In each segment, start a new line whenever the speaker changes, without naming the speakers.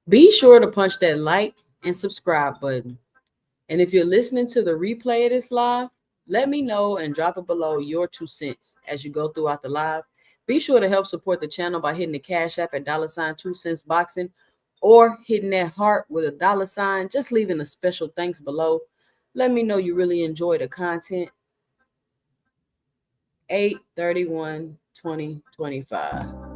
Be sure to punch that like and subscribe button. And if you're listening to the replay of this live, let me know and drop it below your 2 cents as you go throughout the live. Be sure to help support the channel by hitting the Cash App at $ 2 cents boxing or hitting that heart with a $. Just leaving a special thanks below. Let me know you really enjoy the content. 8/31/2025.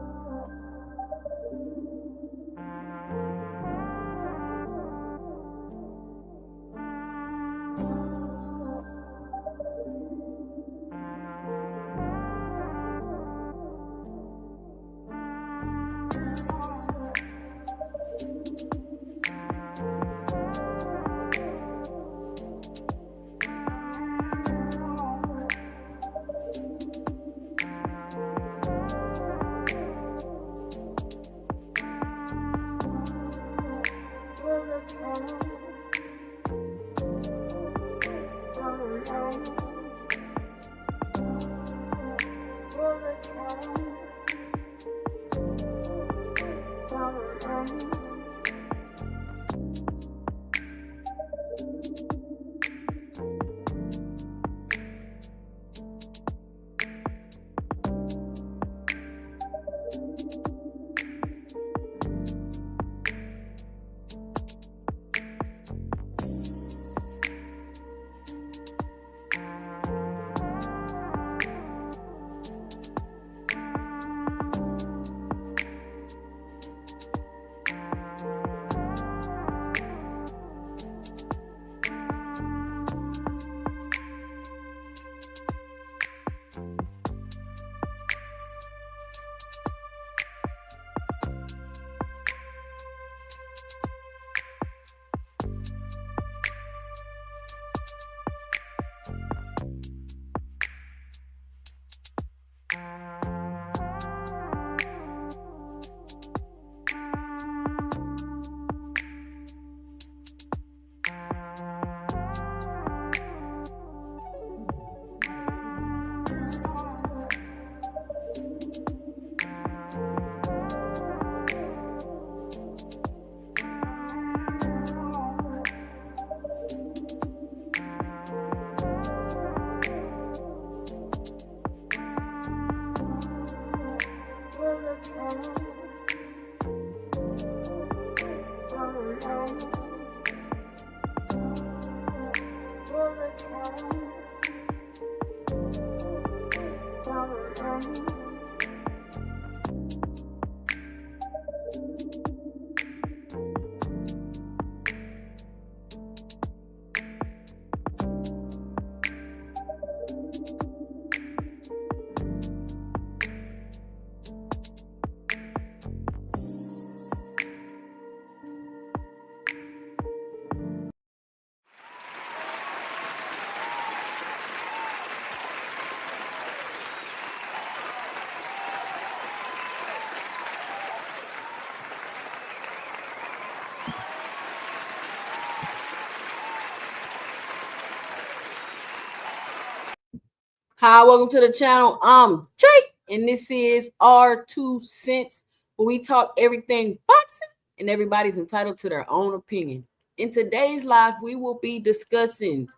Hi, welcome to the channel. I'm Jake, and this is our 2 cents, where we talk everything boxing, and everybody's entitled to their own opinion. In today's live, we will be discussing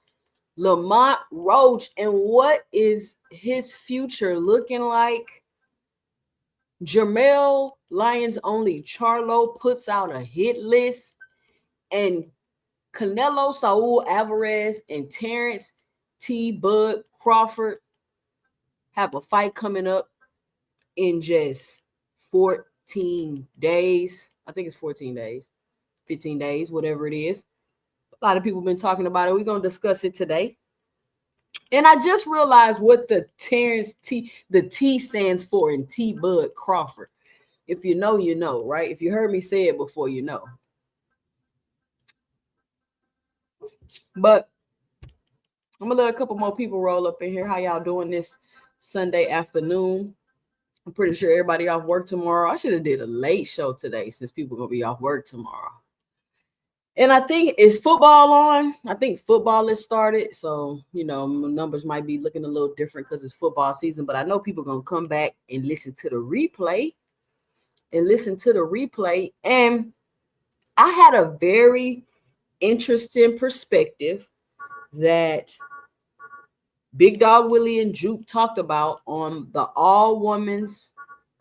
Lamont Roach and what is his future looking like. Jamal Charlo puts out a hit list, and Canelo, Saul Alvarez, and Terrence T. Bud Crawford have a fight coming up in just 14 days. I think it's 14 days, 15 days, whatever it is. A lot of people have been talking about it. We're going to discuss it today. And I just realized what the T stands for in T Bud Crawford. If you know, you know, right? If you heard me say it before, you know. But I'm going to let a couple more people roll up in here. How y'all doing this Sunday afternoon? I'm pretty sure everybody off work tomorrow. I should have did a late show today since people are going to be off work tomorrow. And I think is football on. I think football has started. So, you know, numbers might be looking a little different because it's football season. But I know people are going to come back and listen to the replay. And I had a very interesting perspective that Big Dog Willie and Juke talked about on the all women's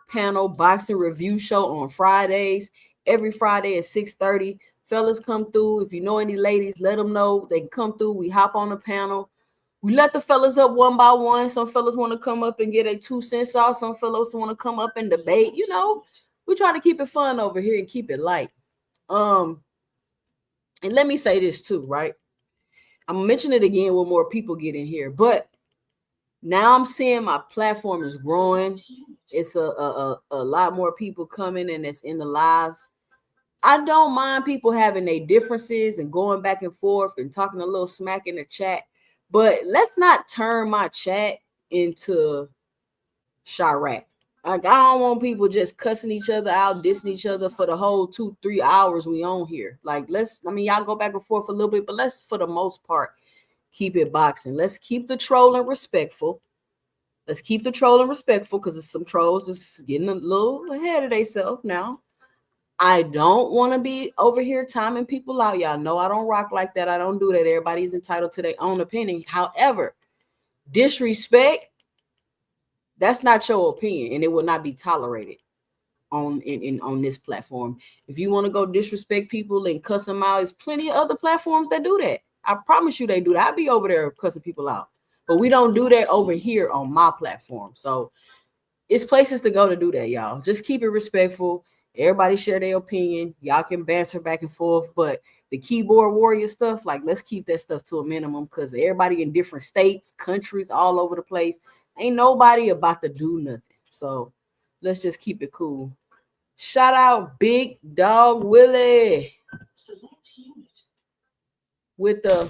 panel boxing review show on Fridays. Every Friday at 6:30. Fellas come through. If you know any ladies, let them know. They can come through. We hop on the panel. We let the fellas up one by one. Some fellas want to come up and get a 2 cents off. Some fellas want to come up and debate. You know, we try to keep it fun over here and keep it light. And let me say this too, right? I'm gonna mention it again when more people get in here, but now I'm seeing my platform is growing. It's a lot more people coming and it's in the lives. I don't mind people having their differences and going back and forth and talking a little smack in the chat, but let's not turn my chat into Chirac. Like, I don't want people just cussing each other out, dissing each other for the whole 2-3 hours we on here. Like, y'all go back and forth a little bit, but let's, for the most part, keep it boxing. Let's keep the trolling respectful. Let's keep the trolling respectful because there's some trolls just getting a little ahead of themselves now. I don't want to be over here timing people out. Y'all know I don't rock like that. I don't do that. Everybody's entitled to their own opinion. However, disrespect, that's not your opinion, and it will not be tolerated on this platform. If you want to go disrespect people and cuss them out, there's plenty of other platforms that do that. I promise you they do that. I'll be over there cussing people out. But we don't do that over here on my platform. So it's places to go to do that, y'all. Just keep it respectful. Everybody share their opinion. Y'all can banter back and forth, but the keyboard warrior stuff, like, let's keep that stuff to a minimum because everybody in different states, countries, all over the place, ain't nobody about to do nothing. So let's just keep it cool. Shout out Big Dog Willie with the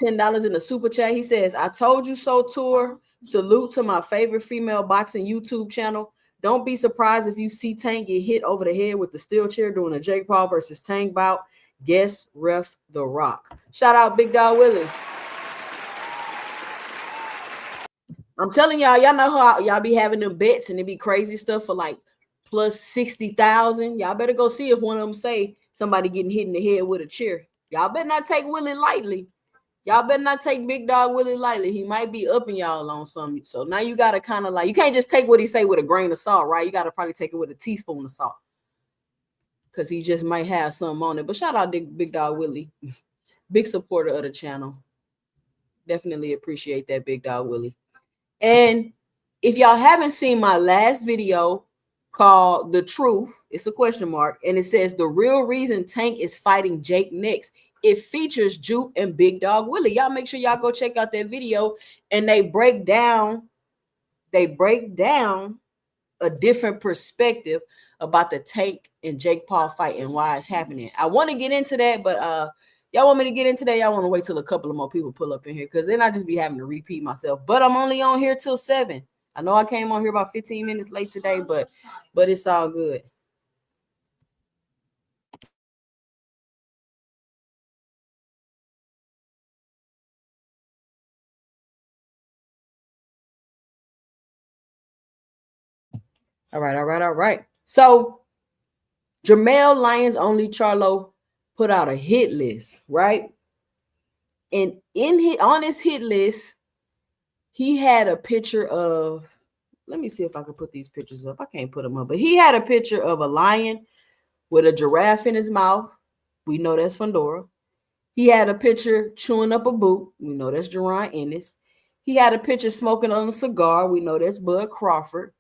$10 in the super chat. He says, I told you so tour. Salute to my favorite female boxing YouTube channel. Don't be surprised if you see Tank get hit over the head with the steel chair during a Jake Paul versus Tank bout. Guess ref The Rock. Shout out Big Dog Willie. I'm telling y'all know how y'all be having them bets and it be crazy stuff for like plus 60,000. Y'all better go see if one of them say somebody getting hit in the head with a chair. Y'all better not take Willie lightly. Y'all better not take Big Dog Willie lightly. He might be upping y'all on something. So now you got to kind of like, you can't just take what he say with a grain of salt, right? You got to probably take it with a teaspoon of salt because he just might have something on it. But shout out Big Dog Willie. Big supporter of the channel. Definitely appreciate that, Big Dog Willie. And if y'all haven't seen my last video called The Truth, it's a question mark, and it says the real reason Tank is fighting Jake next. It features Juke and Big Dog Willie. Y'all make sure y'all go check out that video, and they break down a different perspective about the Tank and Jake Paul fight and why it's happening. I want to get into that, but y'all want me to get into that? Y'all want to wait till a couple of more people pull up in here because then I just be having to repeat myself. But I'm only on here till 7. I know I came on here about 15 minutes late today, but it's all good. All right. So Jamal Lyons only Charlo put out a hit list, right? And on his hit list, he had a picture of, let me see if I can put these pictures up. I can't put them up, but he had a picture of a lion with a giraffe in his mouth. We know that's Fundora. He had a picture chewing up a boot. We know that's Jerron Ennis. He had a picture smoking on a cigar. We know that's Bud Crawford.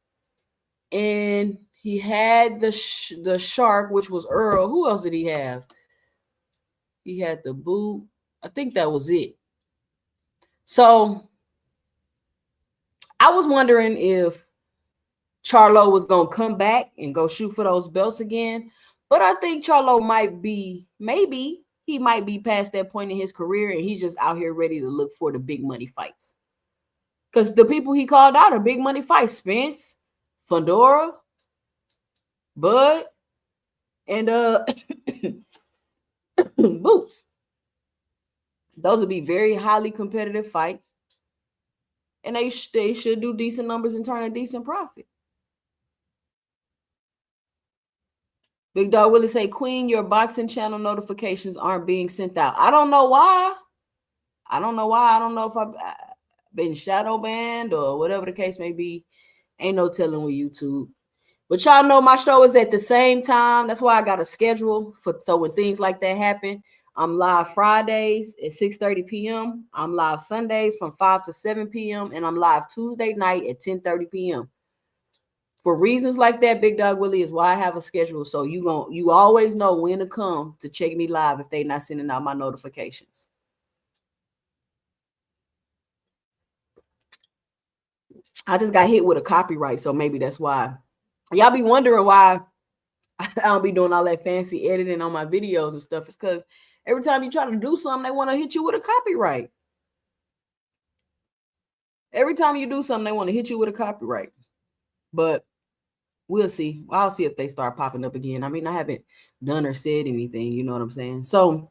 And he had the shark, which was Earl. Who else did he have? He had the boot. I think that was it. So I was wondering if Charlo was going to come back and go shoot for those belts again. But I think Charlo maybe he might be past that point in his career and he's just out here ready to look for the big money fights. Because the people he called out are big money fights. Spence, Fundora, Bud, and Boots. Those would be very highly competitive fights. And they should do decent numbers and turn a decent profit. Big Dog Willie say, Queen, your boxing channel notifications aren't being sent out. I don't know why. I don't know if I've been shadow banned or whatever the case may be. Ain't no telling with YouTube. But y'all know my show is at the same time. That's why I got a schedule so when things like that happen, I'm live Fridays at 6:30 p.m. I'm live Sundays from 5 to 7 p.m. and I'm live Tuesday night at 10:30 p.m. For reasons like that, Big Dog Willie, is why I have a schedule. So you always know when to come to check me live if they not sending out my notifications. I just got hit with a copyright, so maybe that's why. Y'all be wondering why I don't be doing all that fancy editing on my videos and stuff. It's because every time you try to do something, they want to hit you with a copyright. Every time you do something, they want to hit you with a copyright. But we'll see. I'll see if they start popping up again. I mean, I haven't done or said anything. You know what I'm saying? So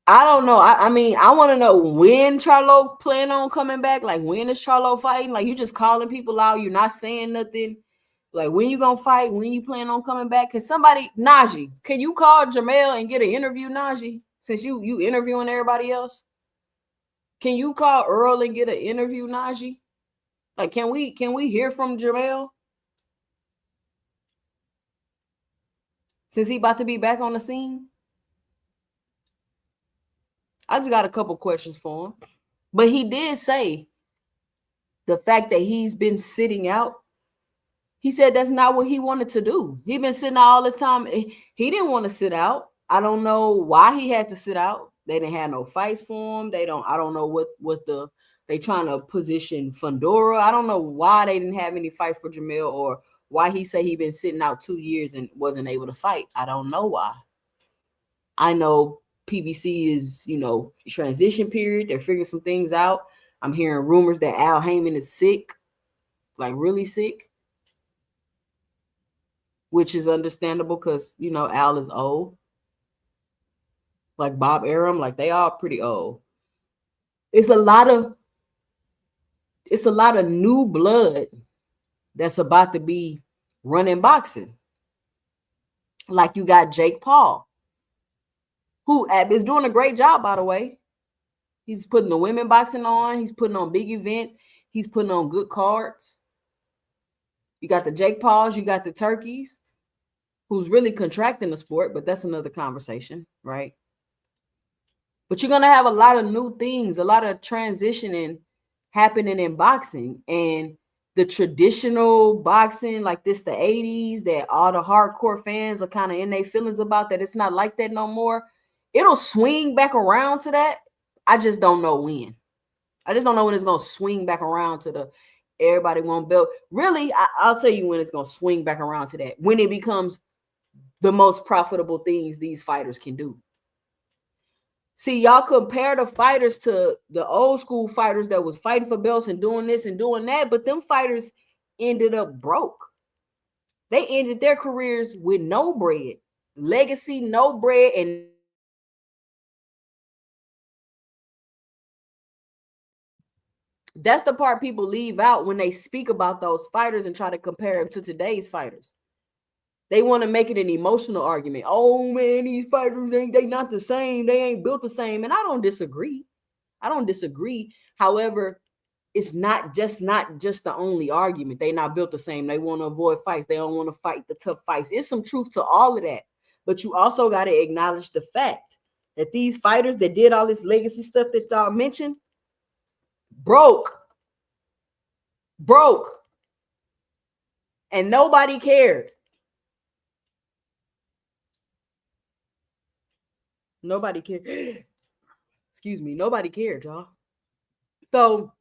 I don't know. I mean, I want to know when Charlo plan on coming back. Like, when is Charlo fighting? Like, you just calling people out. You're not saying nothing. Like, when you gonna fight? When you plan on coming back? Cause somebody, Najee, can you call Jamal and get an interview, Najee? Since you interviewing everybody else, can you call Earl and get an interview, Najee? Like, can we hear from Jamal? Since he about to be back on the scene. I just got a couple questions for him. But he did say the fact that he's been sitting out, he said that's not what he wanted to do. He been sitting out all this time. He didn't want to sit out. I don't know why he had to sit out. They didn't have no fights for him. I don't know what they trying to position Fundora. I don't know why they didn't have any fights for Jamil or why he said he been sitting out 2 years and wasn't able to fight. I don't know why. I know PBC is, transition period. They're figuring some things out. I'm hearing rumors that Al Heyman is sick, like really sick, which is understandable because, Al is old. Like Bob Arum, like they are pretty old. It's a lot of new blood that's about to be running boxing. Like you got Jake Paul, who is doing a great job, by the way. He's putting the women boxing on. He's putting on big events. He's putting on good cards. You got the Jake Pauls. You got the Turkeys, who's really contracting the sport, but that's another conversation, right? But you're going to have a lot of new things, a lot of transitioning happening in boxing. And the traditional boxing, like this, the 80s, that all the hardcore fans are kind of in their feelings about, that it's not like that no more. It'll swing back around to that. I just don't know when. I just don't know when it's going to swing back around to the everybody won't build. Really, I'll tell you when it's going to swing back around to that. When it becomes the most profitable things these fighters can do. See, y'all compare the fighters to the old school fighters that was fighting for belts and doing this and doing that, but them fighters ended up broke. They ended their careers with no bread, legacy, no bread, and that's the part people leave out when they speak about those fighters and try to compare them to today's fighters. They want to make it an emotional argument. Oh man, these fighters they not the same. They ain't built the same. And I don't disagree. However, it's not just the only argument. They not built the same. They want to avoid fights. They don't want to fight the tough fights. It's some truth to all of that. But you also got to acknowledge the fact that these fighters that did all this legacy stuff that y'all mentioned broke. And nobody cared. Nobody cared. Excuse me. Nobody cared, y'all. So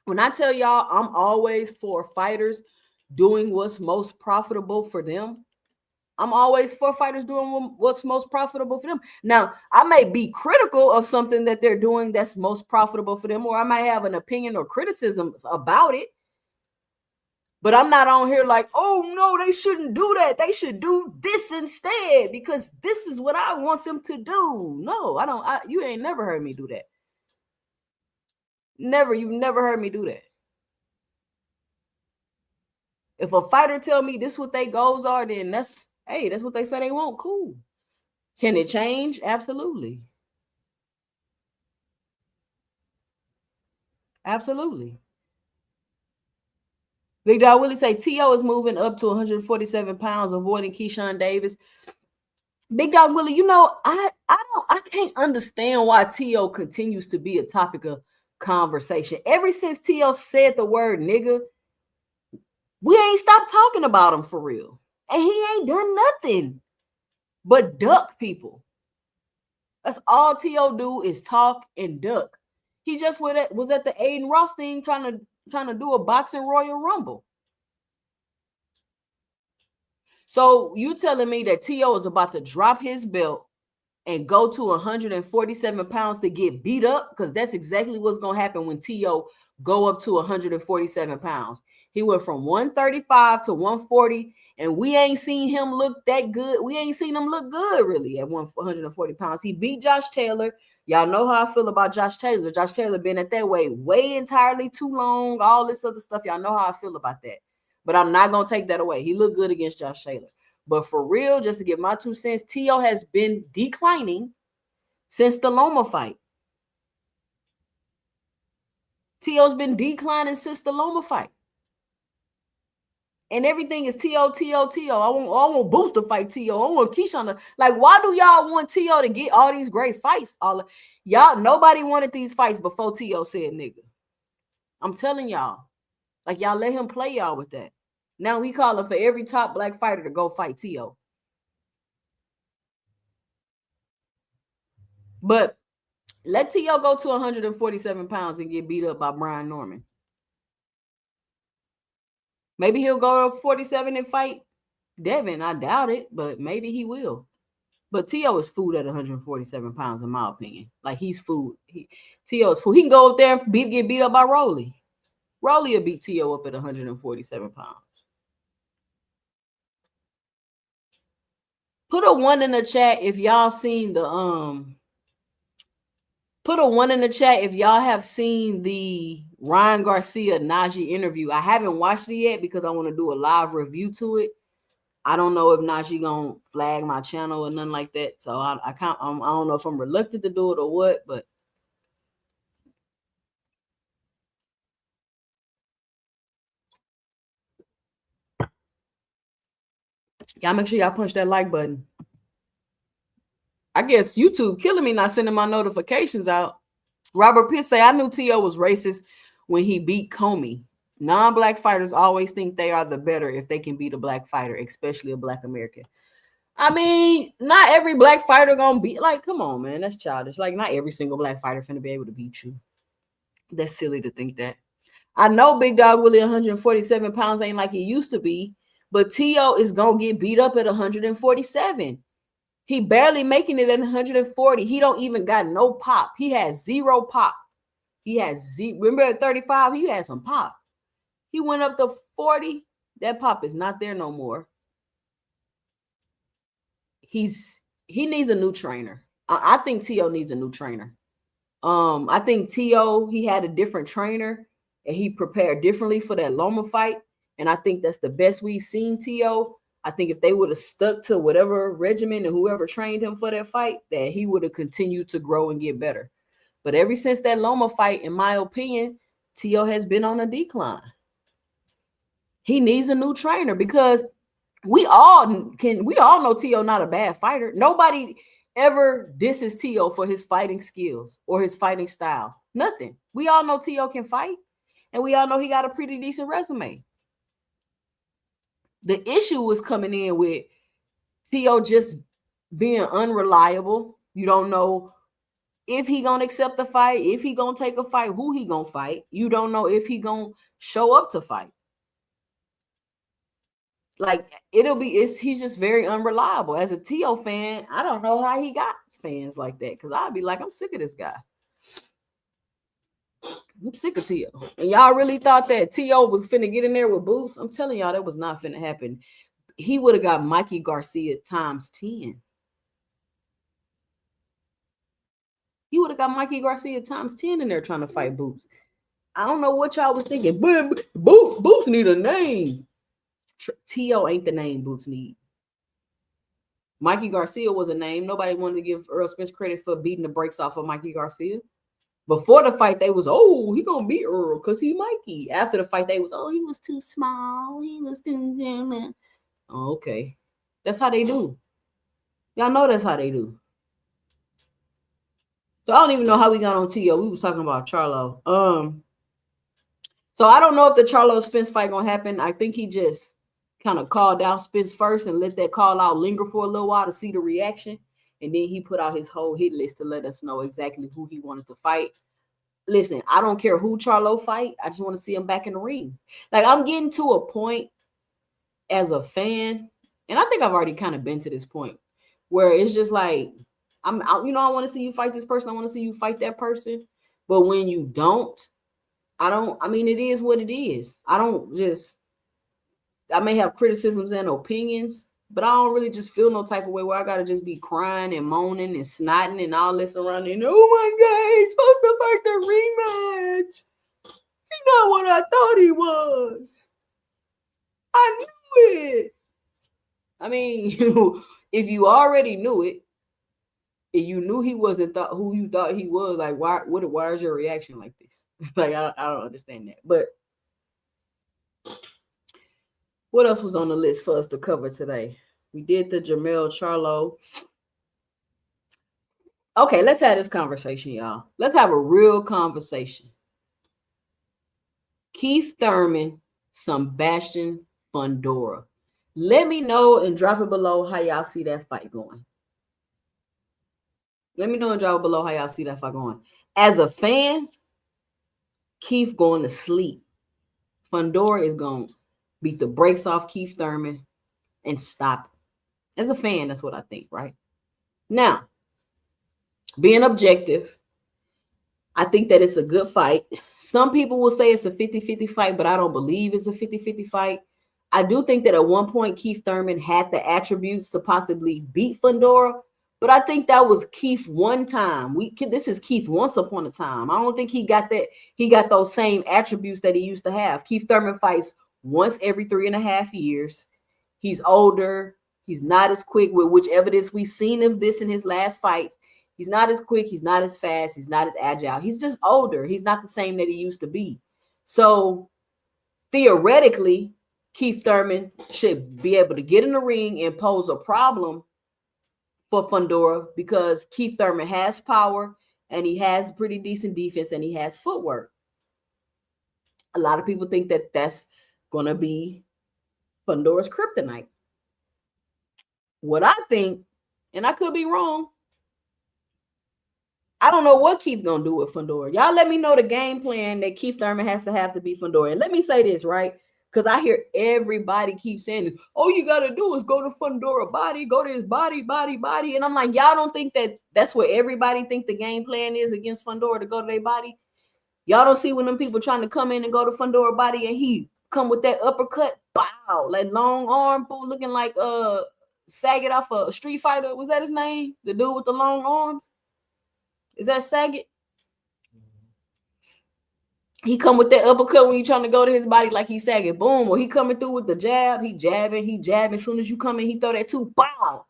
when I tell y'all, I'm always for fighters doing what's most profitable for them. I'm always for fighters doing what's most profitable for them. Now, I may be critical of something that they're doing that's most profitable for them, or I might have an opinion or criticism about it. But I'm not on here like, oh, no, they shouldn't do that. They should do this instead because this is what I want them to do. No, I don't. You ain't never heard me do that. Never. You've never heard me do that. If a fighter tell me this what their goals are, then that's what they say they want. Cool. Can it change? Absolutely. Absolutely. Big Dog Willie say T.O. is moving up to 147 pounds, avoiding Keyshawn Davis. Big Dog Willie, you know, I can't understand why T.O. continues to be a topic of conversation. Ever since T.O. said the word nigga, we ain't stopped talking about him for real. And he ain't done nothing but duck people. That's all T.O. do is talk and duck. He just was at the Aiden Ross thing trying to do a boxing Royal Rumble. So you telling me that T.O. is about to drop his belt and go to 147 pounds to get beat up? Because that's exactly what's going to happen when T.O. go up to 147 pounds. He went from 135 to 140, and we ain't seen him look that good. We ain't seen him look good, really, at 140 pounds. He beat Josh Taylor. Y'all know how I feel about Josh Taylor. Josh Taylor been at that weight way entirely too long, all this other stuff. Y'all know how I feel about that. But I'm not going to take that away. He looked good against Josh Taylor. But for real, just to give my 2 cents, T.O. has been declining since the Loma fight. T.O.'s been declining since the Loma fight. And everything is T.O. I want Boost to fight T.O. I want Keyshawn to, like, why do y'all want T.O. to get all these great fights? Nobody wanted these fights before T.O. said nigga. I'm telling y'all. Like, y'all let him play y'all with that. Now we calling for every top black fighter to go fight T.O. But let T.O. go to 147 pounds and get beat up by Brian Norman. Maybe he'll go to 47 and fight Devin. I doubt it, but maybe he will. But T.O. is food at 147 pounds, in my opinion. Like, he's food. T.O. is food. He can go up there and get beat up by Rolly. Rolly will beat T.O. up at 147 pounds. Put a 1 in the chat if y'all seen the Put a 1 in the chat if y'all have seen the Ryan Garcia Najee interview. I haven't watched it yet because I want to do a live review to it. I don't know if Najee gonna flag my channel or nothing like that. So I don't know if I'm reluctant to do it or what, but y'all make sure y'all punch that like button. I guess YouTube killing me not sending my notifications out. Robert Pitt say, I knew T.O. was racist when he beat Comey. Non-black fighters always think they are the better if they can beat a black fighter, especially a black American. I mean, not every black fighter gonna beat, like, come on, man, that's childish. Like, not every single black fighter finna be able to beat you. That's silly to think that. I know Big Dog Willie 147 pounds ain't like it used to be, but T.O. is gonna get beat up at 147. He barely making it at 140. He don't even got no pop. He has zero pop. Remember at 35, he had some pop. He went up to 40. That pop is not there no more. He needs a new trainer. I think T.O. needs a new trainer. I think T.O. he had a different trainer and he prepared differently for that Loma fight. And I think that's the best we've seen T.O. I think if they would have stuck to whatever regimen and whoever trained him for that fight, that he would have continued to grow and get better. But ever since that Loma fight, in my opinion, T.O. has been on a decline. He needs a new trainer because we all know T.O. not a bad fighter. Nobody ever disses T.O. for his fighting skills or his fighting style. Nothing. We all know T.O. can fight, and we all know he got a pretty decent resume. The issue was coming in with T.O. just being unreliable. You don't know if he gonna accept the fight, if he gonna take a fight, who he gonna fight. You don't know if he gonna show up to fight. Like, he's just very unreliable. As a T.O. fan, I don't know how he got fans like that, because I'd be like, I'm sick of this guy. I'm sick of T.O. And y'all really thought that T.O. was finna get in there with Boots? I'm telling y'all, that was not finna happen. He would have got Mikey Garcia times 10. He would have got Mikey Garcia times 10 in there trying to fight Boots. I don't know what y'all was thinking. Boots need a name. T.O. ain't the name Boots need. Mikey Garcia was a name. Nobody wanted to give Earl Spence credit for beating the brakes off of Mikey Garcia. Before the fight, they was, oh, he gonna beat Earl because he Mikey. After the fight, they was, oh, he was too small. He was too... Oh, okay. That's how they do. Y'all know that's how they do. So I don't even know how we got on T.O. We was talking about Charlo. So I don't know if the Charlo Spence fight gonna happen. I think he just kind of called out Spence first and let that call out linger for a little while to see the reaction. And then he put out his whole hit list to let us know exactly who he wanted to fight. Listen, I don't care who Charlo fight. I just want to see him back in the ring. Like, I'm getting to a point as a fan, and I think I've already kind of been to this point where it's just like, I want to see you fight this person. I want to see you fight that person. But when you don't, it is what it is. I may have criticisms and opinions, but I don't really just feel no type of way where I got to just be crying and moaning and snotting and all this around. And, oh my God, he's supposed to fight the rematch. He's not what I thought he was. I knew it. I mean, if you already knew it, and you knew he wasn't who you thought he was, like, why is your reaction like this? Like, I don't understand that. But what else was on the list for us to cover today? We did the Jamal Charlo. Okay, let's have this conversation, y'all. Let's have a real conversation. Keith Thurman, Sebastian Fundora. Let me know and drop it below how y'all see that fight going. Let me know and drop it below how y'all see that fight going. As a fan, Keith going to sleep. Fundora is going to beat the brakes off Keith Thurman and stop it. As a fan, that's what I think, right? Now, being objective, I think that it's a good fight. Some people will say it's a 50-50 fight, but I don't believe it's a 50-50 fight. I do think that at one point, Keith Thurman had the attributes to possibly beat Fundora, but I think that was Keith one time. This is Keith once upon a time. I don't think he got that. He got those same attributes that he used to have. Keith Thurman fights once every 3.5 years. He's older. He's not as quick, with which evidence we've seen of this in his last fights. He's not as quick. He's not as fast. He's not as agile. He's just older. He's not the same that he used to be. So theoretically, Keith Thurman should be able to get in the ring and pose a problem for Fundora because Keith Thurman has power and he has pretty decent defense and he has footwork. A lot of people think that that's going to be Fundora's kryptonite. What I think, and I could be wrong, I don't know what Keith's going to do with Fundora. Y'all let me know the game plan that Keith Thurman has to beat Fundora. And let me say this, right? Because I hear everybody keep saying, all you got to do is go to Fundora body, go to his body. And I'm like, y'all don't think that that's what everybody think the game plan is against Fundora, to go to their body? Y'all don't see when them people trying to come in and go to Fundora body and he come with that uppercut, bow, like long arm, looking like Saget off a Street Fighter. Was that his name? The dude with the long arms? Is that Saget? He come with that uppercut when you trying to go to his body like he's Saget. Boom. Or he coming through with the jab. He jabbing. As soon as you come in, he throw that too. Bow.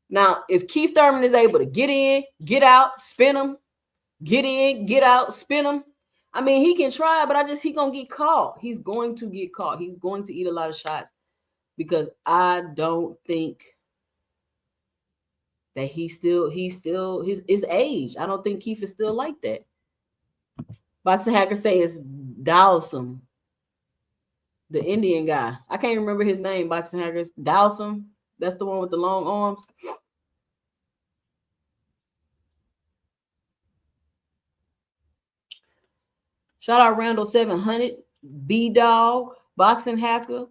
Now, if Keith Thurman is able to get in, get out, spin him, get in, get out, spin him, I mean, he can try, but he going to get caught. He's going to get caught. He's going to eat a lot of shots because I don't think that he's still his age. I don't think Keith is still like that. Boxing Hacker say it's Dawson, the Indian guy. I can't remember his name, Boxing Hacker. Dawson. That's the one with the long arms. Shout out Randall 700, B-Dog, Boxing Hacker,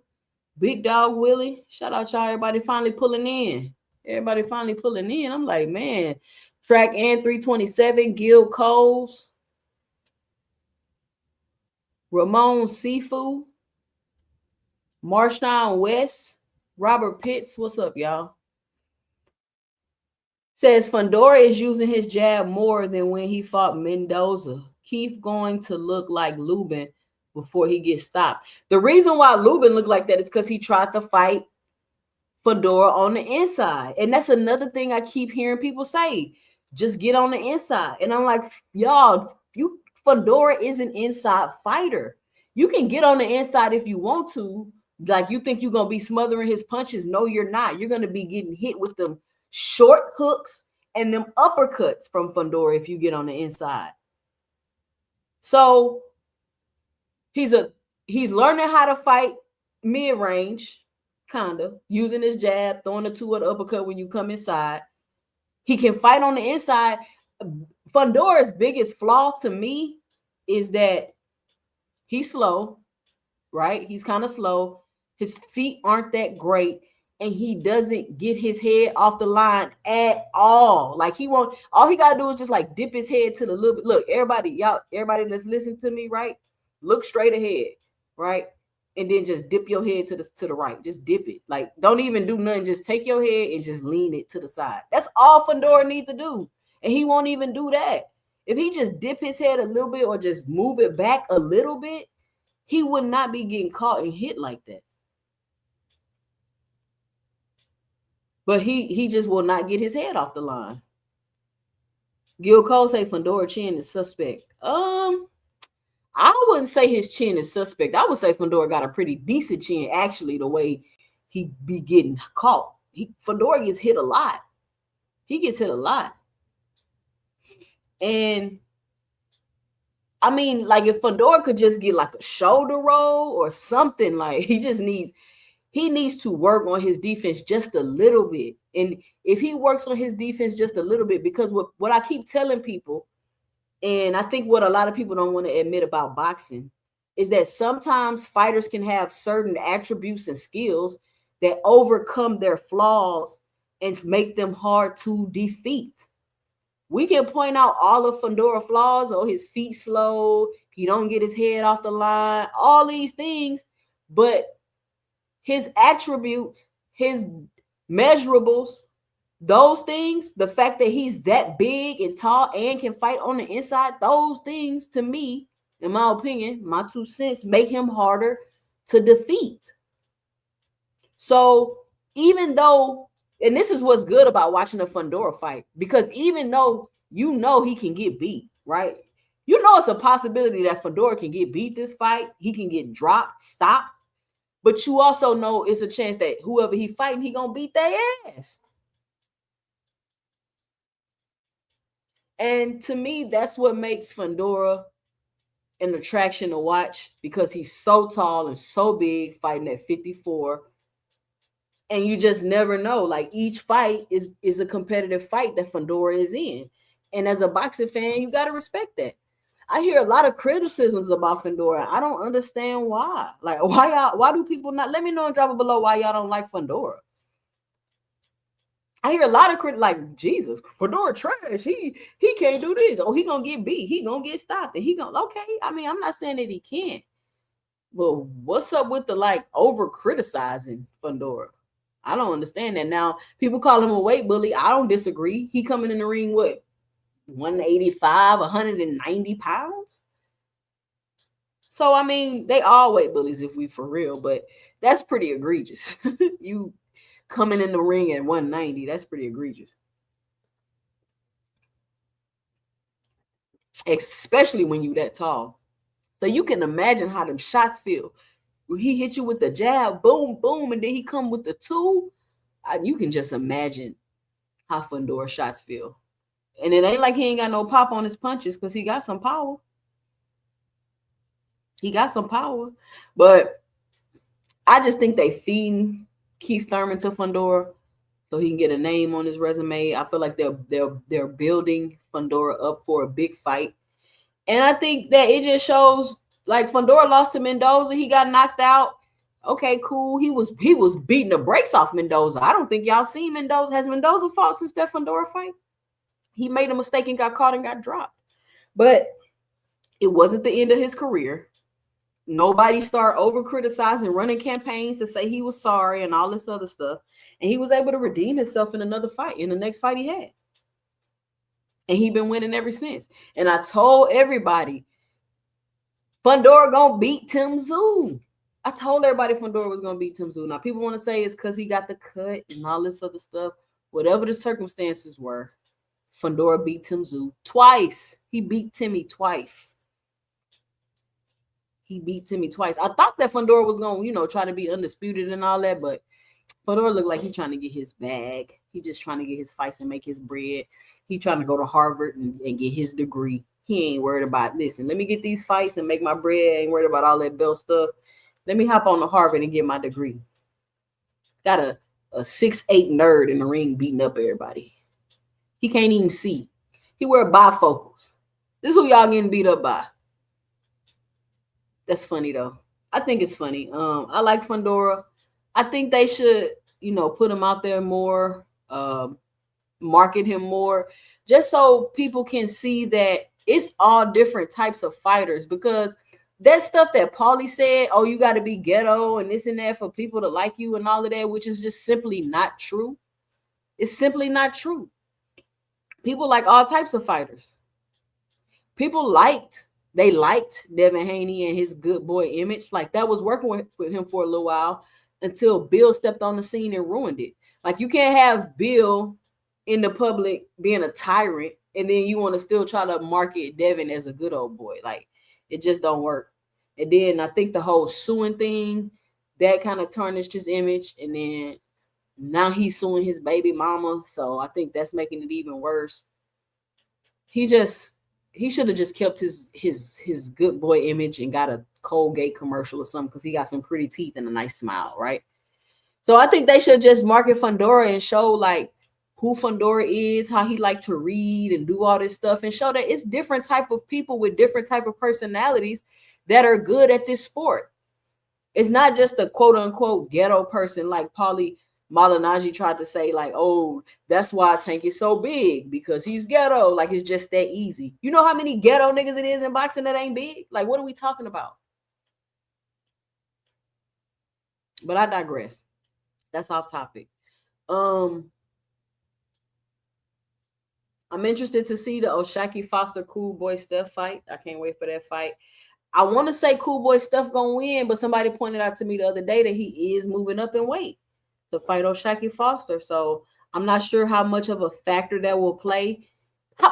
Big Dog Willie. Shout out y'all, everybody finally pulling in. I'm like, man. Track N 327, Gil Coles. Ramon Sifu, Marshawn West, Robert Pitts. What's up, y'all? Says Fundora is using his jab more than when he fought Mendoza. Keith going to look like Lubin before he gets stopped. The reason why Lubin looked like that is because he tried to fight Fundora on the inside. And that's another thing I keep hearing people say. Just get on the inside. And I'm like, y'all, Fundora is an inside fighter. You can get on the inside if you want to. Like, you think you're going to be smothering his punches. No, you're not. You're going to be getting hit with them short hooks and them uppercuts from Fundora if you get on the inside. So he's learning how to fight mid-range, kind of, using his jab, throwing a two or the uppercut when you come inside. He can fight on the inside. Fundora's biggest flaw to me is that he's slow, right? He's kind of slow. His feet aren't that great, and he doesn't get his head off the line at all. Like, all he got to do is just like dip his head to the little bit. Look, everybody that's listening to me, right? Look straight ahead, right? And then just dip your head to the right. Just dip it. Like, don't even do nothing. Just take your head and just lean it to the side. That's all Fundora needs to do. And he won't even do that. If he just dip his head a little bit or just move it back a little bit, he would not be getting caught and hit like that. But he just will not get his head off the line. Gil Cole say Fundora chin is suspect. I wouldn't say his chin is suspect. I would say Fundora got a pretty decent chin, actually, the way he be getting caught. Fundora gets hit a lot. He gets hit a lot. And I mean, like, if Fundora could just get like a shoulder roll or something, like, he needs to work on his defense just a little bit. And if he works on his defense just a little bit, because what I keep telling people, and I think what a lot of people don't want to admit about boxing, is that sometimes fighters can have certain attributes and skills that overcome their flaws and make them hard to defeat. We can point out all of Fundora flaws. Oh, his feet slow, he don't get his head off the line, all these things, but his attributes, his measurables, those things, the fact that he's that big and tall and can fight on the inside, those things, to me, in my opinion, my 2 cents, make him harder to defeat. So even though, and this is what's good about watching a Fundora fight, because even though you know he can get beat, right? You know it's a possibility that Fundora can get beat this fight. He can get dropped, stopped. But you also know it's a chance that whoever he fighting, he gonna beat their ass. And to me, that's what makes Fundora an attraction to watch, because he's so tall and so big, fighting at 54. And you just never know. Like, each fight is a competitive fight that Fundora is in. And as a boxing fan, you got to respect that. I hear a lot of criticisms about Fundora. I don't understand why. Like, why do people not? Let me know and drop it below why y'all don't like Fundora. I hear a lot of critics like, Jesus, Fundora trash. He can't do this. Oh, he gonna get beat. He gonna get stopped. And okay. I mean, I'm not saying that he can't. But what's up with the like over criticizing Fundora? I don't understand that. Now, people call him a weight bully. I don't disagree. He coming in the ring, what, 185, 190 pounds? So, I mean, they all weight bullies if we for real, but that's pretty egregious. You coming in the ring at 190, that's pretty egregious. Especially when you that tall. So you can imagine how them shots feel. He hit you with the jab, boom, boom, and then he come with the two. You can just imagine how Fundora shots feel. And it ain't like he ain't got no pop on his punches, because he got some power. He got some power. But I just think they feeding Keith Thurman to Fundora so he can get a name on his resume. I feel like they're building Fundora up for a big fight. And I think that it just shows, like, Fundora lost to Mendoza. He got knocked out. Okay, cool. He was beating the brakes off Mendoza. I don't think y'all seen Mendoza. Has Mendoza fought since that Fundora fight? He made a mistake and got caught and got dropped. But it wasn't the end of his career. Nobody started over criticizing, running campaigns to say he was sorry and all this other stuff. And he was able to redeem himself in another fight, in the next fight he had. And he's been winning ever since. And I told everybody, Fundora gonna beat Tim Tszyu. I told everybody Fundora was gonna beat Tim Tszyu. Now people want to say it's because he got the cut and all this other stuff. Whatever the circumstances were, Fundora beat Tim Tszyu twice. He beat Timmy twice. I thought that Fundora was gonna, try to be undisputed and all that, but Fundora looked like he's trying to get his bag. He just trying to get his fights and make his bread. He trying to go to Harvard and get his degree. He ain't worried about, listen, let me get these fights and make my bread. I ain't worried about all that belt stuff. Let me hop on to Harvard and get my degree. Got a 6'8" nerd in the ring beating up everybody. He can't even see. He wear bifocals. This is who y'all getting beat up by. That's funny though. I think it's funny. I like Fundora. I think they should, put him out there more, market him more, just so people can see that it's all different types of fighters. Because that stuff that Paulie said, oh, you got to be ghetto and this and that for people to like you and all of that, which is just simply not true. It's simply not true. People like all types of fighters. They liked Devin Haney and his good boy image. Like that was working with him for a little while until Bill stepped on the scene and ruined it. Like you can't have Bill in the public being a tyrant and then you want to still try to market Devin as a good old boy. Like it just don't work. And then I think the whole suing thing, that kind of tarnished his image. And then now he's suing his baby mama. So I think that's making it even worse. He should have just kept his good boy image and got a Colgate commercial or something because he got some pretty teeth and a nice smile, right? So I think they should just market Fundora and show like who Fundora is, how he like to read and do all this stuff, and show that it's different type of people with different type of personalities that are good at this sport. It's not just a quote unquote ghetto person like Paulie Malignaggi tried to say, like, oh, that's why Tank is so big because he's ghetto. Like it's just that easy. You know how many ghetto niggas it is in boxing that ain't big? Like, what are we talking about? But I digress. That's off topic. I'm interested to see the O'Shaquie Foster Cool Boy Steph fight. I can't wait for that fight. I want to say Cool Boy Steph gonna win, but somebody pointed out to me the other day that he is moving up in weight to fight O'Shaquie Foster. So I'm not sure how much of a factor that will play.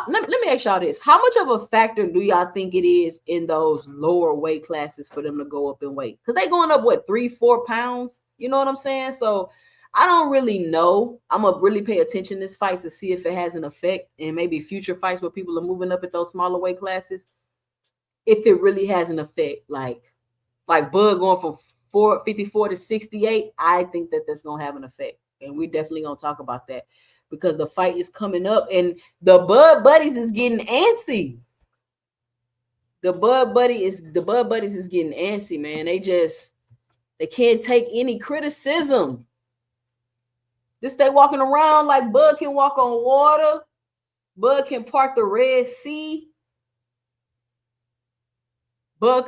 Let me ask y'all this. How much of a factor do y'all think it is in those lower weight classes for them to go up in weight? Because they going up, 3-4 pounds? You know what I'm saying? So I don't really know. I'm going to really pay attention to this fight to see if it has an effect, and maybe future fights where people are moving up at those smaller weight classes, if it really has an effect. Like Bud going from 54 to 68, I think that's going to have an effect. And we definitely going to talk about that because the fight is coming up and the Bud Buddies is getting antsy. The Bud Buddies is getting antsy, man. They can't take any criticism. They walking around like Bud can walk on water. Bud can part the Red Sea. Bud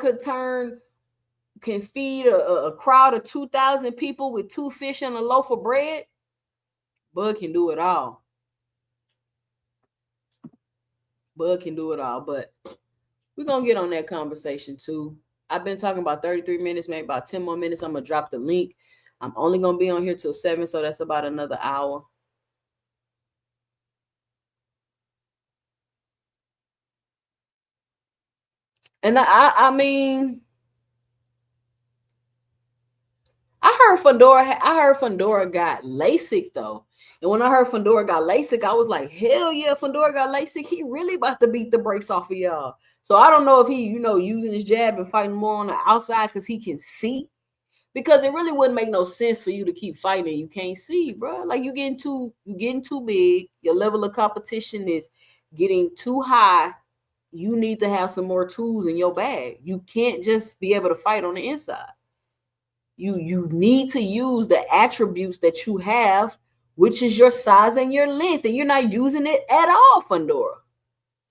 can feed a crowd of 2,000 people with 2 fish and a loaf of bread. Bud can do it all. But we're going to get on that conversation too. I've been talking about 33 minutes, maybe about 10 more minutes. I'm going to drop the link. I'm only going to be on here till 7, so that's about another hour. And I mean, I heard Fundora got LASIK though. And when I heard Fundora got LASIK, I was like, hell yeah, Fundora got LASIK. He really about to beat the brakes off of y'all. So I don't know if he, using his jab and fighting more on the outside because he can see. Because it really wouldn't make no sense for you to keep fighting. You can't see, bro. Like you're getting too big. Your level of competition is getting too high. You need to have some more tools in your bag. You can't just be able to fight on the inside. You need to use the attributes that you have, which is your size and your length, and you're not using it at all, Fundora.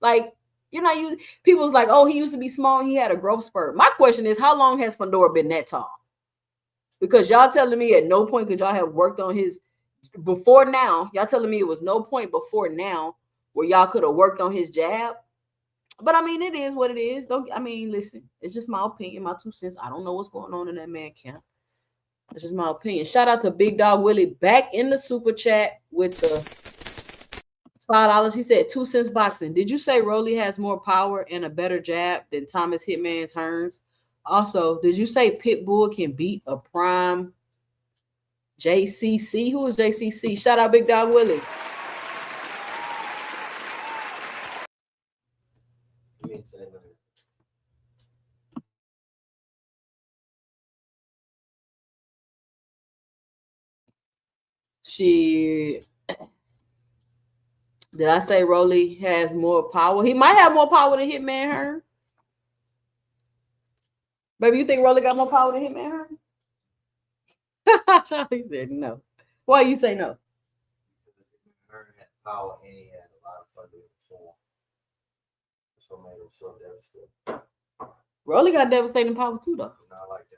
Like, you're not using. People's like, oh, he used to be small and he had a growth spurt. My question is, how long has Fundora been that tall? Because y'all telling me at no point could y'all have worked on his before now. Y'all telling me it was no point before now where y'all could have worked on his jab. But I mean, it is what it is. Listen, it's just my opinion, my 2 cents. I don't know what's going on in that man camp. It's just my opinion. Shout out to Big Dog Willie back in the super chat with the $5. He said 2 cents boxing. Did you say Rolly has more power and a better jab than Thomas Hitman's Hearns? Also, did you say Pitbull can beat a prime JCC? Who is JCC? Shout out Big Dog Willie. Did I say Rolly has more power? He might have more power than Hitman Hearn. Baby, you think Rolly got more power than Hitman Hearn? He said no. Why you say no?
Hearn had power and he had a lot of fun doing it for him. So made him so devastating.
Rolly got devastating power too, though.
Not like that.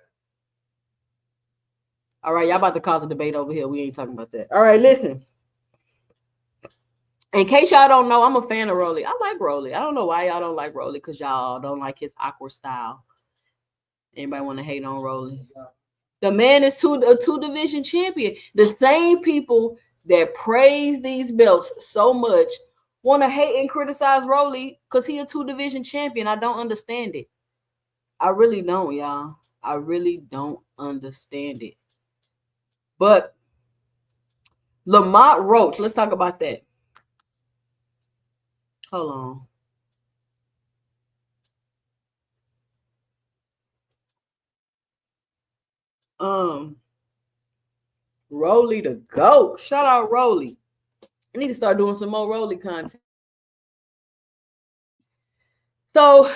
All right, y'all about to cause a debate over here. We ain't talking about that. All right, listen. In case y'all don't know, I'm a fan of Rolly. I like Rolly. I don't know why y'all don't like Rolly, because y'all don't like his awkward style. Anybody want to hate on Rolly? The man is a two-division champion. The same people that praise these belts so much want to hate and criticize Rolly because he a two-division champion. I don't understand it. I really don't, y'all. I really don't understand it. But Lamont Roach, let's talk about that. Hold on. Rolly the GOAT. Shout out Rolly. I need to start doing some more Rolly content. So,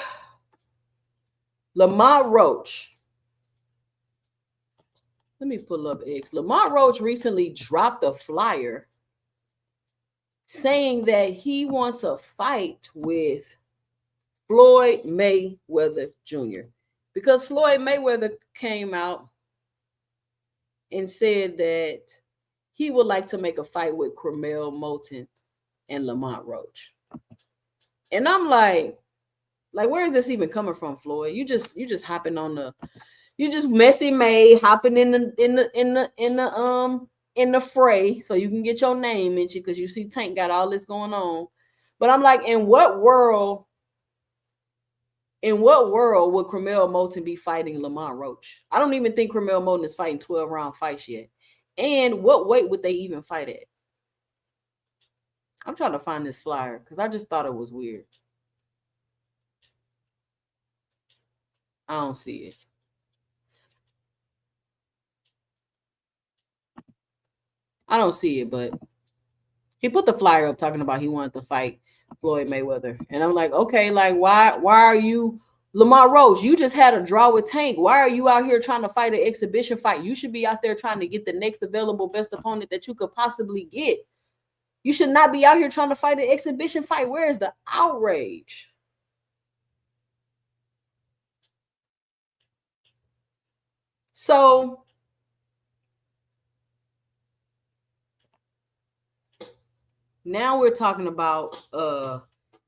Lamont Roach. Let me pull up X. Lamont Roach recently dropped a flyer saying that he wants a fight with Floyd Mayweather Jr. Because Floyd Mayweather came out and said that he would like to make a fight with Cromell Moulton and Lamont Roach. And I'm like, where is this even coming from, Floyd? You just hopping on the, you just Messy May hopping in the fray so you can get your name mentioned because you see Tank got all this going on. But I'm like, in what world would Cromell Moulton be fighting Lamont Roach? I don't even think Cromell Moulton is fighting 12-round fights yet. And what weight would they even fight at? I'm trying to find this flyer because I just thought it was weird. I don't see it. I don't see it, but he put the flyer up talking about he wanted to fight Floyd Mayweather. And I'm like, okay, like why are you Lamont Roach? You just had a draw with Tank. Why are you out here trying to fight an exhibition fight? You should be out there trying to get the next available best opponent that you could possibly get. You should not be out here trying to fight an exhibition fight. Where is the outrage? So now we're talking about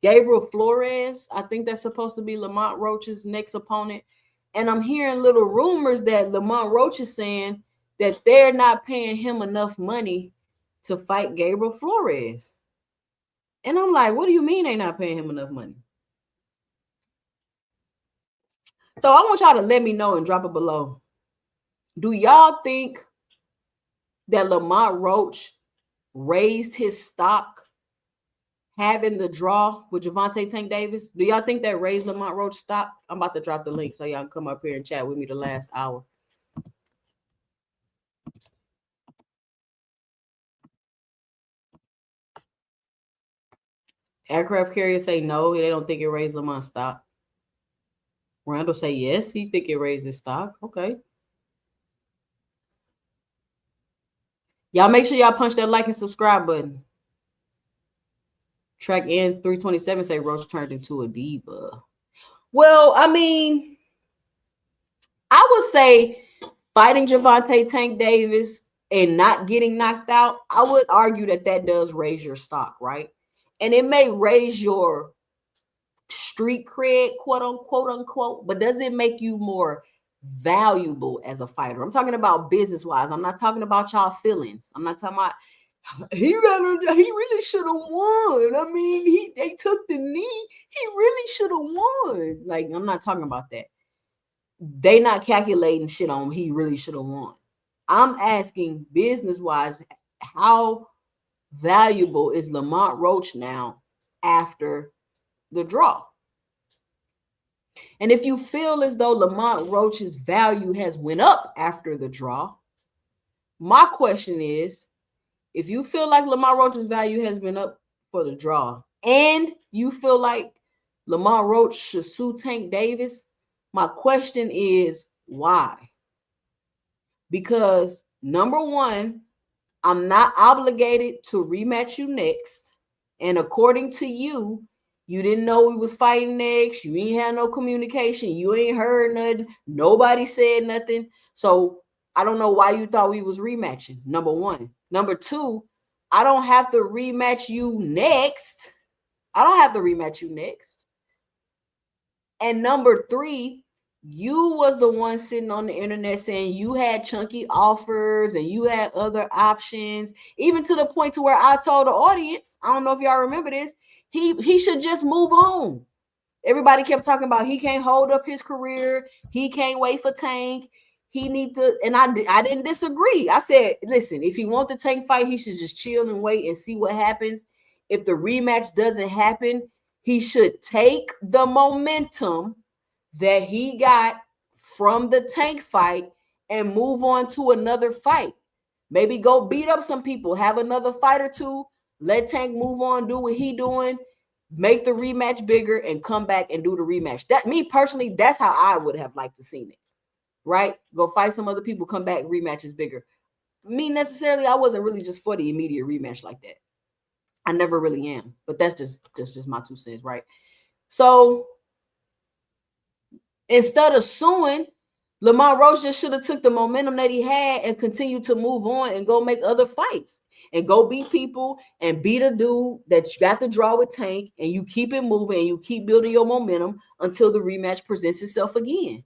Gabriel Flores. I think that's supposed to be Lamont Roach's next opponent. And I'm hearing little rumors that Lamont Roach is saying that they're not paying him enough money to fight Gabriel Flores. And I'm like, what do you mean they're not paying him enough money? So I want y'all to let me know and drop it below. Do y'all think that Lamont Roach raised his stock having the draw with Gervonta Tank Davis? Do y'all think that raised Lamont Roach stock? I'm about to drop the link so y'all can come up here and chat with me the last hour. Aircraft carrier say no, they don't think it raised Lamont's stock. Randall say yes, he think it raised his stock. Okay. Y'all make sure y'all punch that like and subscribe button. Track N327 say Roach turned into a diva. Well, I mean, I would say fighting Gervonta Tank Davis and not getting knocked out, I would argue that does raise your stock, right? And it may raise your street cred, quote unquote, but does it make you more valuable as a fighter? I'm talking about business wise. I'm not talking about y'all feelings. I'm not talking about he really should have won. I mean, they took the knee. He really should have won. Like, I'm not talking about that. They not calculating shit on he really should have won. I'm asking business wise, how valuable is Lamont Roach now after the draw? And if you feel as though Lamont Roach's value has went up after the draw, my question is, if you feel like Lamont Roach's value has been up for the draw and you feel like Lamont Roach should sue Tank Davis, my question is why? Because number one, I'm not obligated to rematch you next. And according to you, you didn't know we was fighting next. You ain't had no communication. You ain't heard nothing. Nobody said nothing. So I don't know why you thought we was rematching, number one. Number two, I don't have to rematch you next. And number three, you was the one sitting on the internet saying you had chunky offers and you had other options, even to the point to where I told the audience, I don't know if y'all remember this, he should just move on. Everybody kept talking about he can't hold up his career. He can't wait for Tank. He need to, and I didn't disagree. I said, listen, if he wants the Tank fight, he should just chill and wait and see what happens. If the rematch doesn't happen, he should take the momentum that he got from the Tank fight and move on to another fight. Maybe go beat up some people, have another fight or two, let Tank move on, do what he doing, make the rematch bigger, and come back and do the rematch. That, me personally, that's how I would have liked to seen it. Right? Go fight some other people, come back, rematch is bigger. Me necessarily, I wasn't really just for the immediate rematch like that. I never really am, but that's just my 2 cents, right? So instead of suing, Lamont Roach just should have took the momentum that he had and continued to move on and go make other fights and go beat people and beat a dude that you got to draw with Tank, and you keep it moving and you keep building your momentum until the rematch presents itself again.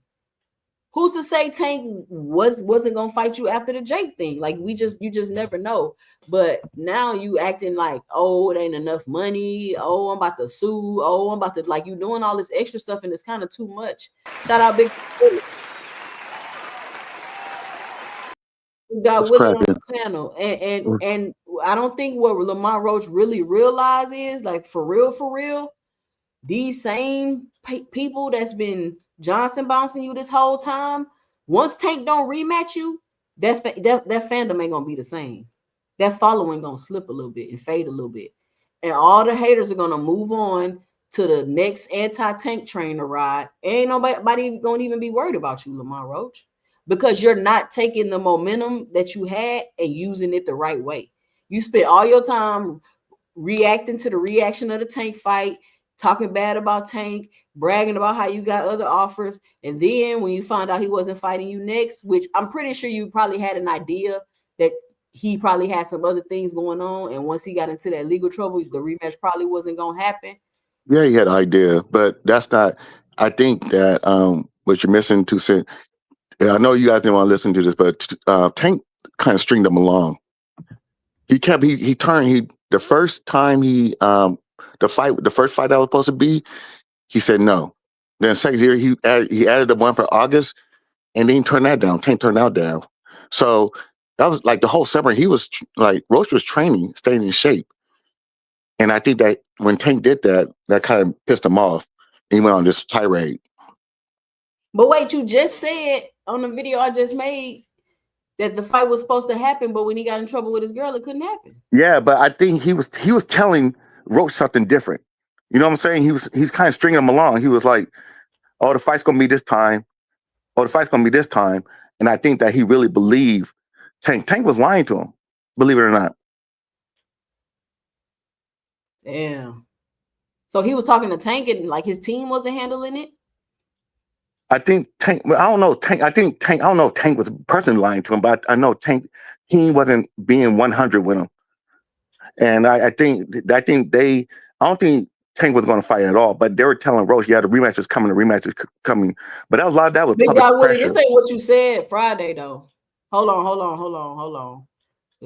Who's to say Tank wasn't gonna fight you after the Jake thing? Like, you just never know. But now you acting like, oh, it ain't enough money. Oh, I'm about to sue. Oh, I'm about to, like, you doing all this extra stuff and it's kind of too much. Shout out Big. We got Willie on the panel, and I don't think what Lamont Roach really realizes is, like, for real, these same people that's been Johnson bouncing you this whole time, once Tank don't rematch you, that fandom ain't gonna be the same. That following gonna slip a little bit and fade a little bit, and all the haters are gonna move on to the next anti-Tank train to ride. Ain't nobody gonna even be worried about you, Lamont Roach, because you're not taking the momentum that you had and using it the right way. You spent all your time reacting to the reaction of the Tank fight, talking bad about Tank, bragging about how you got other offers. And then when you found out he wasn't fighting you next, which I'm pretty sure you probably had an idea that he probably had some other things going on. And once he got into that legal trouble, the rematch probably wasn't going to happen.
Yeah, he had an idea, but that's not, I think that what you're missing to say, I know you guys didn't want to listen to this, but Tank kind of stringed him along. He turned, the first time the first fight that was supposed to be, he said no. Then second year, he added the one for August, and then he turned that down. Tank turned that down. So that was like the whole summer. He was like, Roach was training, staying in shape. And I think that when Tank did that, that kind of pissed him off. And he went on this tirade.
But wait, you just said on the video I just made that the fight was supposed to happen, but when he got in trouble with his girl, it couldn't happen.
Yeah, but I think he was telling Roach something different. You know what I'm saying? He's kind of stringing him along. He was like, "Oh, the fight's gonna be this time. Oh, the fight's gonna be this time." And I think that he really believed Tank. Tank was lying to him, believe it or not.
Damn. So he was talking to Tank and like his team wasn't handling it?
I think Tank, I don't know, Tank, I don't know if Tank was personally lying to him, but I know Tank, he wasn't being 100 with him. And I don't think Tank was going to fight at all. But they were telling Roach, yeah, the rematch is coming. The rematch is coming. But that was a lot. That was
Big
public
Dog Willie,
pressure.
this ain't what you said Friday though. Hold on.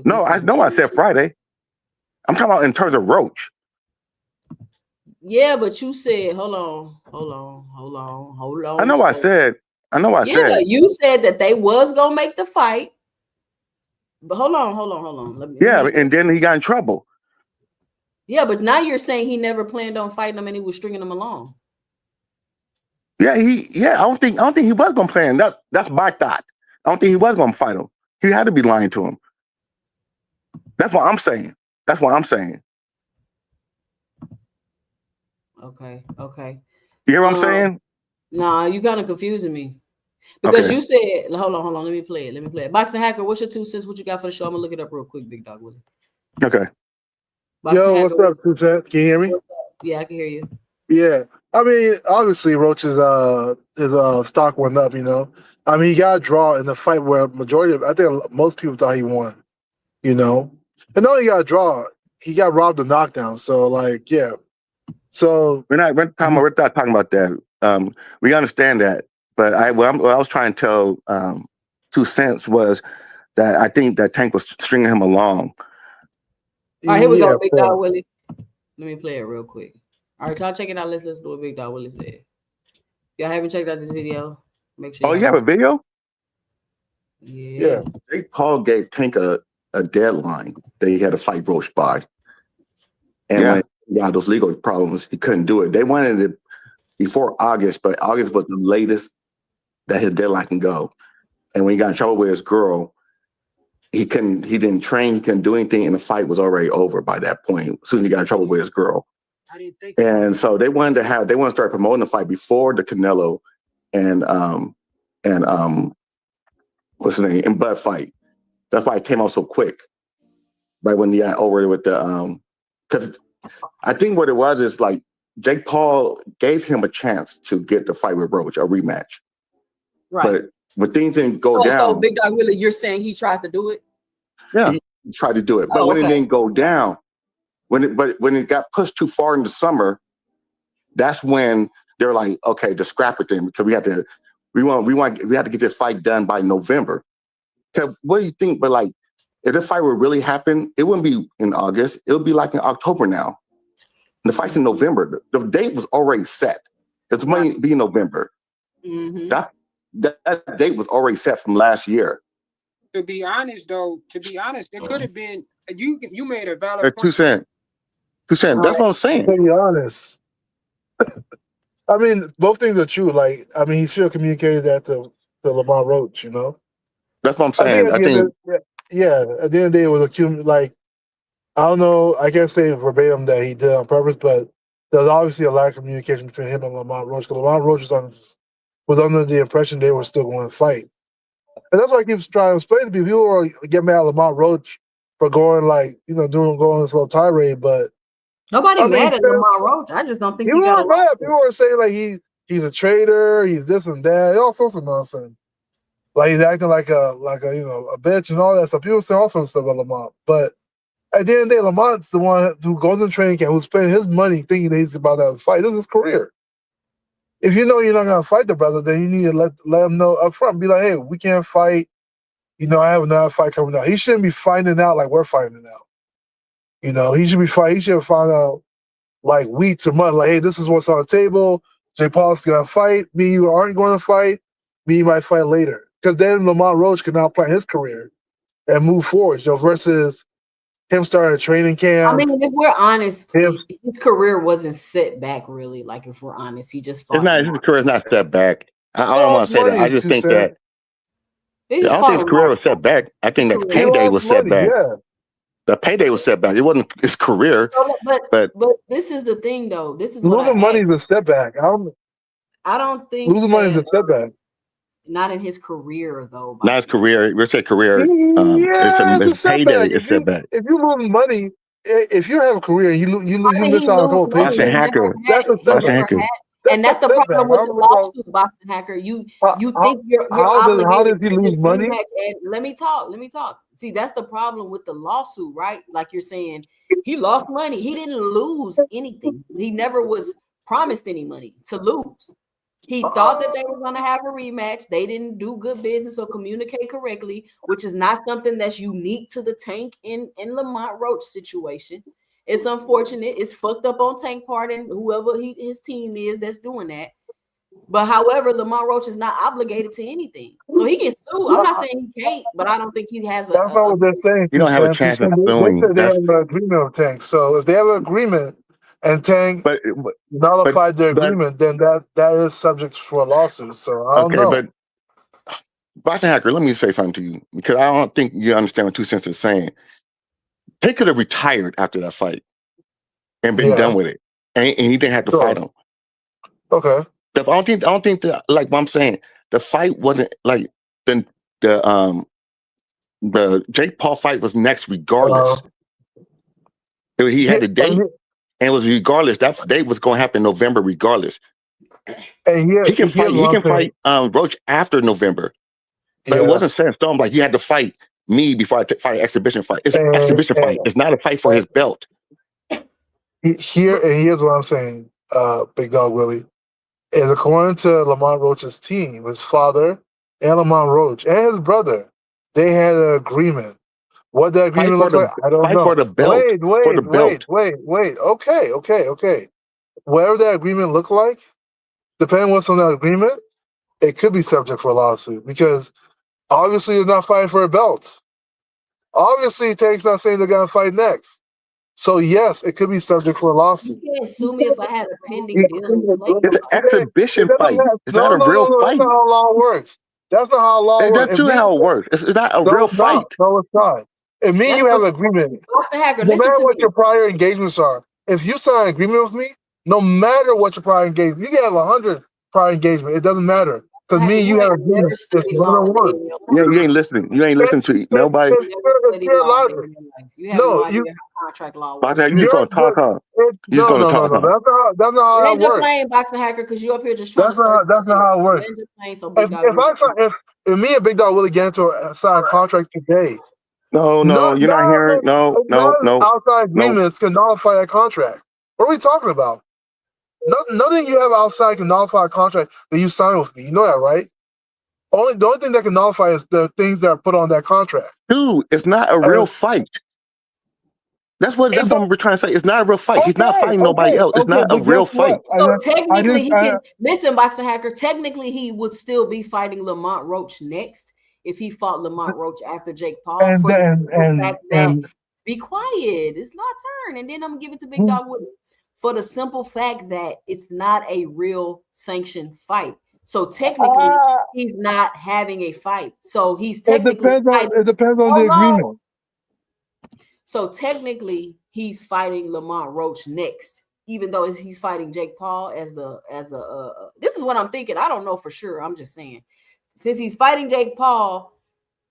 No, I know. I said Friday. I'm talking about in terms of Roach.
Yeah, but you said, hold on.
I know I said.
Yeah, you said that they was gonna make the fight. But hold on.
And then he got in trouble.
Yeah, but now you're saying he never planned on fighting him and he was stringing him along.
Yeah, I don't think he was gonna play him. That's my thought. I don't think he was gonna fight him. He had to be lying to him. That's what I'm saying.
Okay.
You hear what I'm saying?
Nah, you kind of confusing me. Because
Okay.
you said, hold on, let me play it. Boxing Hacker, what's your 2 cents? What you got for the show? I'm gonna look it up real quick, Big Dog Willie.
Okay.
Boxing
Yo,
Hacker,
what's up, 2 Cent? Can you hear me?
Yeah, I can hear you.
Yeah. I mean, obviously Roach's his stock went up, you know. I mean, he got a draw in the fight where I think most people thought he won, you know. And not only got a draw, he got robbed of knockdown. So like, yeah. So
We're not talking about that. We understand that, but what I was trying to tell 2 Cents was that I think that Tank was stringing him along.
All right, here we go, Big Dog Willie. Let me play it real quick. All right, y'all check it out. Let's do what Big Dog Willie said. Y'all haven't checked out this video? Make sure.
Oh, you have a video?
Yeah.
Jake Paul gave Tank a deadline that he had to fight Roach by. And when he got those legal problems, he couldn't do it. They wanted it before August, but August was the latest that his deadline can go. And when he got in trouble with his girl, he didn't train, he couldn't do anything, and the fight was already over by that point, as soon as he got in trouble with his girl.
I didn't think
So they wanted to start promoting the fight before the Canelo and what's his name, and Bud fight. That's why it came out so quick. Right when he got over with the because I think what it was is like Jake Paul gave him a chance to get the fight with Roach, a rematch.
Right.
But when things didn't go down.
So Big Dog Willie, you're saying he tried to do it?
Yeah, he tried to do it. But when it didn't go down, when it got pushed too far in the summer, that's when they're like, okay, just scrap it then, because we have to get this fight done by November. What do you think? But like, if the fight would really happen, it wouldn't be in August. It would be like in October now. And the fight's in November. The date was already set. It's going to be in November.
Mm-hmm.
That date was already set from last year.
To be honest, it could have been you made a valid point.
2 Cents. 2 Cents. That's what I'm saying.
To be honest. I mean, both things are true. Like, I mean, he should have communicated that to Lamont Roach, you know?
That's what I'm saying.
At the end of the day, it was like, I don't know, I can't say verbatim that he did on purpose, but there's obviously a lack of communication between him and Lamont Roach, because Lamont Roach was under the impression they were still going to fight. And that's why I keep trying to explain to people. People are getting mad at Lamont Roach for going going this little tirade, but
nobody mad at Lamont Roach. I just don't think
people are mad. People are saying like he's a traitor, he's this and that, all sorts of nonsense. Like he's acting like a a bitch and all that stuff. People say all sorts of stuff about Lamont. But at the end of the day, Lamont's the one who goes in training camp, who's spending his money thinking that he's about to fight. This is his career. If you know you're not gonna fight the brother, then you need to let him know up front. Be like, hey, we can't fight. You know, I have another fight coming out. He shouldn't be fighting out like we're fighting out. You know, he should have found out like weeks or months, like, hey, this is what's on the table. Jake Paul's gonna fight. Me, you aren't going to fight. Me, you might fight later. Because then Lamont Roach can now plan his career and move forward, versus him starting a training camp.
I mean, if we're honest, his career wasn't set back really. Like, if we're honest, he just fought.
His career is not set back. I don't want to say that. I just think that I don't think his career was set back. I think that payday was set back.
Yeah.
The payday was set back. It wasn't his career.
But this is the thing, though. This is
losing money is a setback.
I don't think
losing money is a setback.
Not in his career, though.
Not his career. We'll say career.
It's a
payday.
setback.
It's setback.
If you lose money, if you have a career and you miss out on the whole payday, that's a setback.
And that's the problem with the lawsuit, Boxing Hacker. You think you're obligated.
How does he lose money?
Let me talk. See, that's the problem with the lawsuit, right? Like you're saying, He lost money. He didn't lose anything. He never was promised any money to lose. He thought that they were going to have a rematch. They didn't do good business or communicate correctly, which is not something that's unique to the Tank in Lamont Roach situation. It's unfortunate. It's fucked up on Tank part and whoever his team is that's doing that. But however, Lamont Roach is not obligated to anything, so he can sue. I'm not saying he can't, but I don't think he has a.
That's not what they're saying.
You don't have a chance of
They
suing.
said they have an agreement with Tank. So if they have an agreement and Tank nullified their agreement, then that is subject for a lawsuit. So I don't know.
But Boxing Hacker, let me say something to you because I don't think you understand what 2 Cents is saying. Tank could have retired after that fight and been done with it, and he didn't have to fight him.
Okay.
I don't think that, like what I'm saying, the fight wasn't like the Jake Paul fight was next regardless. He had the date, and it was regardless. That date was going to happen in November regardless.
And
he can fight Roach after November, but it wasn't set in stone. Like you had to fight me before I fight an exhibition fight. It's an exhibition fight. It's not a fight for his belt.
Here's what I'm saying, Big Dog Willie. Is according to Lamont Roach's team, his father and Lamont Roach and his brother, they had an agreement. What that agreement looks like, I don't know.
For the belt.
Wait. Okay. Whatever that agreement looked like, depending on what's on that agreement, it could be subject for a lawsuit because obviously they're not fighting for a belt. Obviously, Tank's not saying they're going to fight next. So yes, it could be subject for a lawsuit.
You can't sue me if I had a pending deal.
It's an exhibition fight. It's not a real fight.
That's not how law works. That's not how law works.
That's how it works. It's not a real fight.
No, it's not. If me and you have an agreement, no matter what your prior engagements are, if you sign an agreement with me, no matter what your prior engagement, you can have 100 prior engagement. It doesn't matter. Because me and you have an agreement. It's one-on-one.
You ain't listening. You ain't listening to nobody.
No, you contract law.
You just gonna talk, huh? You just gonna talk, huh?
That's not how it works.
Playing Boxing Hacker because you up here just trying
that's not how it works. If me and Big Dog Willie get into a signed contract today,
no, you're not hearing. No.
Outside agreements can nullify that contract. What are we talking about? Nothing you have outside can nullify a contract that you sign with me. You know that, right? The only thing that can nullify is the things that are put on that contract.
Dude, it's not a real fight. That's what we're trying to say. It's not a real fight. He's not fighting nobody else. It's not a real fight.
So technically, he can listen, Boxing Hacker. Technically, he would still be fighting Lamont Roach next if he fought Lamont Roach after Jake Paul. Be quiet. It's my turn, and then I'm gonna give it to Big Dog Willie. For the simple fact that it's not a real sanctioned fight. So technically, he's not having a fight. So he's technically
it depends on the agreement.
So technically, he's fighting Lamont Roach next, even though he's fighting Jake Paul as a. This is what I'm thinking. I don't know for sure. I'm just saying, since he's fighting Jake Paul,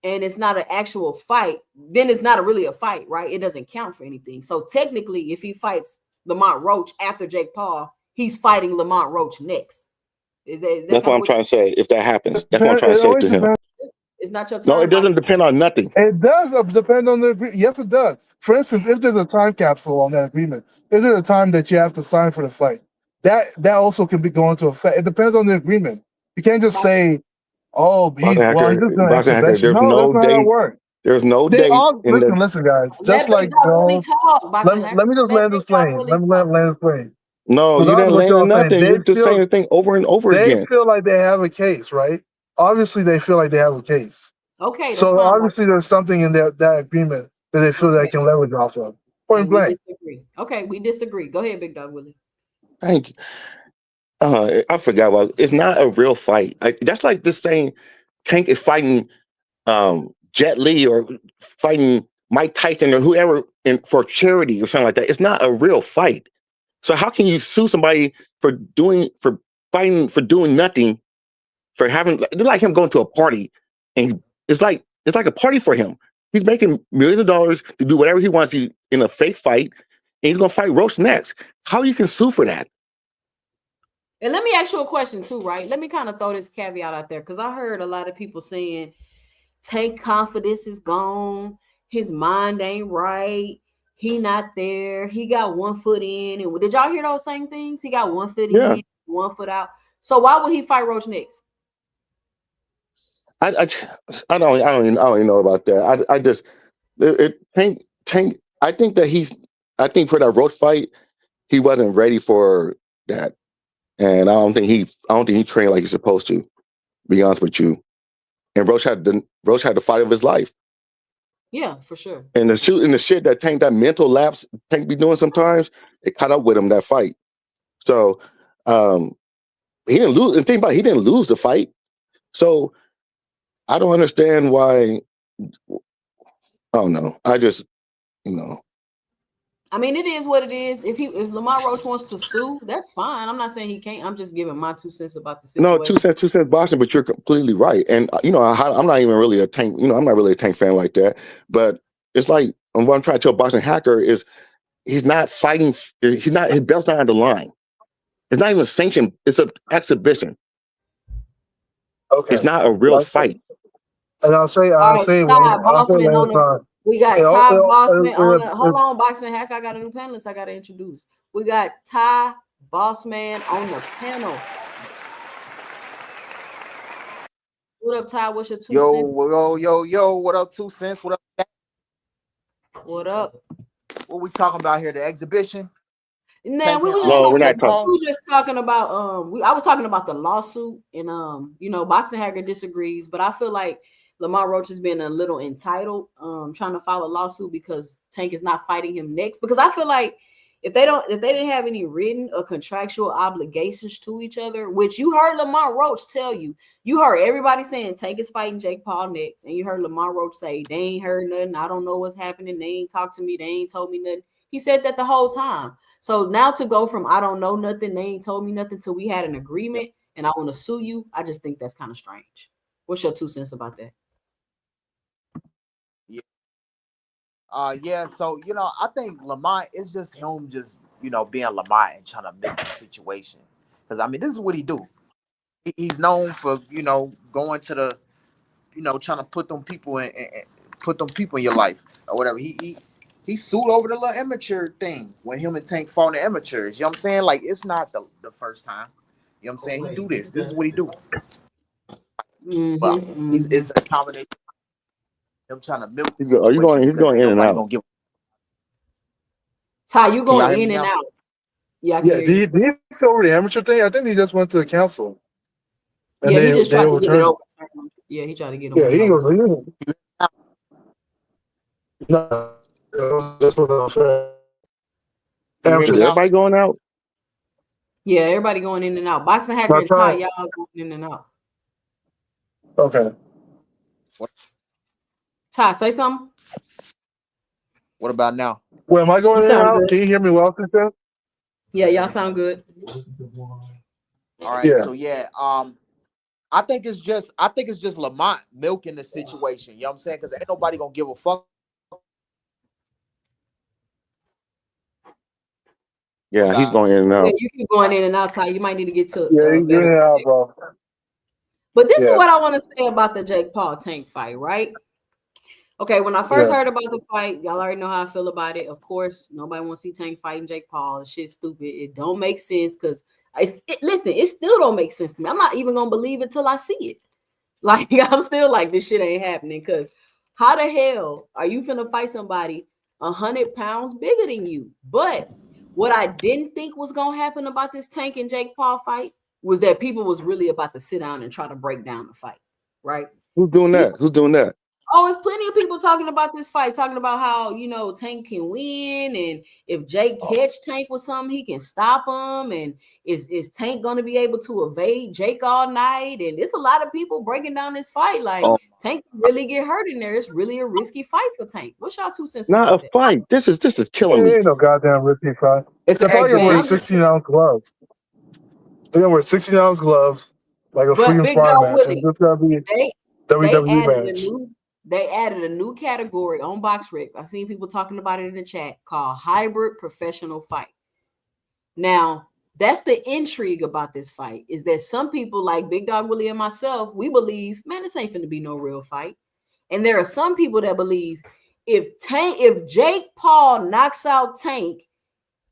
and it's not an actual fight, then it's not really a fight, right? It doesn't count for anything. So technically, if he fights Lamont Roach after Jake Paul, he's fighting Lamont Roach next. That's
what I'm trying to say. If that happens, that's what I'm trying to say to him.
It's not your time.
No, it doesn't depend on nothing.
It does depend on the agreement. Yes, it does. For instance, if there's a time capsule on that agreement, if there's a time that you have to sign for the fight, that also can be going to effect. It depends on the agreement. You can't just say, "Oh, he's just doing exhibition." No, that's not how it works.
There's no date.
Listen, guys. Just like let me just land this plane. Let me land this plane.
No, you didn't land nothing. You're just saying the thing over and over again.
They feel like they have a case, right? Obviously, they feel like they have a case.
Okay.
So obviously, there's something in that agreement that they feel they can leverage off of. Point blank.
Okay, we disagree. Go ahead, Big Dog Willie.
Thank you. I forgot what. It's not a real fight. That's like this saying Tank is fighting Jet Li or fighting Mike Tyson or whoever for charity or something like that. It's not a real fight. So how can you sue somebody for doing nothing, for having like him going to a party, and it's like a party for him. He's making millions of dollars to do whatever he wants in a fake fight, and he's gonna fight Roach next. How you can sue for that?
And let me ask you a question too, right? Let me kind of throw this caveat out there because I heard a lot of people saying Tank confidence is gone, his mind ain't right. he not there. He got 1 foot in. And did y'all hear those same things? He got 1 foot
Yeah.
in, 1 foot out. So why would he fight Roach next?
I don't even know about that. I just Tank. I think for that Roach fight, he wasn't ready for that, and I don't think he trained like he's supposed to. Be honest with you, and Roach had the fight of his life.
Yeah, for sure.
And the shit that Tank, that mental lapse Tank be doing sometimes, it caught up with him that fight. So he didn't lose. And think about it, he didn't lose the fight. So I don't understand why. I don't know. I just,
I mean, it is what it is. If Lamont Roach wants to sue, that's fine. I'm not saying he can't. I'm just giving my 2 cents about the situation.
No, 2 cents boxing, but you're completely right. And I'm not even really a Tank. I'm not really a Tank fan like that. But it's like what I'm trying to tell boxing hacker is he's not fighting. He's not. His belt's not on the line. It's not even sanctioned. It's an exhibition.
Okay.
It's not a real fight.
And I'll say
we got Ty Bossman on the hold on, boxing hack. I got a new panelist I gotta introduce. We got Ty Bossman on the panel. What up, Ty? What's your 2 cents?
Yo, what up, 2 cents? What up?
What up?
What we talking about here? The exhibition?
Nah, we were just talking about I was talking about the lawsuit, and boxing hacker disagrees, but I feel like Lamont Roach has been a little entitled trying to file a lawsuit because Tank is not fighting him next. Because I feel like if they didn't have any written or contractual obligations to each other, which you heard Lamont Roach tell you heard everybody saying Tank is fighting Jake Paul next, and you heard Lamont Roach say they ain't heard nothing, I don't know what's happening, they ain't talked to me, they ain't told me nothing. He said that the whole time. So now to go from I don't know nothing, they ain't told me nothing till we had an agreement and I want to sue you, I just think that's kind of strange. What's your 2 cents about that?
Yeah. So I think Lamont is just him, being Lamont and trying to make the situation. Because I mean, this is what he do. He's known for going to the, trying to put them people in your life or whatever. He sued over the little amateur thing when him and Tank fought the amateurs. You know what I'm saying? Like, it's not the first time. You know what I'm saying? He do this. This is what he do. But it's a combination. Them trying to milk.
He's going in and out.
Ty, you going in and out? Yeah, I can hear you.
Did he sue over the amateur thing? I think he just went to the council.
And he just tried to get it overturned. Yeah, he tried to get it.
Yeah, he goes. No, that's what I'm saying.
Is everybody going out?
Yeah, everybody going in and out. Boxing hacker and Ty, y'all going in and out.
Okay.
Ty, say something.
What about now?
Well, am I going in and out? Good. Can you hear me well, Sam?
Yeah, y'all sound good.
All right. Yeah. So I think it's just Lamont milking the situation. You know what I'm saying? Because ain't nobody gonna give a fuck.
Yeah, he's going in and out.
Yeah, you keep going in and out, Ty. You might need to get to
he's in and out, bro.
But this is what I want to say about the Jake Paul Tank fight, right? Okay, when I first heard about the fight, y'all already know how I feel about it. Of course, nobody wants to see Tank fighting Jake Paul. The shit's stupid. It don't make sense because listen, it still don't make sense to me. I'm not even gonna believe it till I see it. Like, I'm still like, this shit ain't happening. Because how the hell are you finna fight somebody 100 pounds bigger than you? But what I didn't think was gonna happen about this Tank and Jake Paul fight was that people was really about to sit down and try to break down the fight, right?
Who's doing that?
Oh, there's plenty of people talking about this fight, talking about how, Tank can win, and if Jake catch Tank with something, he can stop him, and is Tank going to be able to evade Jake all night? And it's a lot of people breaking down this fight like Tank can really get hurt in there. It's really a risky fight for Tank. What's y'all 2 cents?
Not a fight. This is killing me.
Ain't no goddamn risky fight. They're probably gonna wear 16-ounce gloves. They're gonna wear 16-ounce gloves like a freaking sparring match. It's just gonna be WWE match.
They added a new category on BoxRec. I've seen people talking about it in the chat called hybrid professional fight. Now, that's the intrigue about this fight, is that some people like Big Dog Willie and myself, we believe, man, this ain't finna be no real fight. And there are some people that believe if Jake Paul knocks out Tank,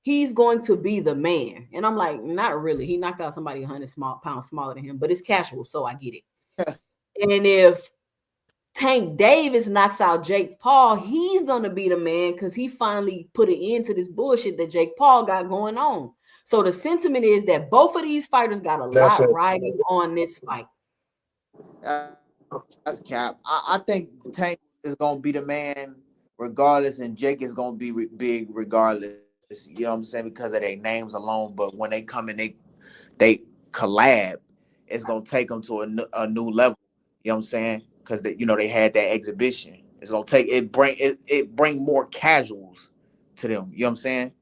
he's going to be the man. And I'm like, not really. He knocked out somebody 100 pounds smaller than him, but it's casual, so I get it. And if Tank Davis knocks out Jake Paul, he's going to be the man because he finally put an end to this bullshit that Jake Paul got going on. So the sentiment is that both of these fighters got a lot riding on this fight.
That's cap. I think Tank is going to be the man regardless, and Jake is going to be big regardless. You know what I'm saying? Because of their names alone. But when they come and they collab, it's going to take them to a new level. You know what I'm saying? Because they had that exhibition. It's gonna take it bring more casuals to them. You know what I'm saying?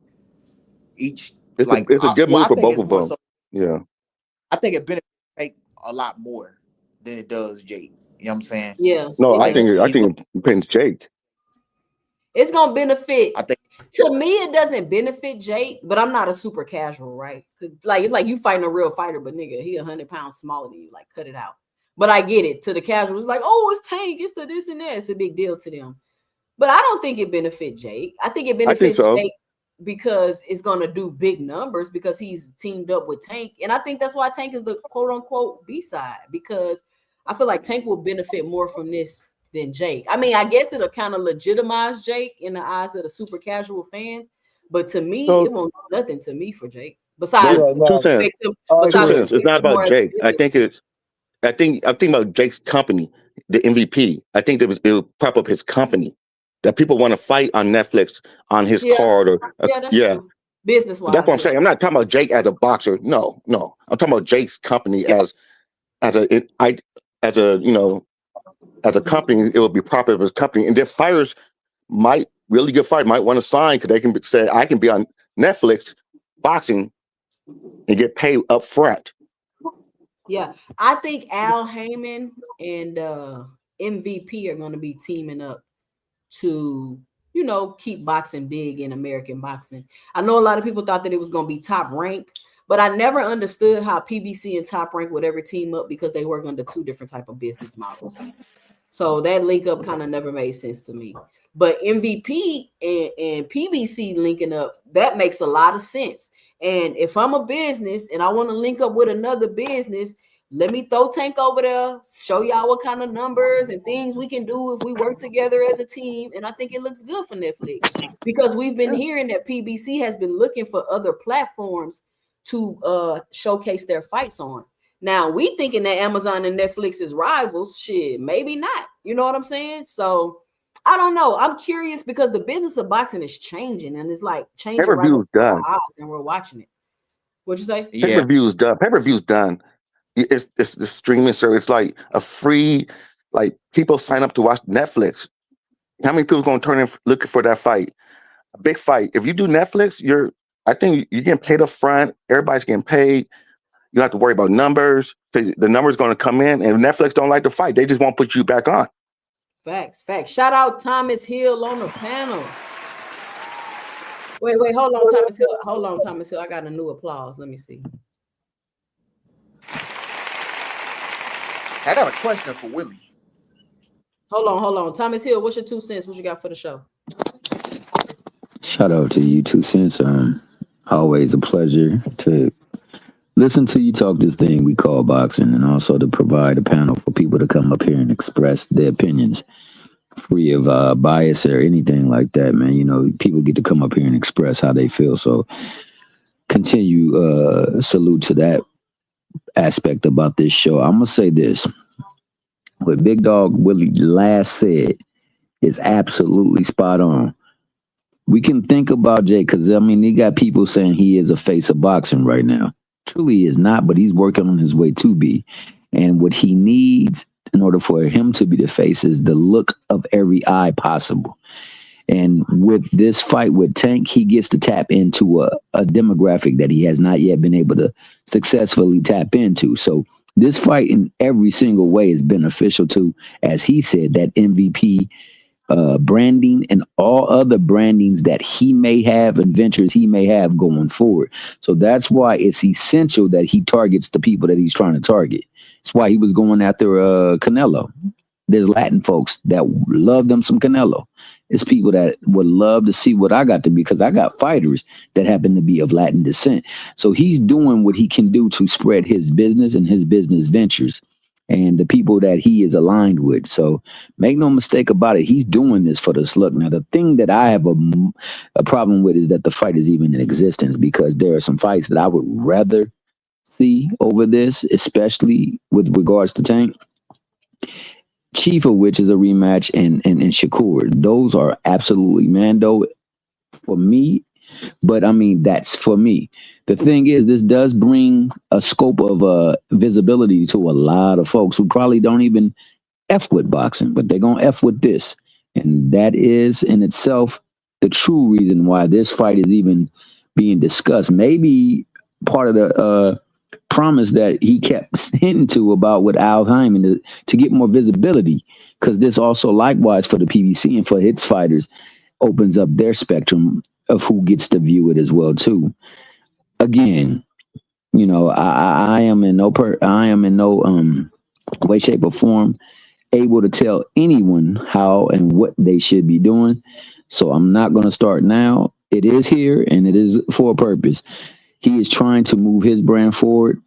It's a good move for both of them. Yeah, I think it benefits Jake a lot more than it does Jake. You know what I'm saying?
Yeah.
No, I think it depends Jake.
It's gonna benefit. To me, it doesn't benefit Jake, but I'm not a super casual, right? Like it's like you fighting a real fighter, but nigga, he 100 pounds smaller than you. Like, cut it out. But I get it. To the casuals, like, oh, it's Tank, it's the this and that. It's a big deal to them. But I don't think it benefits Jake. I think it benefits Jake because it's gonna do big numbers because he's teamed up with Tank. And I think that's why Tank is the quote unquote B-side, because I feel like Tank will benefit more from this than Jake. I mean, I guess it'll kind of legitimize Jake in the eyes of the super casual fans. But to me, it won't do nothing to me for Jake. Besides,
two cents. It's not about Jake. I think about Jake's company, the MVP. I think it will prop up his company that people want to fight on Netflix on his card
business wise.
That's what I'm saying. I'm not talking about Jake as a boxer. No. I'm talking about Jake's company as a company. It will be prop up his company, and their fighters might want to sign because they can say I can be on Netflix boxing and get paid up front.
Yeah, I think Al Heyman and MVP are going to be teaming up to, keep boxing big in American boxing. I know a lot of people thought that it was going to be Top Rank, but I never understood how PBC and Top Rank would ever team up because they work under two different type of business models. So that link up kind of never made sense to me. But MVP and PBC linking up, that makes a lot of sense. And if I'm a business and I want to link up with another business, let me throw Tank over there, show y'all what kind of numbers and things we can do if we work together as a team. And I think it looks good for Netflix because we've been hearing that PBC has been looking for other platforms to showcase their fights on. Now, we thinking that Amazon and Netflix is rivals. Shit, maybe not. You know what I'm saying? So I don't know. I'm curious because the business of boxing is changing, and it's like changing right before our eyes, and we're watching it. What'd you say?
Pay-per-view's done. Pay-per-view's done. It's the streaming service. It's like a free, like people sign up to watch Netflix. How many people going to turn in looking for that fight? A big fight. If you do Netflix, I think you're getting paid up front. Everybody's getting paid. You don't have to worry about numbers. The numbers going to come in, and Netflix don't like to fight. They just won't put you back on.
Facts. Shout out Thomas Hill on the panel. Wait, hold on, Thomas Hill. Hold on, Thomas Hill. I got a new applause. Let me see.
I got a question for Willie.
Hold on. Thomas Hill, what's your 2 cents? What you got for the show?
Shout out to you, 2 cents. Always a pleasure to listen to you talk this thing we call boxing, and also to provide a panel for people to come up here and express their opinions free of bias or anything like that, man. People get to come up here and express how they feel. So continue salute to that aspect about this show. I'm going to say this. What Big Dog Willie last said is absolutely spot on. We can think about Jake because, he got people saying he is a face of boxing right now. Truly he is not, but he's working on his way to be. And what he needs in order for him to be the face is the look of every eye possible. And with this fight with Tank, he gets to tap into a demographic that he has not yet been able to successfully tap into. So this fight in every single way is beneficial to, as he said, that MVP branding and all other brandings that he may have and ventures he may have going forward. So that's why it's essential that he targets the people that he's trying to target. That's why he was going after Canelo. There's Latin folks that love them some Canelo. It's people that would love to see what I got to be, because I got fighters that happen to be of Latin descent. So he's doing what he can do to spread his business and his business ventures and the people that he is aligned with. So make no mistake about it, he's doing this for this look. Now, the thing that I have a problem with is that the fight is even in existence, because there are some fights that I would rather see over this, especially with regards to Tank. Chief of which is a rematch, and Shakur. Those are absolutely Mando for me. But I mean, that's for me. The thing is, this does bring a scope of visibility to a lot of folks who probably don't even F with boxing, but they're gonna F with this. And that is in itself the true reason why this fight is even being discussed. Maybe part of the promise that he kept hinting to about with Al Hyman to get more visibility, because this also likewise for the PBC and for its fighters opens up their spectrum of who gets to view it as well too. Again, you know, I am in no way, shape, or form able to tell anyone how and what they should be doing. So I'm not going to start now. It is here and it is for a purpose. He is trying to move his brand forward.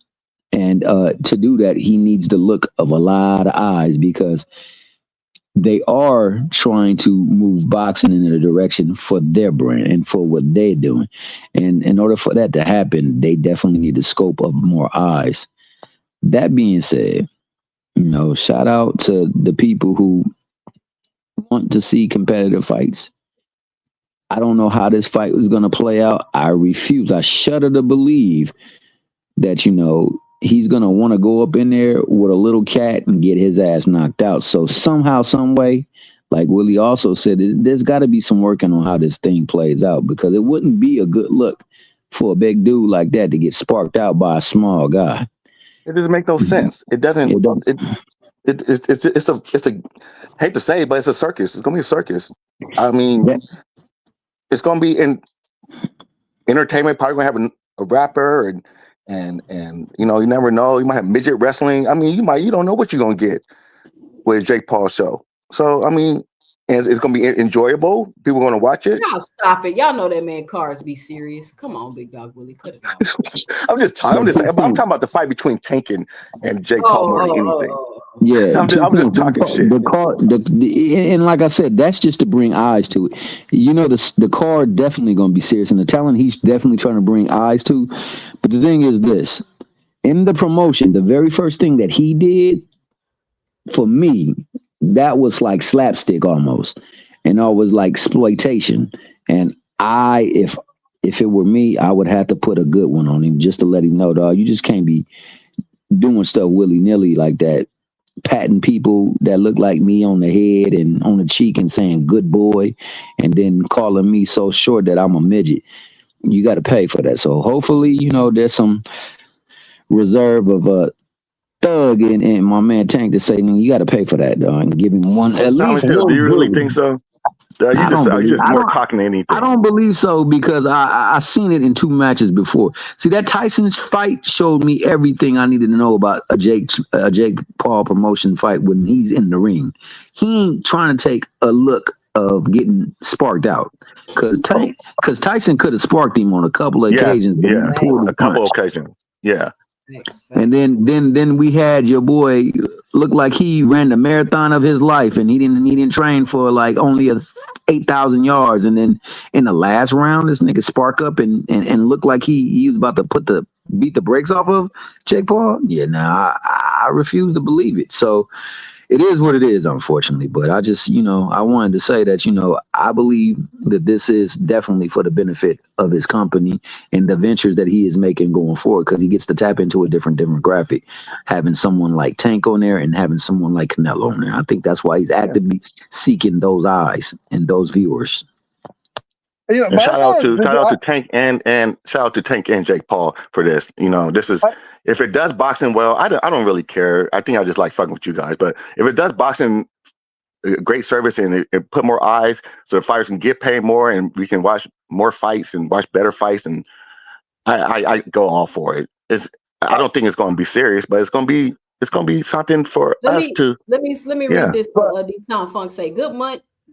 And to do that, he needs the look of a lot of eyes, because they are trying to move boxing in a direction for their brand and for what they're doing. And in order for that to happen, they definitely need the scope of more eyes. That being said, you know, shout out to the people who want to see competitive fights. I don't know how this fight was going to play out. I refuse. I shudder to believe that, you know, he's going to want to go up in there with a little cat and get his ass knocked out. So somehow, some way, like Willie also said, there's got to be some working on how this thing plays out, because it wouldn't be a good look for a big dude like that to get sparked out by a small guy.
It doesn't make no sense. It doesn't.
It don't.
It's a hate to say it, but it's a circus. It's gonna be a circus. I mean,
Yeah.
it's gonna be in entertainment. Probably gonna have a rapper and you know, you never know. You might have midget wrestling. I mean, you don't know what you're gonna get with Jake Paul's show. So I mean, and it's gonna be enjoyable. People are gonna watch it.
Y'all stop it. Y'all know that man Cars be serious. Come on, Big Dog Willie, cut it out.
I'm just talking about the fight between Tank and Jake Paul more than anything.
Yeah,
I'm just talking shit.
And like I said, that's just to bring eyes to it. You know, the card definitely going to be serious, and the talent he's definitely trying to bring eyes to. But the thing is this: in the promotion, the very first thing that he did for me, that was like slapstick almost, and always like exploitation. And if it were me, I would have to put a good one on him just to let him know, dog, you just can't be doing stuff willy nilly like that. Patting people that look like me on the head and on the cheek and saying good boy, and then calling me so short that I'm a midget. You got to pay for that. So hopefully, you know, there's some reserve of a thug in my man Tank to say, you got to pay for that, dog, and give him one at least.
Do you really think so? You just more talking than anything.
I don't believe so, because I seen it in 2 matches before. See, that Tyson's fight showed me everything I needed to know about a Jake Paul promotion fight when he's in the ring. He ain't trying to take a look of getting sparked out, because Tyson could have sparked him on a couple of occasions.
Yeah, a couple occasions. Yeah.
And then we had your boy look like he ran the marathon of his life, and he didn't train for like only 8,000 yards, and then in the last round this nigga spark up and look like he was about to beat the brakes off of Jake Paul. Yeah, I refuse to believe it. So it is what it is, unfortunately. But I just, you know, I wanted to say that, you know, I believe that this is definitely for the benefit of his company and the ventures that he is making going forward, because he gets to tap into a different demographic, having someone like Tank on there and having someone like Canelo on there. I think that's why he's actively seeking those eyes and those viewers.
Yeah,
and shout out to Tank and shout out to Tank and Jake Paul for this. You know, this is if it does boxing well, I don't really care. I think I just like fucking with you guys. But if it does boxing, great service, and it put more eyes so the fighters can get paid more and we can watch more fights and watch better fights, and I go all for it. I don't think it's going to be serious, but it's going to be something for us to.
Let me read this. D-Town Funk say, good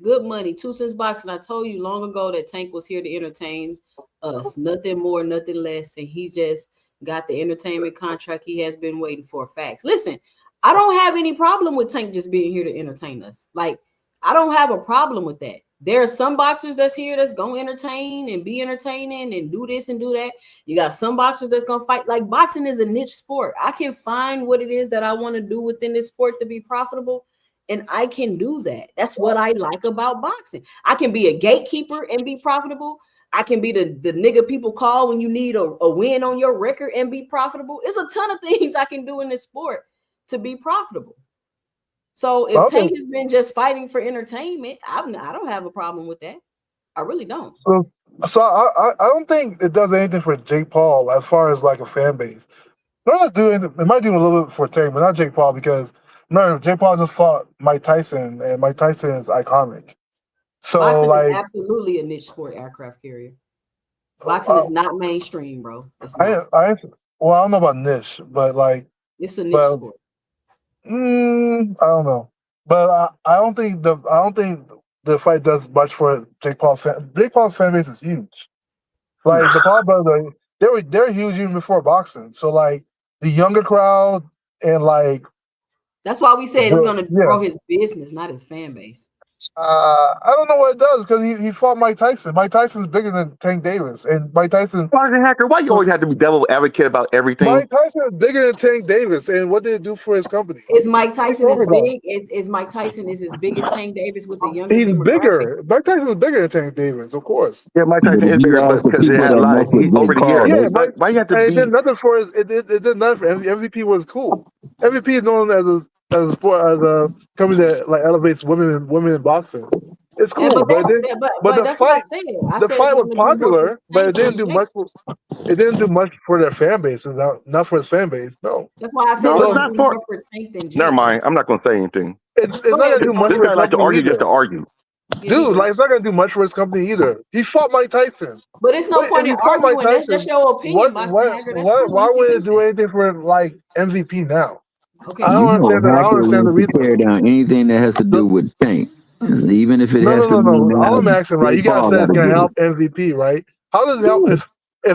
Good money. 2 cents boxing. I told you long ago that Tank was here to entertain us. Nothing more, nothing less. And he just got the entertainment contract he has been waiting for. Facts. Listen, I don't have any problem with Tank just being here to entertain us. Like, I don't have a problem with that. There are some boxers that's here that's gonna entertain and be entertaining and do this and do that. You got some boxers that's gonna fight. Like, boxing is a niche sport. I can find what it is that I want to do within this sport to be profitable, and I can do that. That's what I like about boxing. I can be a gatekeeper and be profitable. I can be the nigga people call when you need a win on your record and be profitable. It's a ton of things I can do in this sport to be profitable. So if Tank has been just fighting for entertainment, I don't have a problem with that. I really don't.
So I don't think it does anything for Jake Paul as far as like a fan base. It might do a little bit for Tank, but not Jake Paul, because remember, Jake Paul just fought Mike Tyson, and Mike Tyson is iconic. So
boxing
like,
is absolutely a niche sport, aircraft carrier. Boxing is not mainstream, bro. It's not.
I don't know about niche, but like
it's a niche sport.
I don't know, but I don't think the fight does much for Jake Paul's fan. Jake Paul's fan base is huge. Like the Paul brothers, they're huge even before boxing. So like the younger crowd and like
that's why we said it's gonna grow his business, not his fan base.
I don't know what it does, because he fought Mike Tyson. Mike Tyson's bigger than Tank Davis, and Mike Tyson.
Boxing hacker, why you always have to be devil advocate about everything?
Mike Tyson is bigger than Tank Davis, and what did it do for his company?
Is Mike Tyson as big? Is Mike Tyson as big as Tank Davis with the younger?
He's bigger. Mike Tyson is bigger than Tank Davis, of course.
Yeah, Mike Tyson is bigger, because he had a lot over the years.
Yeah,
why you have to?
It did nothing for his. It did nothing for MVP. Was cool. MVP is known as a sport, as a company that like elevates women in boxing. It's cool,
but
the fight was popular, but it didn't do much. It didn't do much for their fan base, and not for his fan base. No,
that's why I said
it's not for Tank than Never mind. I'm not going to say anything.
It's not going to do much.
This guy like to argue just to argue.
Dude, like, it's not going to do much for his company either. He fought Mike Tyson.
But it's no point in arguing. That's just your opinion.
Why would it do anything for like MVP now?
Okay,
I don't understand the reason.
Tear down anything that has to do with Tank. Even if it has to
No. All I'm asking, right? You gotta say it's gonna help MVP, right? How does it help if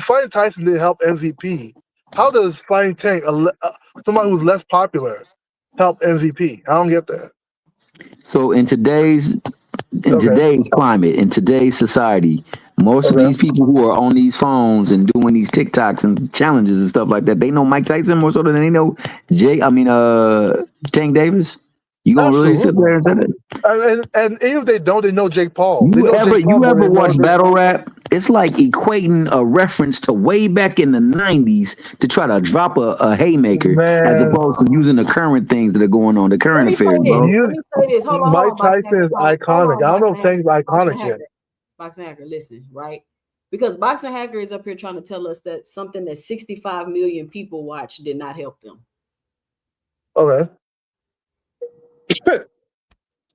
fighting Tyson didn't help MVP? How does fighting Tank, somebody who's less popular, help MVP? I don't get that.
So in today's climate, in today's society, most of these people who are on these phones and doing these TikToks and challenges and stuff like that, they know Mike Tyson more so than they know Tank Davis. You gonna really sit there and say that?
And even if they don't, they know Jake Paul.
You ever watch battle rap? It's like equating a reference to way back in the 90s to try to drop a haymaker, as opposed to using the current things that are going on, the current affairs, bro.
Mike Tyson is iconic. I don't know if Tank's iconic yet.
Boxing Hacker, listen, right? Because Boxing Hacker is up here trying to tell us that something that 65 million people watch did not help them.
Okay.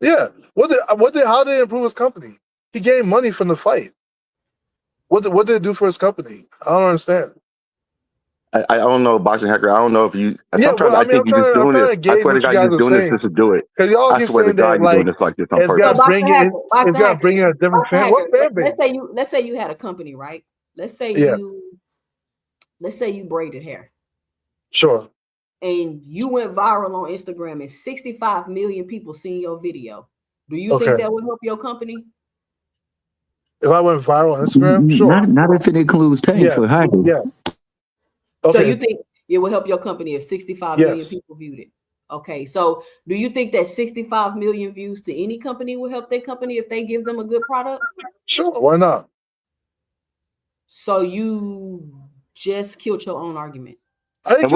Yeah. How did it improve his company? He gained money from the fight. What did it do for his company? I don't understand.
I don't know, Boxing Hacker. I don't know if you. Sometimes I think you're just doing this. I swear to God, you're doing this just to do it. I swear to God, you're doing this like this on purpose.
It's got to bring in a different fan. What fan base?
Let's say you had a company, right? Let's say you braided hair.
Sure.
And you went viral on Instagram, and 65 million people seen your video. Do you think that would help your company?
If I went viral on Instagram, sure.
Not if it includes Tank for hacking.
Yeah.
Okay. So you think it would help your company if 65 million people viewed it? Okay. So do you think that 65 million views to any company will help their company if they give them a good product?
Sure. Why not?
So you just killed your own argument.
What if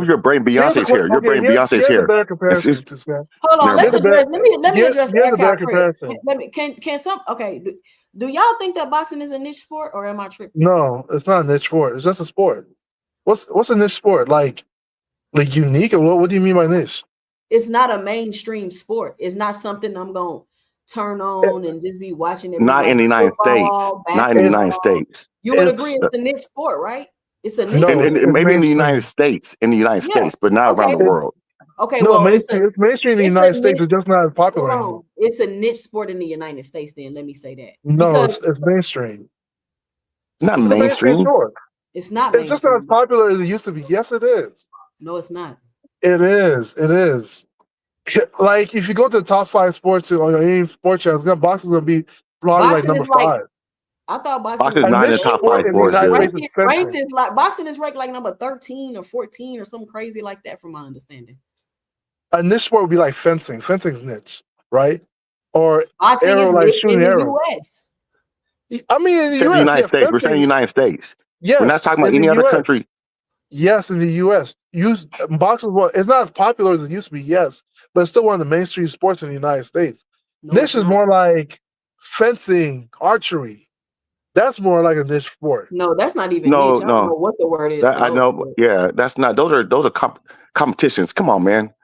your brain Beyonce's here? Your brain Beyonce's here.
Hold on, let me address do y'all think that boxing is a niche sport, or am I tripping?
No, it's not a niche sport. It's just a sport. What's a niche sport? Like unique? Or what do you mean by niche?
It's not a mainstream sport. It's not something I'm gonna turn on and just be watching it.
Not in the United States. Not in the United States.
You would agree it's a niche sport, right? It's a niche
sport. Maybe in the United States. In the United States, but not around the world.
Okay,
No,
well,
mainstream. It's mainstream in the
it's
United
a
States.
niche.
It's just not as popular
Hold
anymore.
on, it's a niche sport in the United States. Then let me say that
No,
because
it's mainstream.
Not
It's a mainstream
mainstream.
sport.
it's not
It's just not as
mainstream.
popular as it used to be. Yes, it is.
No, it's not.
It is. It is. Like if you go to the top 5 sports on any sport channel, boxing gonna be probably like
Boxing
number
is like
5.
I thought boxing
Boxing is
was
A
not in the
niche
top
sport
5
in the
sports,
United
dude.
States is
ranked
fencing.
is like boxing is ranked like number 13 or 14 or something crazy like that, from my understanding.
A niche sport would be like fencing. Fencing's niche, right? Or
Boxing is
arrow, like
niche in
shooting
the
arrows.
U.S.
I mean, in the
Said the
U.S.,
United
yeah,
States. We're saying the
fencing.
United States. We're not
Yes,
talking about
in
any
the
other
U.S.
country.
Yes, in the U.S. Boxing, it's not as popular as it used to be, yes, but it's still one of the mainstream sports in the United States.
No,
Niche
it's
is
not.
more like fencing, archery. That's more like a niche sport.
No, that's not even
No,
niche. I don't know
no.
what the word is
That
for
I
those.
know. Yeah, that's not. Those are competitions. Come on, man.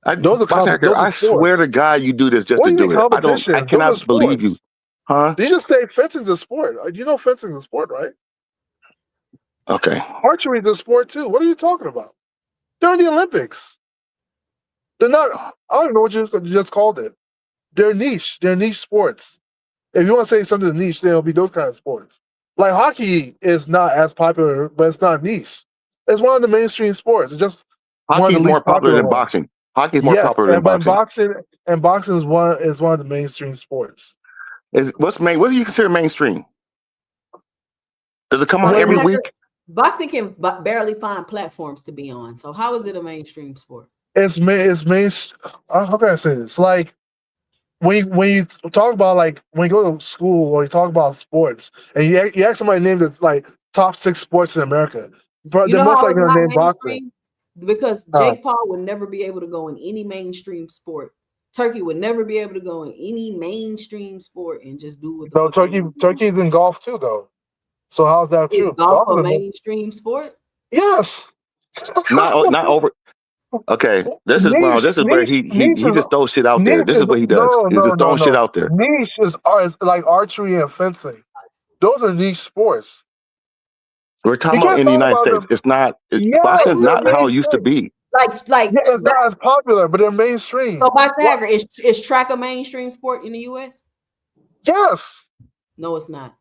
Those
I
are
swear
sports.
to God, you do this just
What
to
do you mean
do it. I don't. I
competitions? Those are
cannot believe you,
sports.
huh?
Did you just say fencing's a sport? You know fencing's a sport, right?
Okay.
Archery is a sport too. What are you talking about? They're in the Olympics. They're not. I don't even know what you just called it. They're niche. They're niche sports. If you want to say something's niche, then it'll be those kind of sports. Like hockey is not as popular, but it's not niche. It's one of the mainstream sports. It's just one
Hockey
of
is
the
more
least
popular
popular
than
ones.
boxing. Hockey is more
Yes,
popular than
but
boxing.
boxing is one of the mainstream sports.
What do you consider mainstream? Does it come on
Boxing
every
has
week?
boxing can barely find platforms to be on. So how is it a mainstream sport?
It's main. How can I say this? Like when you talk about like when you go to school or you talk about sports and you ask somebody to name the like top 6 sports in America,
You
they're
know
most
how
likely
it's
gonna
not
name boxing.
mainstream? Because
Uh,
Jake Paul would never be able to go in any mainstream sport. Turkey would never be able to go in any mainstream sport and just do what the
no,
fuck they want to do.
Turkey's in golf too, though. So how's that
Is
true?
golf
Golf
a
is
mainstream sport?
yes.
Not over. Okay,
Niche,
this is where
niche, niche
he
is
just throws shit out there.
niche
This
is
is what he does.
no,
He's
no,
just
no,
throwing shit
no.
out there.
Niche is like archery and fencing. Those are niche sports.
We're
You
talking about
can't
in the
talk
United
about
States.
them.
It's not.
Yes,
Boxing is
they're
not how it used to
mainstream.
be.
Like
Yeah, it's not as popular, but they're mainstream.
so box
What?
Hagger is track a mainstream sport in the US?
Yes.
No, it's not.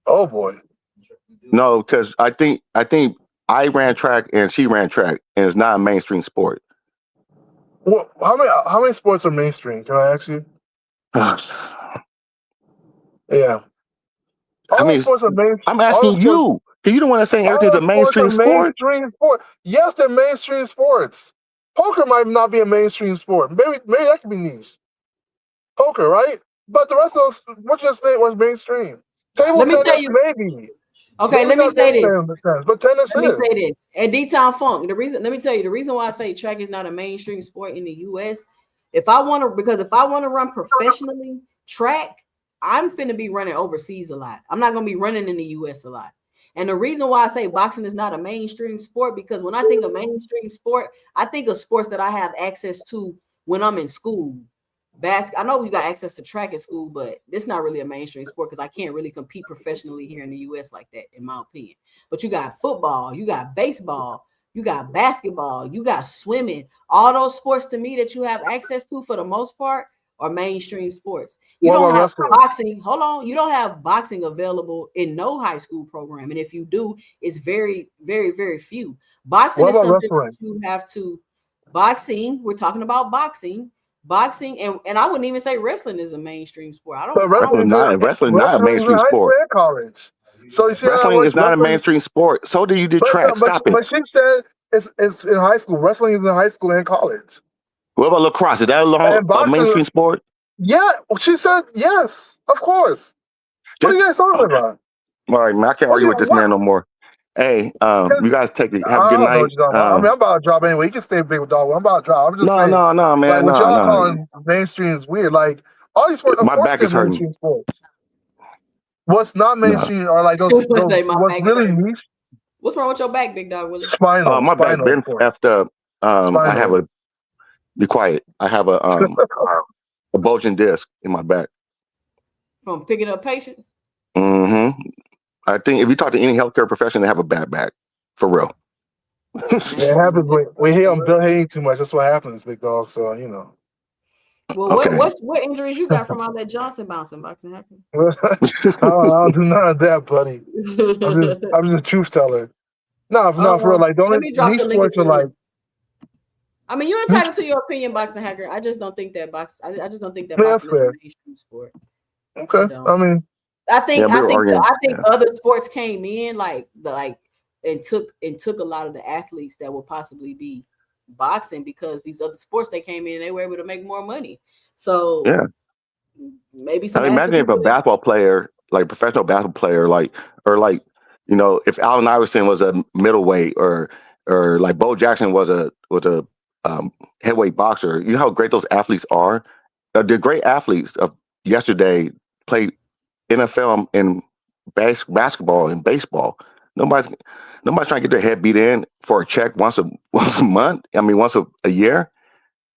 Oh boy.
No, because I think I ran track and she ran track, and it's not a mainstream sport.
Well, how many sports are mainstream? Can I ask you? Yeah.
I
All
mean,
sports are mainstream.
I'm asking you. Because you don't want to say everything's a
All sports are
mainstream sport.
mainstream sport. Yes, they're mainstream sports. Poker might not be a mainstream sport. Maybe that could be niche. Poker, right? But the rest of those, what you just said was mainstream. Table
Let me tell
tennis,
you.
maybe.
Okay,
Maybe
let me
not
say
table
this.
tennis, but tennis
Let me
is.
say this. At D-Town Funk, let me tell you, the reason why I say track is not a mainstream sport in the US, if I want to run professionally track, I'm finna be running overseas a lot. I'm not gonna be running in the US a lot. And the reason why I say boxing is not a mainstream sport, because when I think of mainstream sport, I think of sports that I have access to when I'm in school. I know we got access to track at school, but it's not really a mainstream sport because I can't really compete professionally here in the US like that, in my opinion. But you got football, you got baseball, you got basketball, you got swimming. All those sports to me that you have access to for the most part are mainstream sports. You
What
don't
about
have
wrestling?
boxing. Hold on. You don't have boxing available in no high school program. And if you do, it's very, very, very few. Boxing
What
is
about
something
wrestling?
that you have to we're talking about boxing. Boxing and I wouldn't even say wrestling is a mainstream sport.
But
Wrestling not a
wrestling is in
mainstream
high school
sport.
and college. So you see how that
Wrestling
works?
is not a
Wrestling,
mainstream sport. So do you do track. Stop it.
but she said it's in high school. Wrestling is in high school and college.
What about lacrosse? Is that
And
a
boxing,
mainstream sport?
yeah, she said yes, of course. What are
Just
you guys talking about?
all right, man. I can't
What?
argue with this
What?
man no more. Hey, you guys take it. Have a
I
good
don't know what
night.
you're talking about. I mean, I'm about to drop anyway. You can stay big with dog. I'm about to drop. I'm just
No,
saying,
no,
like
man.
what y'all
No.
calling mainstream is weird. Like all these sports, of
My
course,
back
they're
is hurting.
mainstream sports. What's not
No.
mainstream are like those
Say my
what's
back is
really
hurting.
niche.
What's wrong with your back, big dog Willie?
My back
Spinal
been
sports.
effed up. I have
Spinal.
be quiet. I have a bulging disc in my back.
From picking up patients?
I think if you talk to any healthcare professional, they have a bad back. For real.
It happens when we hear him hating too much. That's what happens, big dog. So
Well,
Okay.
what injuries you got from all that Johnson bouncing boxing happening?
I don't do none of that, buddy. I'm just a truth teller. No, for real. Like, the
Let
only
me drop
niche
the link.
sports are like.
I mean, you're entitled to your opinion, boxing hacker. I just don't think that I just don't think that
Yeah, that's
boxing is
fair.
a mainstream sport.
Okay, I mean,
I think
we were arguing,
other sports came in and took a lot of the athletes that would possibly be boxing, because these other sports they came in, they were able to make more money. So
yeah.
maybe
I
some
mean, imagine if a basketball player, like professional basketball player, if Allen Iverson was a middleweight, or like Bo Jackson was a heavyweight boxer. You know how great those athletes are. The great athletes of yesterday played NFL and basketball and baseball. Nobody's trying to get their head beat in for a check once a month. I mean, once a year,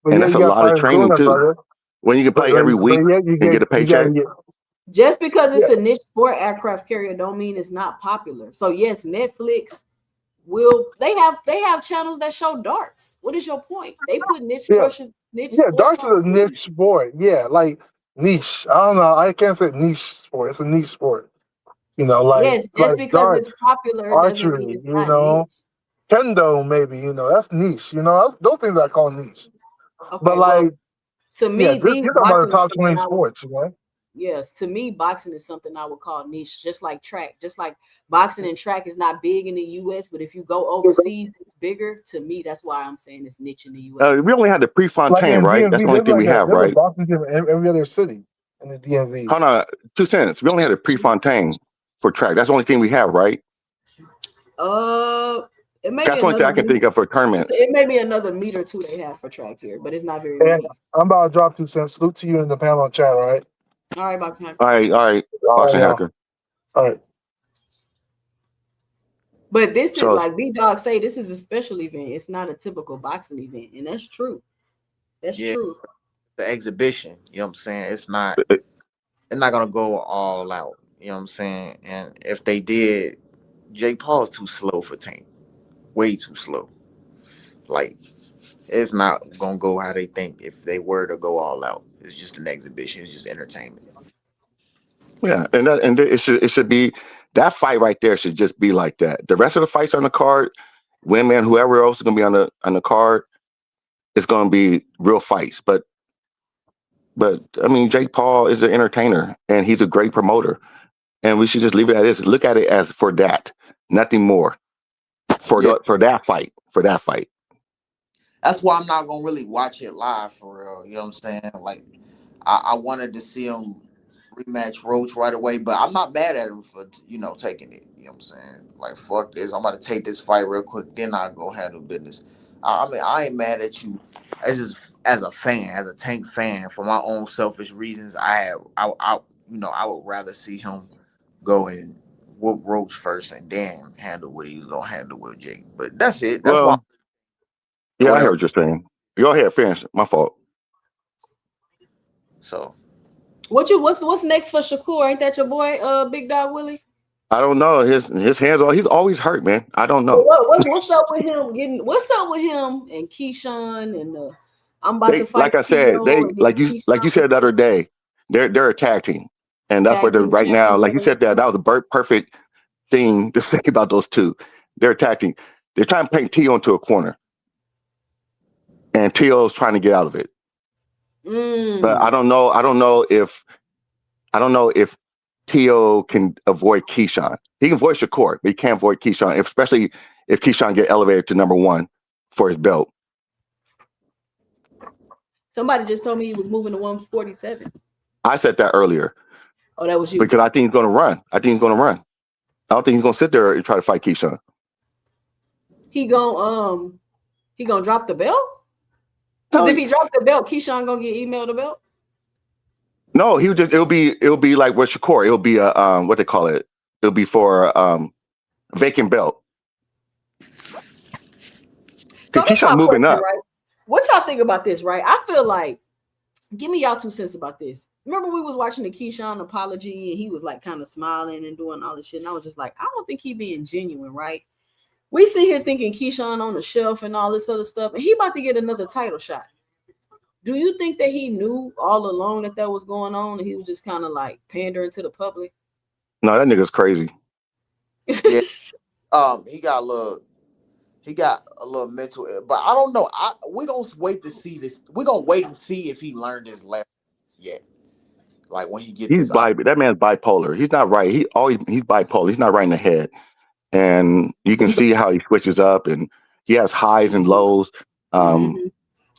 but
and
yeah,
that's
you
a
got
lot of
fighters doing
training
that,
too.
brother.
When you can play every week
yeah,
and get a paycheck.
just because it's a niche sport, aircraft carrier, don't mean it's not popular. So yes, Netflix they have channels that show darts. What is your point? They put niche sports.
Yeah, darts is a niche sport. Yeah, like niche. I don't know. I can't say niche sport. It's a niche sport.
Yes, just because
darts,
it's popular doesn't mean
archery.
it's not niche.
Kendo maybe. That's niche. Those things I call niche.
Okay,
but
well, to me,
you're talking about the top 20 sports,
Yes, to me, boxing is something I would call niche, just like track. Just like boxing and track is not big in the U.S., but if you go overseas, it's bigger. To me, that's why I'm saying it's niche in the U.S.
We only had the Prefontaine, right? That's the only thing we have, right?
There's a boxing gym in every other city in the DMV.
Hold on, 2 cents. We only had a Prefontaine for track. That's the only thing we have, right?
It may
That's the only thing I can think of for tournaments.
It may be another meet or two they have for track here, but it's not very many.
I'm about to drop 2 cents. Salute to you in the panel chat, all right?
All right, boxing hacker.
All right, boxing hacker.
All right.
But this is like B-Dog say, this is a special event. It's not a typical boxing event, and that's true. That's true.
The exhibition, you know what I'm saying? It's not. They're not gonna go all out. You know what I'm saying? And if they did, Jake Paul's too slow for Tank. Way too slow. Like, it's not gonna go how they think if they were to go all out. It's just an exhibition. It's just entertainment.
Yeah, and it should be that fight right there should just be like that. The rest of the fights on the card, women, whoever else is gonna be on the card, it's gonna be real fights. But I mean, Jake Paul is an entertainer and he's a great promoter, and we should just leave it at this. Look at it as for that, nothing more. For that fight.
That's why I'm not gonna really watch it live for real. You know what I'm saying? Like, I wanted to see him rematch Roach right away, but I'm not mad at him for taking it. You know what I'm saying? Like, fuck this. I'm about to take this fight real quick, then I'll go handle business. I mean, I ain't mad at you as a fan, as a Tank fan. For my own selfish reasons, I would rather see him go and whoop Roach first and then handle what he was gonna handle with Jake. But that's it. That's why.
Yeah, I hear what you're saying. Go ahead, finish. My fault.
So,
what's next for Shakur? Ain't that your boy, Big Dog Willie?
I don't know. His hands are. He's always hurt, man. I don't know.
What's up with him? What's up with him and Keyshawn and I'm about to fight.
Like I said, like you said the other day, they're a tag team, and that's what they're right now. Like you said, that was a perfect thing to say about those two. They're a tag team. They're trying to paint Tio into a corner, and Tio's trying to get out of it. But I don't know if Tio can avoid Keyshawn. He can avoid Shakur, but he can't avoid Keyshawn, especially if Keyshawn get elevated to number 1 for his belt.
Somebody just told me he was moving to 147.
I said that earlier.
Oh, that was you.
Because I think he's going to run. I don't think he's going to sit there and try to fight Keyshawn.
He gonna drop the belt? Because if he dropped the belt, Keyshawn gonna get emailed the belt?
No, it'll be like with Shakur. It'll be a what they call it. It'll be for a vacant belt.
So
Keyshawn moving up.
Right? What y'all think about this, right? I feel like, give me y'all 2 cents about this. Remember we was watching the Keyshawn apology and he was like kind of smiling and doing all this shit. And I was just like, I don't think he being genuine, right? We sit here thinking Keyshawn on the shelf and all this other stuff, and he about to get another title shot. Do you think that he knew all along that was going on, and he was just kind of like pandering to the public?
No, that nigga's crazy.
Yeah. He got a little mental, but I don't know. We're gonna wait to see this. We're gonna wait and see if he learned his lesson yet. Like when he gets
that man's bipolar. He's not right. He's bipolar. He's not right in the head. And you can see how he switches up, and he has highs and lows.
And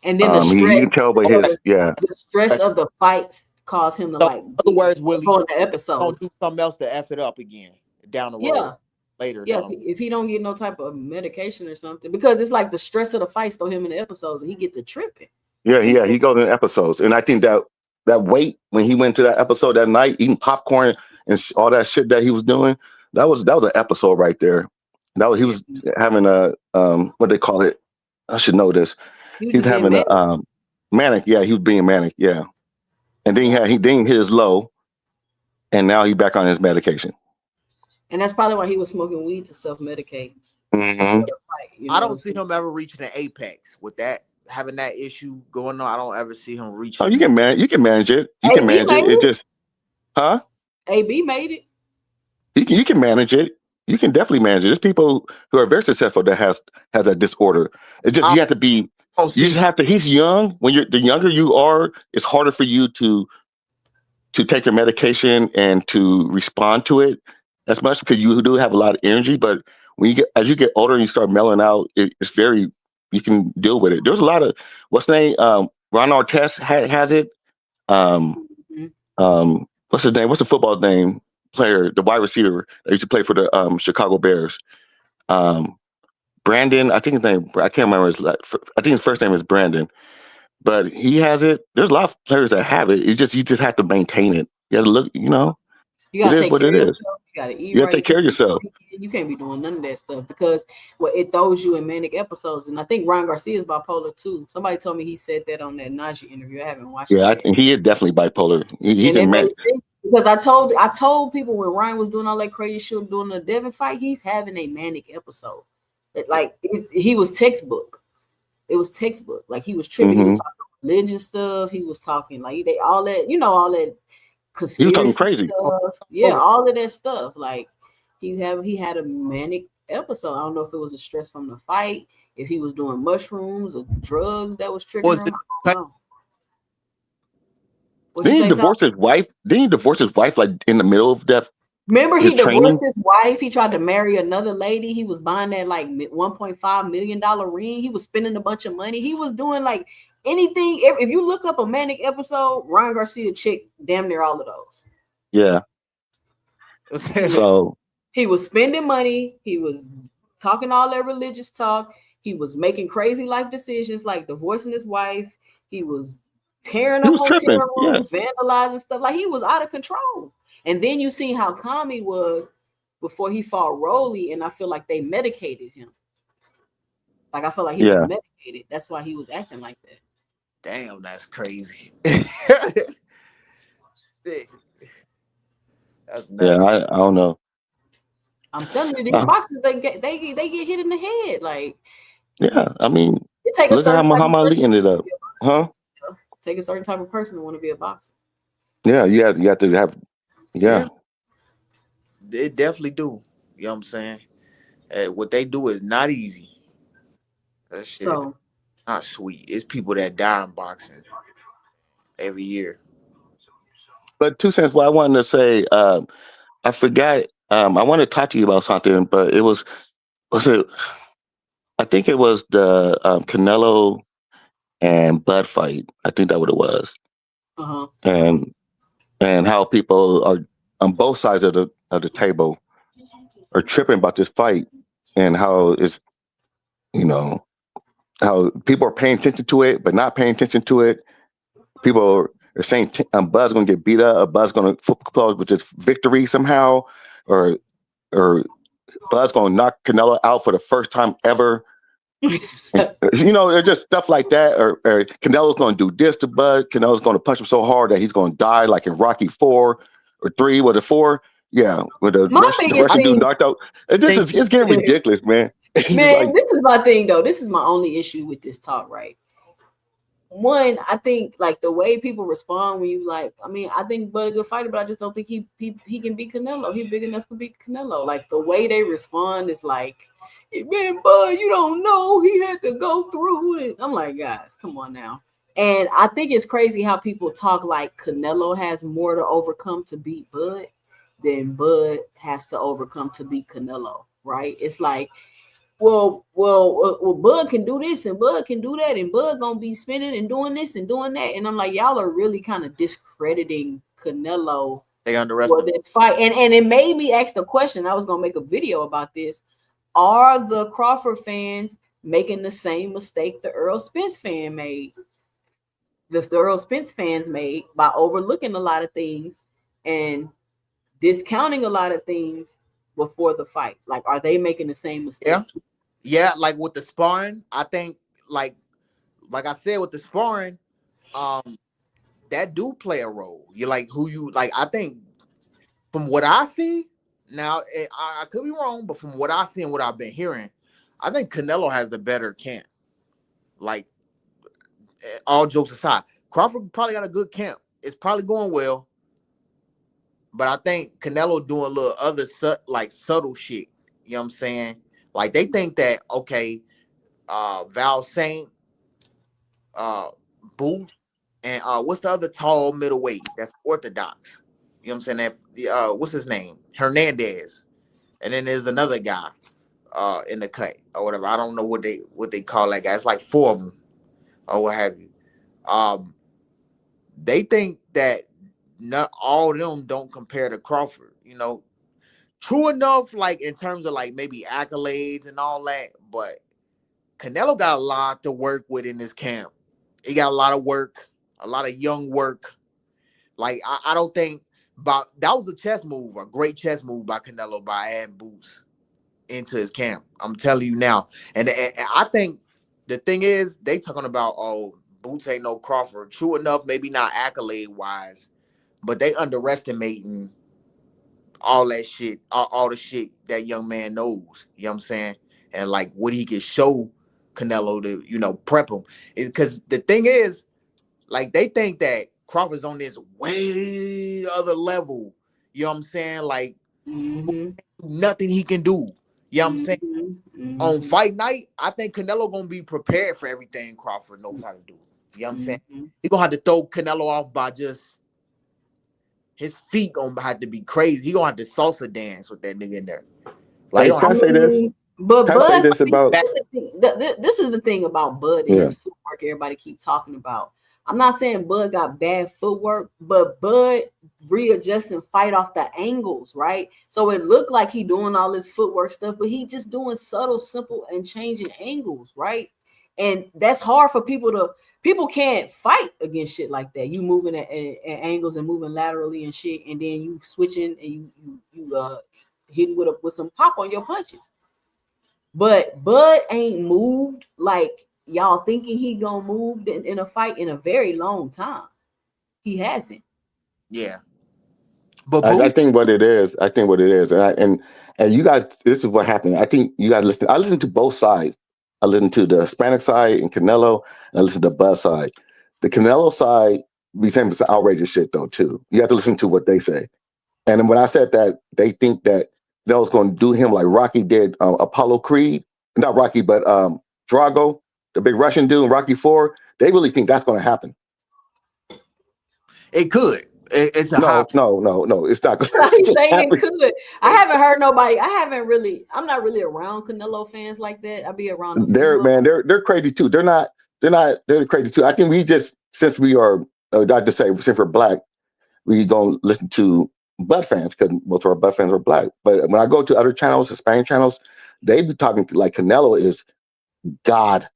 then the stress,
you can tell by
the stress of the fights caused him to
so, in other words, Willie,
go in the episode.
Don't do something else to F it up again down the road. Later.
Yeah, if he don't get no type of medication or something, because it's like the stress of the fights throw him in the episodes, and he get to tripping.
Yeah, he goes in episodes, and I think that weight when he went to that episode that night, eating popcorn and all that shit that he was doing, that was an episode right there. He was having a what they call it. I should know this. He's having a manic. Yeah, he was being manic. Yeah, and then he hit his low, and now he's back on his medication.
And that's probably why he was smoking weed to self-medicate.
Mm-hmm.
I don't see him ever reaching an apex with that, having that issue going on. I don't ever see him reaching.
Oh, you can manage it. You can manage it. It just, huh?
AB made it.
You can manage it. You can definitely manage it. There's people who are very successful that has that disorder. It just you have to be. You just have to. He's young. When the younger you are, it's harder for you to take your medication and to respond to it as much because you do have a lot of energy. But as you get older and you start mellowing out, it's very. You can deal with it. There's a lot of what's the name? Ron Artest has it. What's his name? What's the football name? Player, the wide receiver that used to play for the Chicago Bears. Brandon, I think his name. I can't remember I think his first name is Brandon, but he has it. There's a lot of players that have it. You just have to maintain it. You got to look. You know,
you gotta take care of yourself. You gotta eat.
You gotta take care of yourself.
You can't be doing none of that stuff because it throws you in manic episodes. And I think Ryan Garcia is bipolar too. Somebody told me he said that on that Najee interview. I haven't watched it.
Yeah, he is definitely bipolar. He's in manic.
Because I told people when Ryan was doing all that crazy shit during the Devin fight, he's having a manic episode. He was textbook. It was textbook. Like he was tripping. He was talking religious stuff. He was talking like all that conspiracy.
He was talking crazy.
Stuff. Yeah, all of that stuff. Like he had a manic episode. I don't know if it was a stress from the fight, if he was doing mushrooms or drugs that was triggering him. I don't know.
Didn't he divorce his wife? Didn't he divorce his wife like in the middle of that?
Remember, he divorced his wife. He tried to marry another lady. He was buying that like $1.5 million ring. He was spending a bunch of money. He was doing like anything. If you look up a manic episode, Ryan Garcia checked damn near all of those.
Yeah. So
he was spending money. He was talking all that religious talk. He was making crazy life decisions like divorcing his wife. He was tearing up hotel rooms, vandalizing stuff. Like he was out of control. And then you see how calm he was before he fought Rolly, and I feel like they medicated him. Like I feel like he was medicated. That's why he was acting like that.
Damn, that's crazy. That's nuts.
Yeah, I don't know.
I'm telling you, these boxers they get hit in the head. Like
I mean, look at how Muhammad Ali ended up, huh?
Take a certain type of person to want to be a boxer.
Yeah, you have to have. Yeah.
It definitely do. You know what I'm saying? What they do is not easy. That shit is not sweet. It's people that die in boxing every year.
But 2 cents, what I wanted to say, I forgot. I wanted to talk to you about something, but it was it? I think it was the Canelo and Bud fight. I think that's what it was. And how people are on both sides of the table are tripping about this fight, and how it's, how people are paying attention to it but not paying attention to it. People are saying Bud's going to get beat up, Bud's going to close with this victory somehow, or Bud's going to knock Canelo out for the first time ever. It's just stuff like that. Or Canelo's going to do this to Bud. Canelo's going to punch him so hard that he's going to die, like in Rocky 4 or 3. Was it 4? Yeah, with the Russian dude knocked out. It's getting ridiculous, man. It's just
Man,
like,
this is my thing though. This is my only issue with this talk, right? One, I think like the way people respond when you like, I mean, I think Bud a good fighter, but I just don't think he can beat Canelo. He big enough to beat Canelo. Like the way they respond is like, man, Bud, you don't know he had to go through it. I'm like, guys, come on now. And I think it's crazy how people talk like Canelo has more to overcome to beat Bud than Bud has to overcome to beat Canelo, right? It's like, well, Bud can do this and Bud can do that, and Bud gonna be spinning and doing this and doing that. And I'm like, y'all are really kind of discrediting Canelo
They
for
underestimate.
this fight. And it made me ask the question. I was gonna make a video about this. Are the Crawford fans making the same mistake the Earl Spence fan made? The Earl Spence fans made by overlooking a lot of things and discounting a lot of things before the fight. Like, are they making the same mistake?
Yeah. Yeah, like with the sparring, I think like I said with the sparring, that do play a role. You like who you like. I think from what I see now, I could be wrong, but from what I see and what I've been hearing, I think Canelo has the better camp. Like all jokes aside, Crawford probably got a good camp. It's probably going well, but I think Canelo doing a little other subtle shit. You know what I'm saying? Like they think that okay. Val Saint, Boot, and what's the other tall middleweight that's orthodox? You know what I'm saying? That what's his name? Hernandez. And then there's another guy in the cut or whatever. I don't know what they call that guy. It's like 4 of them or what have you. They think that not all of them don't compare to Crawford. You know, true enough, like in terms of like maybe accolades and all that, but Canelo got a lot to work with in this camp. He got a lot of work, a lot of young work. Like I don't think that was a chess move, a great chess move by Canelo by adding Boots into his camp. I'm telling you now. And I think the thing is they talking about Boots ain't no Crawford. True enough, maybe not accolade wise, but they underestimating all that shit, all the shit that young man knows. You know what I'm saying? And like what he could show Canelo to, prep him. Because the thing is, like they think that Crawford's on this way other level. You know what I'm saying? Like nothing he can do. You know what I'm saying? On fight night, I think Canelo gonna be prepared for everything Crawford knows how to do. You know what I'm saying? He gonna have to throw Canelo off by just his feet gonna have to be crazy. He gonna have to salsa dance with that nigga in there. Like,
hey, can I say this?
But
Can I say this about?
this is the thing about Bud and his footwork. Everybody keep talking about. I'm not saying Bud got bad footwork, but Bud readjusts and fight off the angles, right? So it looked like he doing all this footwork stuff, but he just doing subtle, simple, and changing angles, right? And that's hard for people can't fight against shit like that. You moving at angles and moving laterally and shit, and then you switching and you hitting with some pop on your punches. But Bud ain't moved like y'all thinking he gonna move in a fight in a very long time. He hasn't.
Yeah. But
I think what it is, and you guys, this is what happened. I think you guys listen. I listened to both sides. I listened to the Hispanic side and Canelo, and I listened to the Bud side. The Canelo side be saying some outrageous shit though too. You have to listen to what they say. And then when I said that, they think that Canelo's going to do him like Rocky did Apollo Creed, not Rocky, but Drago, the big Russian dude in Rocky 4. They really think that's going to happen.
It could. It's a
no. It's not.
He's saying it could. I haven't heard nobody. I'm not really around Canelo fans like that. I be around them.
They're crazy too. They're crazy too. I think we just, since we are, not to say, since we're black, we gonna listen to Bud fans because most of our Bud fans are black. But when I go to other channels, Hispanic channels, they be talking like Canelo is God.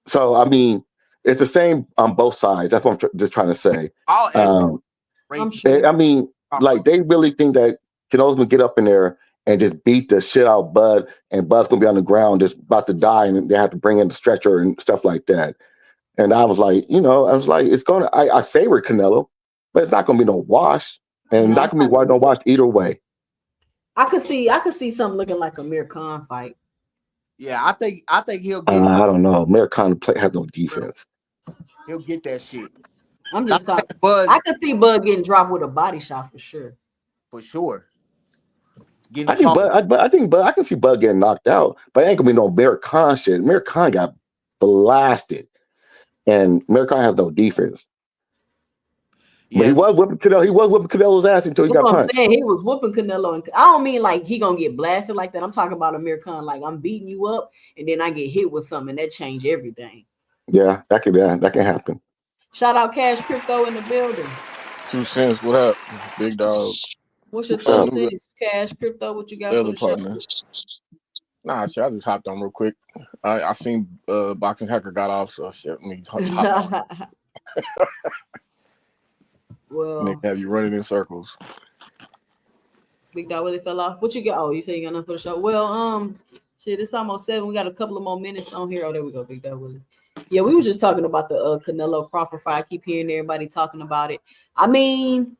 So I mean, it's the same on both sides. That's what I'm just trying to say.
I'm sure.
I mean, like they really think that Canelo's gonna get up in there and just beat the shit out of Bud, and Bud's gonna be on the ground just about to die, and they have to bring in the stretcher and stuff like that. And I was like, it's gonna. I favor Canelo, but it's not gonna be no wash, and not gonna be no wash either way.
I could see something looking like a Mir Khan fight.
Yeah, I think he'll
I don't know. Americana has no defense.
he'll get that shit.
I'm
I
just talking.
think Buzz
I could see Bud getting dropped with a body shot for sure.
for sure. Getting
I think
pumped.
Bud, I can see Bud getting knocked out, but it ain't gonna be no American shit. American got blasted, and American has no defense. But
Yeah,
he was whipping Canelo's ass until he
That's
got
what I'm
punched.
saying. He was whooping Canelo, and I don't mean like he gonna get blasted like that. I'm talking about Amir Khan, like I'm beating you up, and then I get hit with something, and that change everything.
Yeah, that can happen.
Shout out Cash Crypto in the building.
2 cents. What up, big dog?
What's your
What's
two
up?
cents, Cash Crypto? What you got
The
for
other
the show?
partner. Nah, shit, I just hopped on real quick. I seen Boxing Hacker got off, so shit, me hop on.
Well,
Nigga have you running in circles.
Big Dog really fell off. What you got? Oh, you say you got nothing for the show. Well, shit, it's almost 7. We got a couple of more minutes on here. Oh, there we go, Big Dog Willie. Yeah, we were just talking about the Canelo Crawford fight. I keep hearing everybody talking about it. I mean,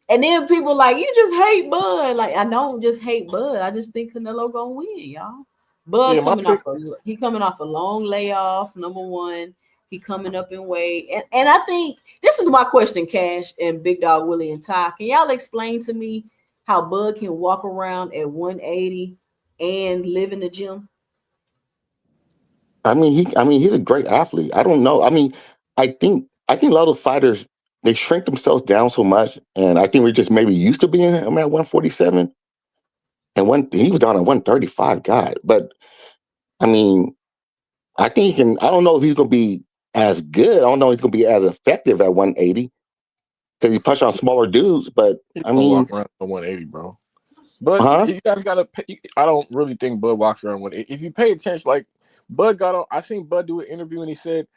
and then people like, you just hate Bud. Like, I don't just hate Bud. I just think Canelo gonna win, y'all. Bud
Yeah, my
coming
pick.
off a long layoff. Number one, he coming up in weight, and I think this is my question, Cash and Big Dog Willie and Ty. Can y'all explain to me how Bud can walk around at 180 and live in the gym?
I mean, he's a great athlete. I don't know. I mean, I think a lot of fighters they shrink themselves down so much, and I think we're just maybe used to being him at 147, and he was down at 135, God. But I mean, I think he can. I don't know if he's gonna be as good. I don't know if he's gonna be as effective at 180 because he punch on smaller dudes. But
He's
I
gonna
mean,
walk around at 180, bro. But
huh?
you guys gotta pay. I don't really think Bud walks around with it. If you pay attention, like Bud got on. I seen Bud do an interview and he said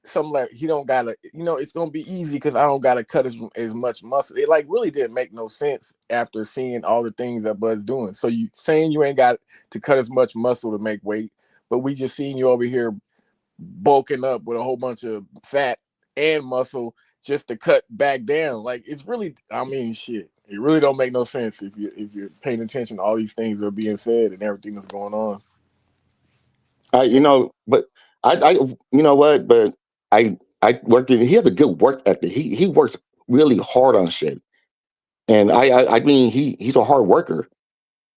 something like he don't gotta, it's gonna be easy because I don't gotta cut as much muscle. It like really didn't make no sense after seeing all the things that Bud's doing. So you saying you ain't got to cut as much muscle to make weight, but we just seen you over here bulking up with a whole bunch of fat and muscle just to cut back down. Like it's really, I mean, shit. It really don't make no sense if you're paying attention to all these things that are being said and everything that's going on.
But you know what? But I work. He has a good work ethic. He works really hard on shit, and I mean he's a hard worker.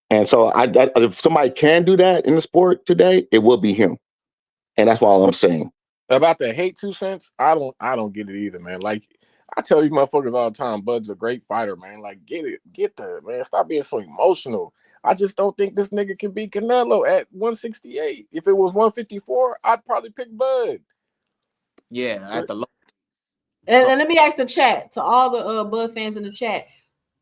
And so if somebody can do that in the sport today, it will be him. And that's all I'm saying.
About the hate 2 cents, I don't get it either, man. Like I tell these motherfuckers all the time, Bud's a great fighter, man. Like get the man. Stop being so emotional. I just don't think this nigga can beat Canelo at 168. If it was 154, I'd probably pick Bud.
Yeah, at the low.
And let me ask the chat, to all the Bud fans in the chat,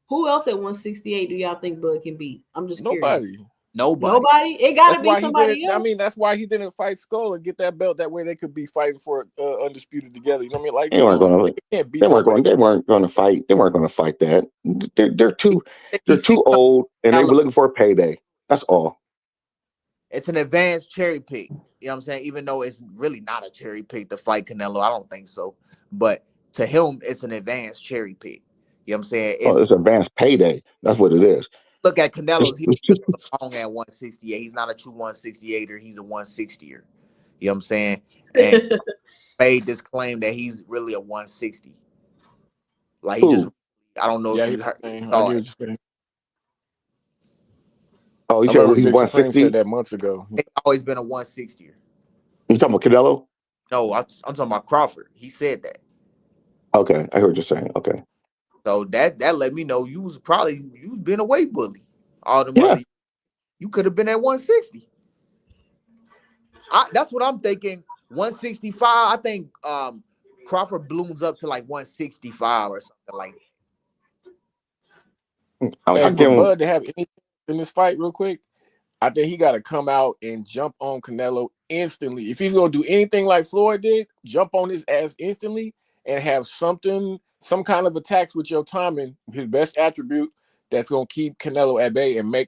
who else at 168 do y'all think Bud can beat? I'm just curious. Nobody? It got to be somebody else.
I mean, that's why he didn't fight Skull and get that belt. That way they could be fighting for undisputed together. You know what I mean? Like
They weren't going to fight. They weren't going to fight that. They're too old, and they were looking for a payday. That's all.
It's an advanced cherry pick. You know what I'm saying? Even though it's really not a cherry pick to fight Canelo, I don't think so. But to him, it's an advanced cherry pick. You know what I'm saying?
It's advanced payday. That's what it is.
Look at Canelo's. He was long at 168. He's not a true 168er. He's a 160er. You know what I'm saying? And made this claim that he's really a 160. Like he just, I don't know if you heard.
I get what you're saying.
Oh, you said he's 160?
Said that months ago.
He's always been a 160er.
You talking about Canelo?
No, I'm talking about Crawford. He said that.
Okay, I heard what you're saying. Okay.
So that let me know you was been a weight bully. All the money. You could have been at 160. That's what I'm thinking. 165. I think Crawford blooms up to like 165 or something like that.
Hey, for Bud to have anything in this fight, real quick, I think he got to come out and jump on Canelo instantly. If he's going to do anything like Floyd did, jump on his ass instantly and have some kind of attacks with your timing, his best attribute that's going to keep Canelo at bay and make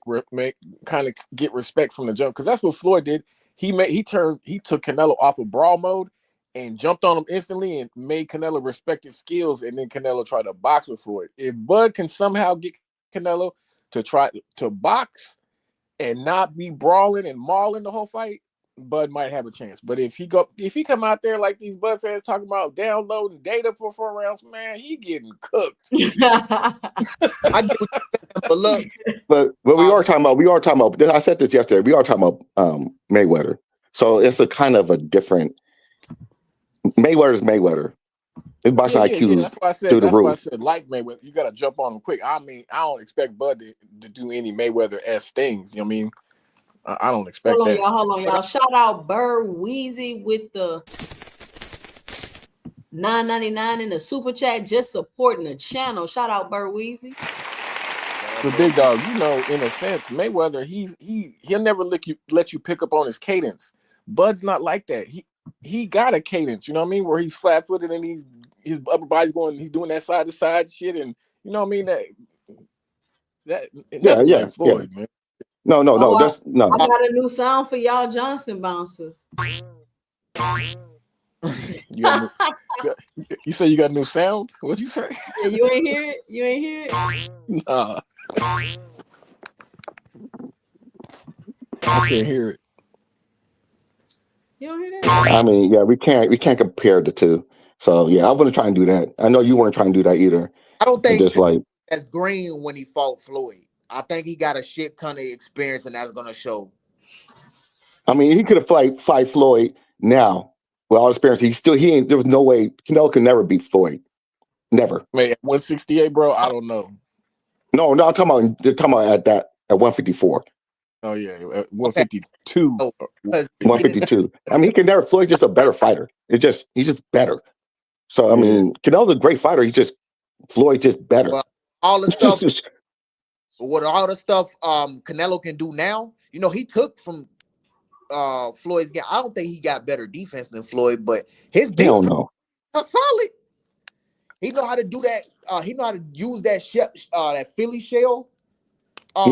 kind of get respect from the jump. Because that's what Floyd did. He took Canelo off of brawl mode and jumped on him instantly and made Canelo respect his skills, and then Canelo tried to box with Floyd. If Bud can somehow get Canelo to try to box and not be brawling and mauling the whole fight, Bud might have a chance. But if he come out there like these Bud fans talking about downloading data for 4 rounds, man, he getting cooked.
I get what you're saying, but look,
But we are talking about. I said this yesterday. We are talking about Mayweather. So it's a kind of a different. Mayweather's Mayweather. His boxing IQ
That's why I said.
through the
That's why I
roof.
said like Mayweather. You got to jump on him quick. I mean, I don't expect Bud to do any Mayweather-esque things. You know what I mean? I don't expect that.
Hold on, y'all. Shout out Bird Weezy with the $9.99 in the super chat, just supporting the channel. Shout out Bird Weezy.
The big dog, you know, in a sense, Mayweather, he'll never let you pick up on his cadence. Bud's not like that. He got a cadence, you know what I mean, where he's flat-footed and his upper body's going, he's doing that side to side shit, and you know what I mean, that nothing like Floyd, man.
No, that's no.
I got a new sound for y'all Johnson bouncers.
You say you got a new sound? What'd you say?
Yeah, you ain't hear it? You ain't hear it?
Nah. I can't hear it.
You don't hear that?
I mean, yeah, we can't compare the two. So yeah, I wouldn't try and do that. I know you weren't trying to do that either.
I don't think
just like
that's green when he fought Floyd. I think he got a shit ton of experience, and that's gonna show.
I mean, he could have fight Floyd now with all the experience. There was no way Canelo could never beat Floyd. Never.
Man, at 168, bro, I don't know.
No, I'm talking about at 154.
Oh yeah, at 152.
Okay.
152. I mean, he can never. Floyd's just a better fighter. He's just better. So I mean, Canelo's a great fighter. Floyd's just better.
Well, all the stuff. What all the stuff Canelo can do now, you know, he took from Floyd's game. I don't think he got better defense than Floyd, but his defense is solid. He know how to do that. He know how to use that Philly shell.
But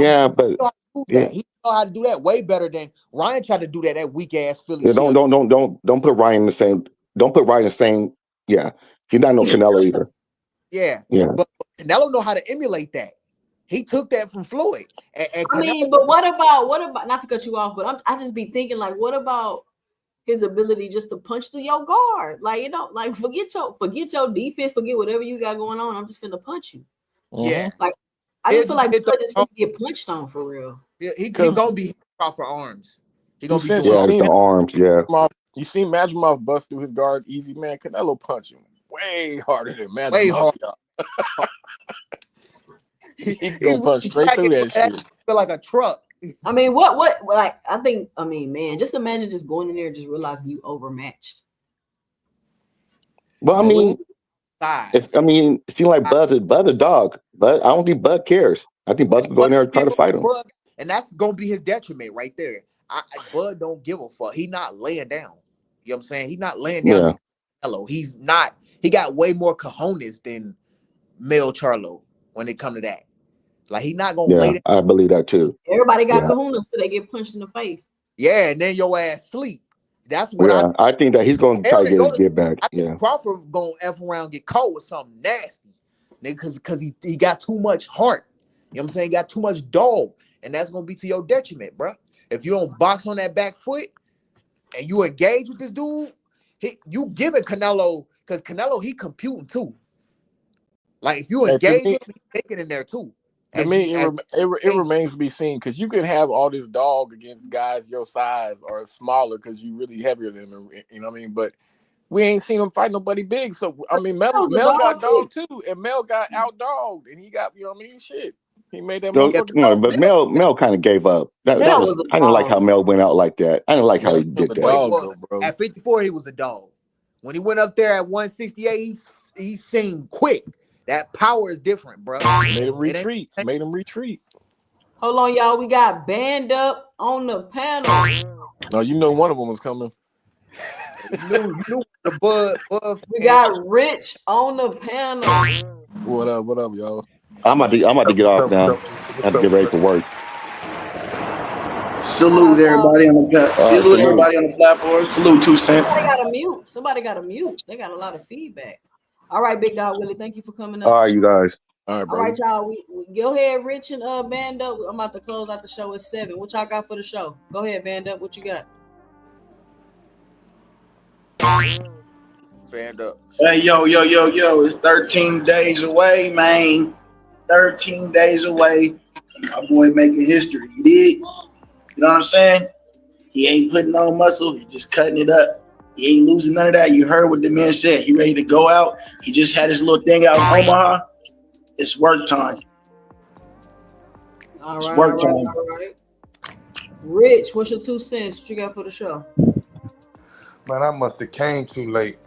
he know how to do that way better than Ryan tried to do that weak ass Philly shell.
Don't put Ryan in the same. Don't put Ryan in the same. Yeah, he's not no Canelo either.
Yeah. But Canelo know how to emulate that. He took that from Floyd. And
I mean, but what about not to cut you off, but I just be thinking like, what about his ability just to punch through your guard? Like, you know, like forget your defense, forget whatever you got going on. I'm just finna punch you.
Yeah.
Like I just feel like Floyd just gonna get punched on for real.
Yeah, he gonna be off for arms. He gonna be doing
the arms. Yeah.
You seen Madrimov bust through his guard easy, man. Canelo punch him way harder than Madrimov.
Way hard.
He gonna punch straight through that shit.
Feel like a truck.
I mean, what like I mean, man, just imagine just going in there and just realizing you overmatched.
Well, I mean, it seems like Bud's a dog, but I don't think Bud cares. I think Bud's going there and try to fight him.
And that's gonna be his detriment right there. Bud don't give a fuck. He not laying down. You know what I'm saying? He's not laying down. Canelo. He's not. He got way more cojones than Jamal Charlo when it come to that. Like he not gonna lay down.
I believe that too.
Everybody got kahunas so they get punched in the face.
Yeah, and then your ass sleep. That's what
I think that he's gonna try to get back.
I think Crawford gonna F around, get caught with something nasty. Because he got too much heart. You know what I'm saying? He got too much dog. And that's gonna be to your detriment, bro. If you don't box on that back foot and you engage with this dude, you giving Canelo, because Canelo, he computing too. Like if you engage with him, he's thinking in there too.
To me, it remains to be seen, because you can have all this dog against guys your size or smaller because you really heavier than them, you know what I mean? But we ain't seen him fight nobody big. So I mean, Mel got dog too, and Mel got out dogged, and he got, you know what I mean, shit. He made that motherfucker.
But Mel kind of gave up. I didn't like how Mel went out like that. I didn't like how he did that.
At 54, he was a dog. When he went up there at 168, he seemed quick. That power is different, bro.
Made him retreat.
Hold on, y'all. We got Band Up on the panel.
No, you know one of them was coming.
you knew the Bud.
We got Rich on the panel.
What up, y'all?
I'm about to get off now. I have to get ready for work.
Salute everybody on the platform. Salute 2 cents.
Somebody got a mute. They got a lot of feedback. All right, Big Dog Willie, thank you for coming up.
All right, you guys.
All
right, y'all. We go ahead, Rich and Band Up. I'm about to close out the show at 7. What y'all got for the show? Go ahead, Band Up. What you got?
Stand up.
Hey, yo, it's 13 days away, man. 13 days away. My boy making history. You dig? You know what I'm saying? He ain't putting on muscle. He just cutting it up. He ain't losing none of that. You heard what the man said. He ready to go out. He just had his little thing out in Omaha. It's work time.
All
It's
right,
work
all right,
time.
all right. Rich, what's your 2 cents? What you got for the show?
Man, I must have came too late.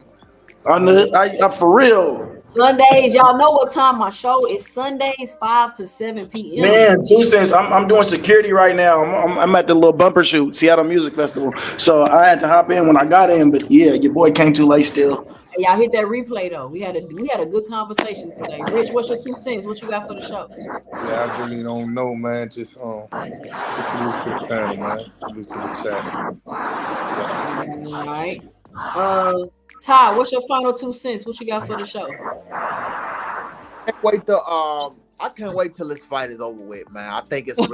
For real.
Sundays, y'all know what time my show is. Sundays, 5 to 7 p.m.
Man, 2 cents. I'm doing security right now. I'm at the little bumper shoot, Seattle Music Festival. So I had to hop in when I got in, but yeah, your boy came too late still.
Hey, y'all hit that replay though. We had a good conversation today. Rich, what's your 2 cents? What you got for the show?
Yeah, I really don't know, man. Just salute to the panel, man. Salute to the chat.
All right. Ty, what's your final 2 cents? What you got for the show?
I can't wait till this fight is over with, man. I think it's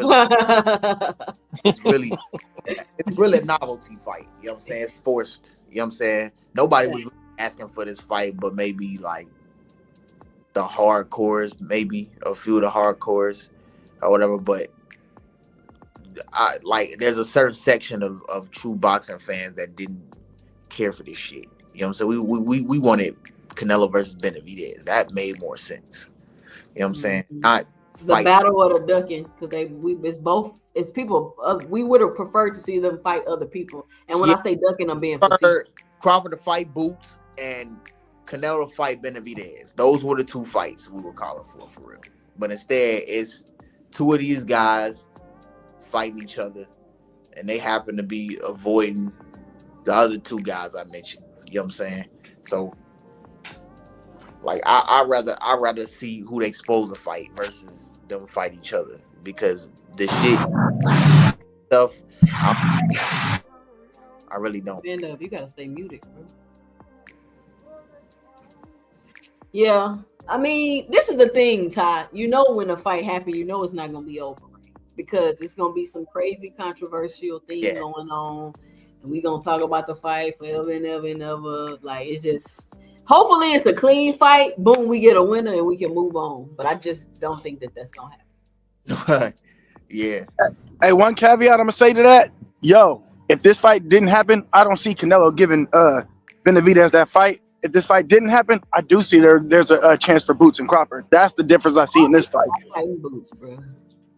really a novelty fight. You know what I'm saying? It's forced. You know what I'm saying? Nobody was really asking for this fight, but maybe like the hardcores, maybe a few of the hardcores or whatever. But there's a certain section of true boxing fans that didn't care for this shit. You know what I'm saying? We wanted Canelo versus Benavidez. That made more sense. You know what I'm saying? Not
the battle of the ducking, because it's people. We would have preferred to see them fight other people. And when I say ducking, I'm being facetious.
Crawford to fight Boots and Canelo to fight Benavidez. Those were the 2 fights we were calling for real. But instead, it's 2 of these guys fighting each other, and they happen to be avoiding the other 2 guys I mentioned. You know what I'm saying? So, like, I rather see who they supposed to fight versus them fight each other, because the shit stuff, I really don't.
Stand up. You gotta stay muted, bro. Yeah, I mean, this is the thing, Ty. You know when a fight happens, you know it's not gonna be over, because it's gonna be some crazy controversial things going on, and we gonna talk about the fight forever and ever and ever. Like, it's just, hopefully it's a clean fight. Boom, we get a winner and we can move on. But I just don't think that that's gonna happen.
Yeah.
Hey, one caveat I'm gonna say to that, if this fight didn't happen, I don't see Canelo giving Benavidez that fight. If this fight didn't happen, I do see there's a chance for Boots and Crawford. That's the difference I see in this fight.
Fighting Boots, bro.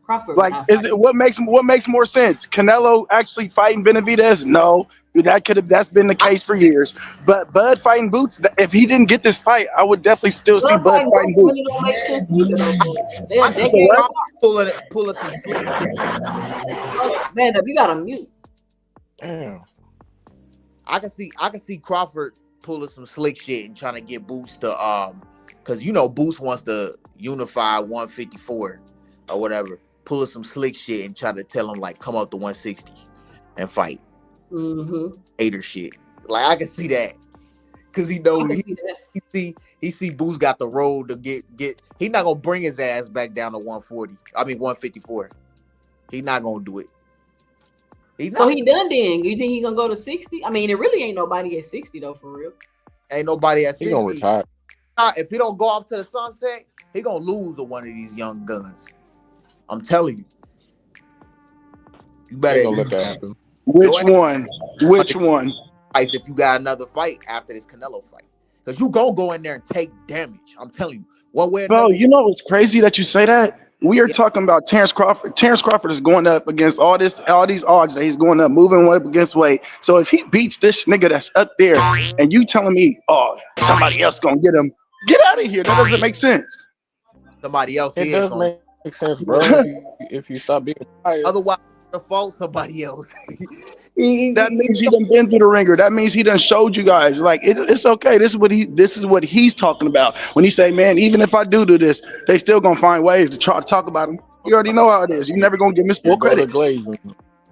Crawford,
like, is it what makes more sense? Canelo actually fighting Benavidez? No, that's been the case for years. But Bud fighting Boots, if he didn't get this fight, I would definitely still see Bud fighting Boots.
Really don't make sense either, though.
I can see pulling some slick shit.
Man, you gotta mute.
Damn.
I can see Crawford pulling some slick shit and trying to get Boots to because Boots wants to unify 154 or whatever, pulling some slick shit and try to tell him like come up to 160 and fight. Hater shit. Like, I can see that, because he knows he see Boots got the road to get. He's not gonna bring his ass back down to 154. He's not gonna do it.
So he done then. You think he gonna go to 60? I mean, it really ain't nobody at 60 though, for real.
Ain't nobody at 60.
He gonna retire.
If he don't go off to the sunset, he gonna lose to one of these young guns. I'm telling you. You better
let that happen.
Which one?
If you got another fight after this Canelo fight, because you gonna go in there and take damage. I'm telling you, one way or another.
Bro, you know it's crazy that you say that. We are talking about Terrence Crawford. Terrence Crawford is going up against all these odds that he's going up, moving up against weight. So if he beats this nigga that's up there, and you telling me, oh, somebody else gonna get him, get out of here. That doesn't make sense.
Somebody else.
It does make sense, bro. if you stop being biased.
Otherwise, the fault somebody else.
That means he done been through the ringer. That means he done showed you guys. Like, it's okay. This is what he's talking about when he say, man, even if I do this, they still gonna find ways to try to talk about him. You already know how it is. You never gonna give him his full credit.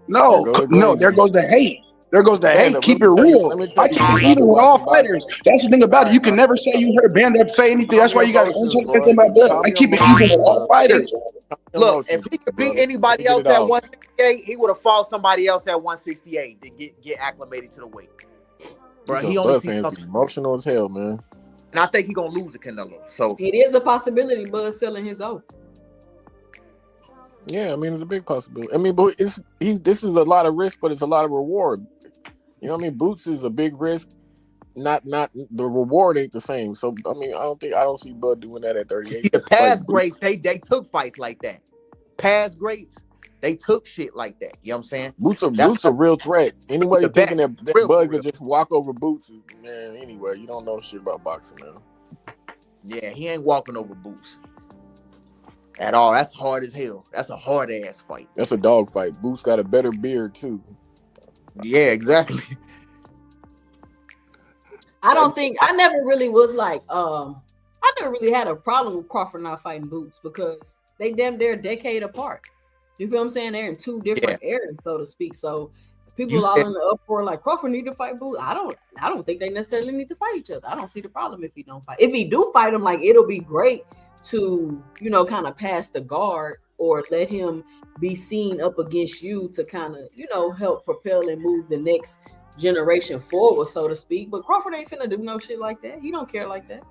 No, there goes the hate. There goes the hate. Keep it real. I keep it even with all fighters. That's the thing about it. You can never say you heard Band Up say anything. That's why you got to say something about blood. I keep it even with all fighters.
Look, if he could beat anybody else at 168, he would have fought somebody else at 168 to get acclimated to the weight. Bro,
So
he only
Bud
sees
fans
something,
be emotional as hell, man.
and I think he gonna lose to Canelo. So
It is a possibility Bud selling his oath.
Yeah, I mean it's a big possibility. I mean, but this is a lot of risk, but it's a lot of reward. You know what I mean? Boots is a big risk. Not the reward ain't the same. So I mean, I don't see Bud doing that at 38.
the
To fight
past
Boots.
greats, they took fights like that. Past greats, they took shit like that. You know what I'm saying?
Boots a real threat. Anybody
the
thinking
best,
that
real
Bud
for real.
could just walk over Boots, man, anyway, you don't know shit about boxing, man.
Yeah, he ain't walking over Boots at all. That's hard as hell. That's a hard ass fight.
That's a dog fight. Boots got a better beard too.
Yeah, exactly.
I never really was like, I never really had a problem with Crawford not fighting Boots because they're a decade apart. You feel what I'm saying? They're in two different eras, so to speak. So people all in the uproar like Crawford need to fight Boots. I don't think they necessarily need to fight each other. I don't see the problem if he don't fight. If he do fight him, like it'll be great to, kind of pass the guard or let him be seen up against you to kind of, help propel and move the next generation forward, so to speak. But Crawford ain't finna do no shit like that. He don't care like that.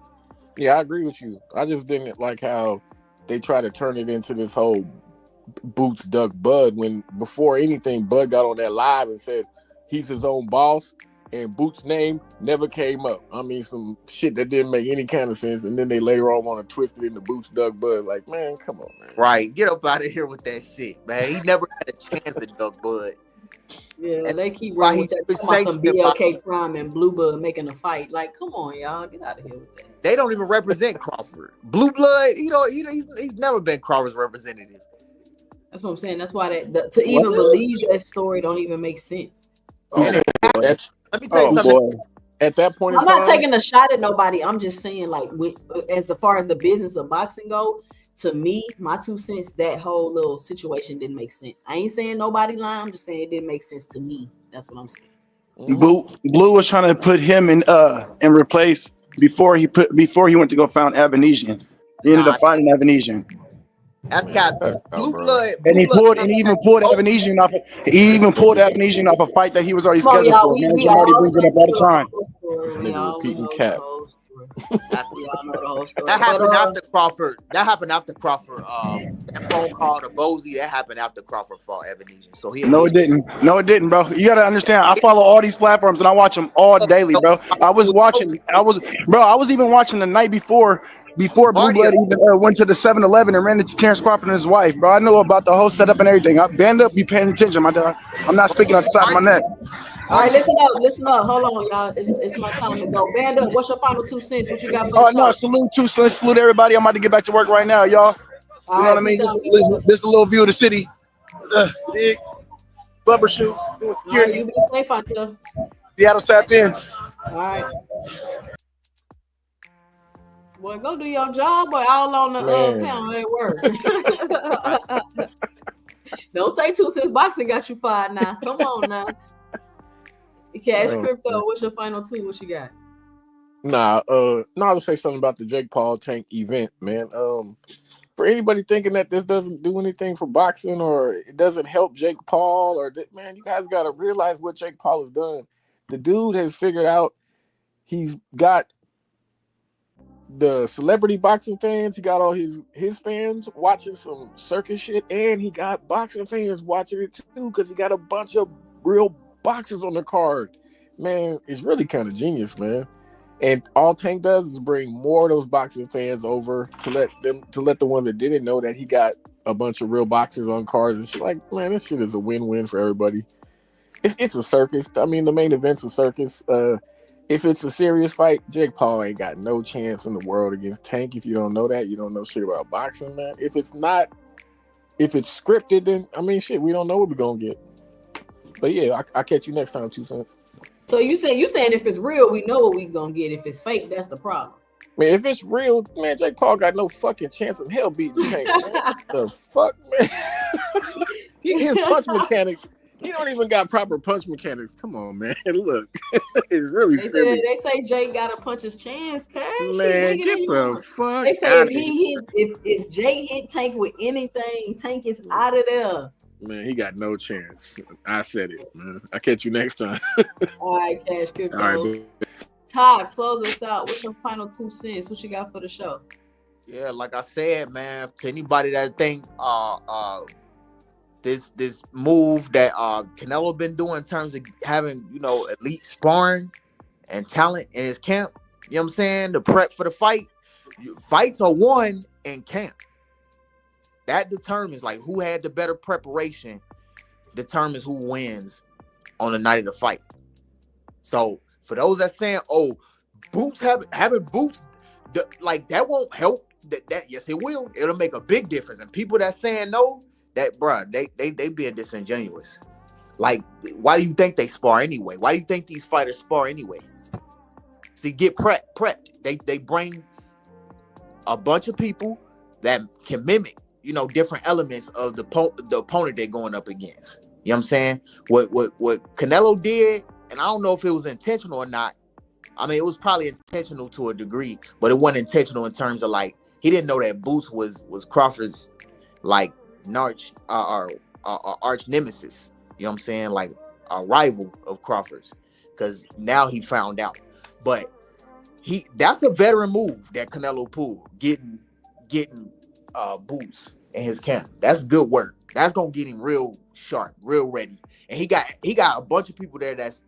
Yeah, I agree with you. I just didn't like how they try to turn it into this whole Boots duck Bud when before anything Bud got on that live and said he's his own boss and Boots' name never came up. I mean, some shit that didn't make any kind of sense, and then they later on want to twist it into Boots duck Bud. Like, man, come on, man.
Right, get up out of here with that shit, man. He never had a chance to duck Bud.
Yeah,
And
they keep running with that talking about some
about
BLK Prime and Blue Blood making a fight. Like, come on, y'all, get out of here with that.
They don't even represent Crawford. Blue Blood, he's never been Crawford's representative.
That's what I'm saying. That's why to even believe that story don't even make sense.
Let me tell you something.
At that point
I'm not taking a shot at nobody. I'm just saying, like, as far as the business of boxing go, to me, my 2 cents, that whole little situation didn't make sense. I ain't saying nobody lying. I'm just saying it didn't make sense to me. That's what I'm saying.
Blue was trying to put him in replace before he went to go found Avanesian. He ended up fighting Avanesian.
That's got Blue Blood.
And he even pulled Avanesian off. He even pulled Avanesian off a fight that he was already scheduled for. Man, Jamali brings it up all the time.
This nigga repeating cap.
That happened after Crawford. That happened after Crawford. That phone call to Bozy. That happened after Crawford fought Evanesian. So
No, it didn't. No, it didn't, bro. You gotta understand. I follow all these platforms and I watch them all daily, bro. I was even watching the night before Blue Blood even went to the 7-Eleven and ran into Terrence Crawford and his wife, bro. I know about the whole setup and everything. Band up, be paying attention, my dog. I'm not speaking off the side of my neck.
All right, listen up. Hold on, y'all. It's my time to go. Band up. What's your final 2 cents? What you got?
Oh no, salute everybody. I'm about to get back to work right now, y'all. You know what I mean? This is a little view of the city. Big bumper shoot.
All right, you be safe out there.
Seattle tapped in.
All right. Boy, go do your job, boy. All on the pound at work. Don't say 2 cents boxing got you fired now. Come on now. Cash Crypto, what's your final 2? What you got?
I'll say something about the Jake Paul Tank event, man. For anybody thinking that this doesn't do anything for boxing or it doesn't help Jake Paul man, you guys got to realize what Jake Paul has done. The dude has figured out he's got the celebrity boxing fans. He got all his fans watching some circus shit, and he got boxing fans watching it too because he got a bunch of real boxers on the card. Man, it's really kind of genius, man. And all Tank does is bring more of those boxing fans over to let the ones that didn't know that he got a bunch of real boxers on cards and shit. Like, man, this shit is a win-win for everybody. It's a circus. I mean, the main event's a circus. If it's a serious fight, Jake Paul ain't got no chance in the world against Tank. If you don't know that, you don't know shit about boxing, man. If it's scripted, then I mean, shit, we don't know what we're gonna get. But yeah, I'll catch you next time, 2 cents.
So you saying if it's real, we know what we gonna get. If it's fake, that's the problem.
Man, if it's real, man, Jake Paul got no fucking chance in hell beating Tank. Man. The fuck, man. His punch mechanics. He don't even got proper punch mechanics. Come on, man. Look, it's really silly.
They say Jake got to punch his chance, Cash.
Man, get the fuck
They say
out
if Jake hit Tank with anything, Tank is out of there.
Man, he got no chance. I said it, man. I'll catch you next time.
All right, Cash Crypto.
All right,
Todd, close us out. What's your final 2 cents? What you got for the show?
Yeah, like I said, man, to anybody that think this move that Canelo been doing in terms of having, elite sparring and talent in his camp, you know what I'm saying? The prep for the fight. Fights are won in camp. That determines like who had the better preparation, determines who wins on the night of the fight. So for those that saying, oh, boots having boots, like that won't help. That yes, it will. It'll make a big difference. And people that saying no, that bruh, they being disingenuous. Like, why do you think they spar anyway? Why do you think these fighters spar anyway? To get prepped. They bring a bunch of people that can mimic, different elements of the opponent they're going up against. You know what I'm saying? What Canelo did, and I don't know if it was intentional or not. I mean, it was probably intentional to a degree, but it wasn't intentional in terms of like he didn't know that Boots was Crawford's like arch nemesis. You know what I'm saying? Like a rival of Crawford's, because now he found out. But that's a veteran move that Canelo pulled, getting Boots in his camp. That's good work. That's gonna get him real sharp, real ready. And he got a bunch of people there that's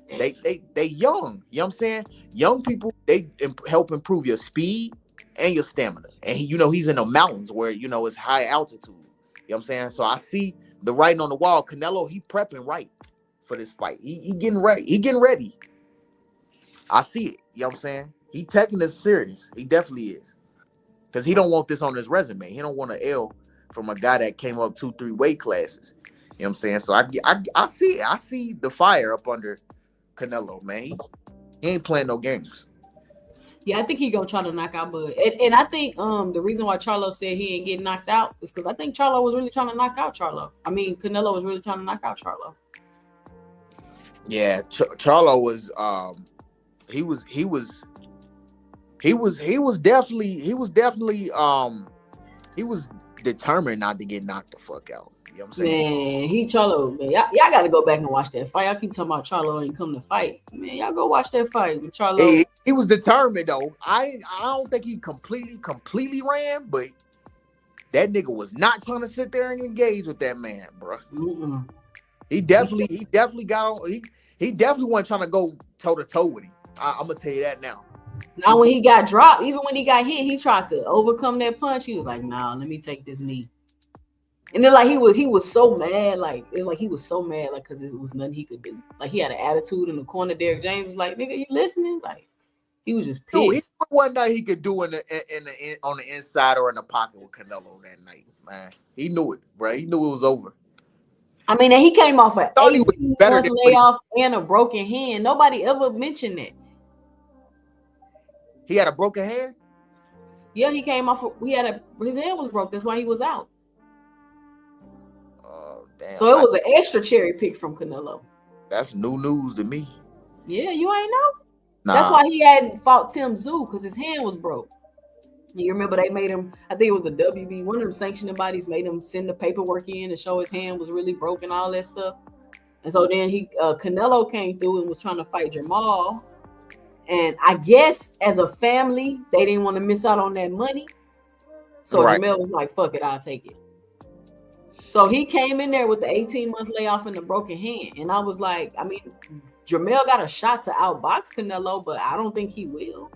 they young. You know what I'm saying? Young people, they help improve your speed and your stamina. And he's in the mountains where it's high altitude. You know what I'm saying? So I see the writing on the wall. Canelo, he prepping right for this fight. He getting ready. He getting ready. I see it. You know what I'm saying? He taking this serious. He definitely is. Because he don't want this on his resume. He don't want an L from a guy that came up 2-3 weight classes. You know what I'm saying? So I see it. I see the fire up under Canelo, man. He ain't playing no games.
Yeah, I think he gonna try to knock out Bud. And I think the reason why Charlo said he ain't getting knocked out is because I think Charlo was really trying to knock out Charlo. I mean, Canelo was really trying to knock out Charlo.
Yeah, Charlo was he was determined not to get knocked the fuck out. You know what I'm saying?
Man, Charlo, man. Y'all got to go back and watch that fight. Y'all keep talking about Charlo ain't come to fight. Man, y'all go watch that fight with Charlo.
He was determined though. I don't think he completely ran, but that nigga was not trying to sit there and engage with that man, bro.
Mm-mm.
He definitely got on. He definitely wasn't trying to go toe to toe with him. I'm gonna tell you that now.
Now when he got dropped, even when he got hit, he tried to overcome that punch. He was like, "Nah, let me take this knee." And then like he was so mad, like it's like he was so mad, like because it was nothing he could do. Like he had an attitude in the corner. Derek James was like, "Nigga, you listening?" Like he was just pissed.
Dude, he wasn't that he could do on the inside or in the pocket with Canelo that night, man. He knew it, bro. He knew it was over.
I mean, and he came off an 18-month layoff and a broken hand. Nobody ever mentioned that.
He had a broken hand?
Yeah, he came off. His hand was broke. That's why he was out.
Oh, damn.
So it was an extra cherry pick from Canelo.
That's new news to me.
Yeah, you ain't know?
Nah.
That's why he hadn't fought Tim Tszyu, because his hand was broke. You remember they made him, I think it was the WB, one of them sanctioning bodies made him send the paperwork in and show his hand was really broken, all that stuff. And so then Canelo came through and was trying to fight Jamal. And I guess as a family, they didn't want to miss out on that money. So right. Jamal was like, fuck it, I'll take it. So he came in there with the 18-month layoff and the broken hand. And I was like, I mean, Jamal got a shot to outbox Canelo, but I don't think he will.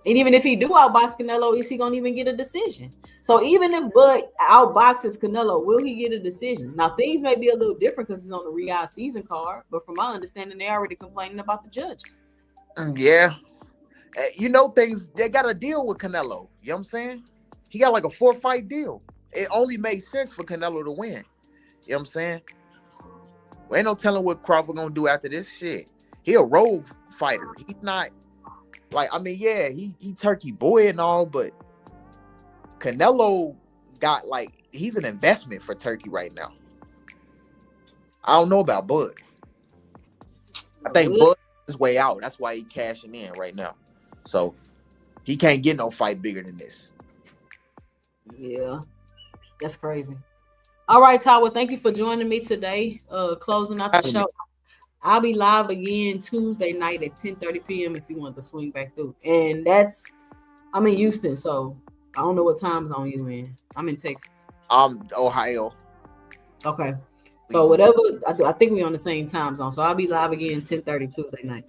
And even if he do outbox Canelo, is he going to even get a decision? So even if Bud outboxes Canelo, will he get a decision? Now, things may be a little different because it's on the Riyadh season card. But from my understanding, they're already complaining about the judges.
Yeah. Things, they got a deal with Canelo. You know what I'm saying? He got like a 4-fight deal. It only made sense for Canelo to win. You know what I'm saying? Well, ain't no telling what Crawford going to do after this shit. He a rogue fighter. He's not... Like, I mean, yeah, he Turkey boy and all, but Canelo got, like, he's an investment for Turkey right now. I don't know about Bud. I think Bud is his way out. That's why he cashing in right now. So, he can't get no fight bigger than this.
Yeah, that's crazy. All right, Tyler. Thank you for joining me today. Closing out the
Having me.
show. I'll be live again Tuesday night at 10:30 p.m. if you want to swing back through. And I'm in Houston, so I don't know what time zone you in. I'm in Texas.
Ohio.
Okay. So whatever, I think we're on the same time zone. So I'll be live again 10:30 Tuesday night.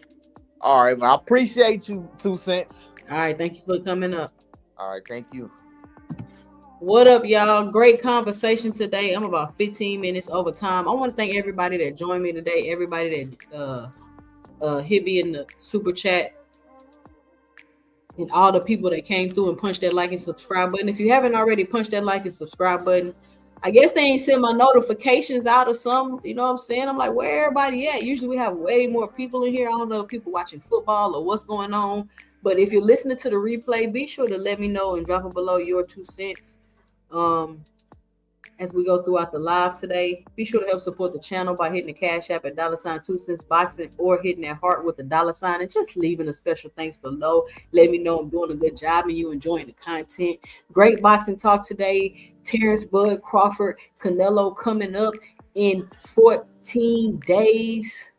All right, man. I appreciate you, 2 cents.
All right. Thank you for coming up.
All right, thank you.
What up, y'all? Great conversation today. I'm about 15 minutes over time. I want to thank everybody that joined me today. Everybody that hit me in the super chat. And all the people that came through and punched that like and subscribe button. If you haven't already punched that like and subscribe button, I guess they ain't send my notifications out or something. You know what I'm saying? I'm like, where everybody at? Usually we have way more people in here. I don't know if people watching football or what's going on. But if you're listening to the replay, be sure to let me know and drop it below your 2 cents. As we go throughout the live today, be sure to help support the channel by hitting the Cash App at $2 cents boxing or hitting that heart with the $, and just leaving a special thanks below. Let me know I'm doing a good job and you enjoying the content. Great boxing talk today. Terrence Bud Crawford, Canelo coming up in 14 days.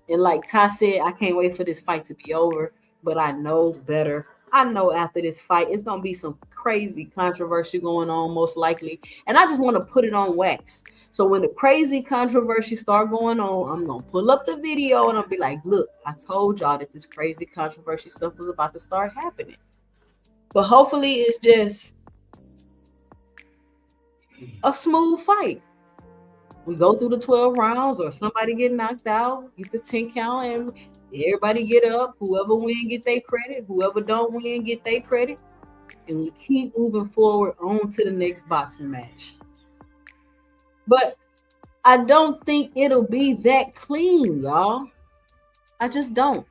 And like Ty said, I can't wait for this fight to be over, but I know better. I know after this fight, it's going to be some crazy controversy going on, most likely. And I just want to put it on wax. So when the crazy controversy start going on, I'm going to pull up the video and I'll be like, look, I told y'all that this crazy controversy stuff was about to start happening. But hopefully it's just a smooth fight. We go through the 12 rounds or somebody get knocked out, get the 10 count, and everybody get up. Whoever win, get their credit. Whoever don't win, get their credit. And we keep moving forward on to the next boxing match. But I don't think it'll be that clean, y'all. I just don't.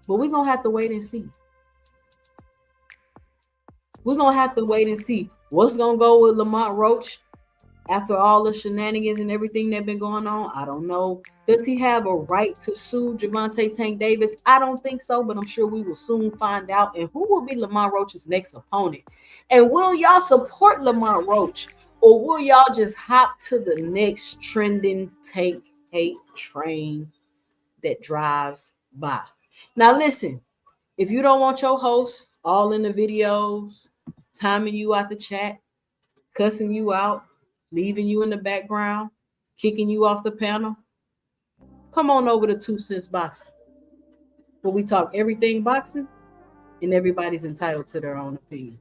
But we're going to have to wait and see. We're going to have to wait and see what's going to go with Lamont Roach. After all the shenanigans and everything that's been going on, I don't know. Does he have a right to sue Gervonta Tank Davis? I don't think so, but I'm sure we will soon find out. And who will be Lamont Roach's next opponent? And will y'all support Lamont Roach? Or will y'all just hop to the next trending Tank hate train that drives by? Now listen, if you don't want your host all in the videos, timing you out the chat, cussing you out, leaving you in the background, kicking you off the panel, come on over to 2 Cents Boxing, where we talk everything boxing and everybody's entitled to their own opinion.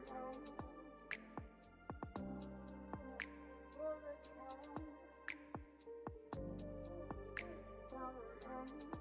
Thank you.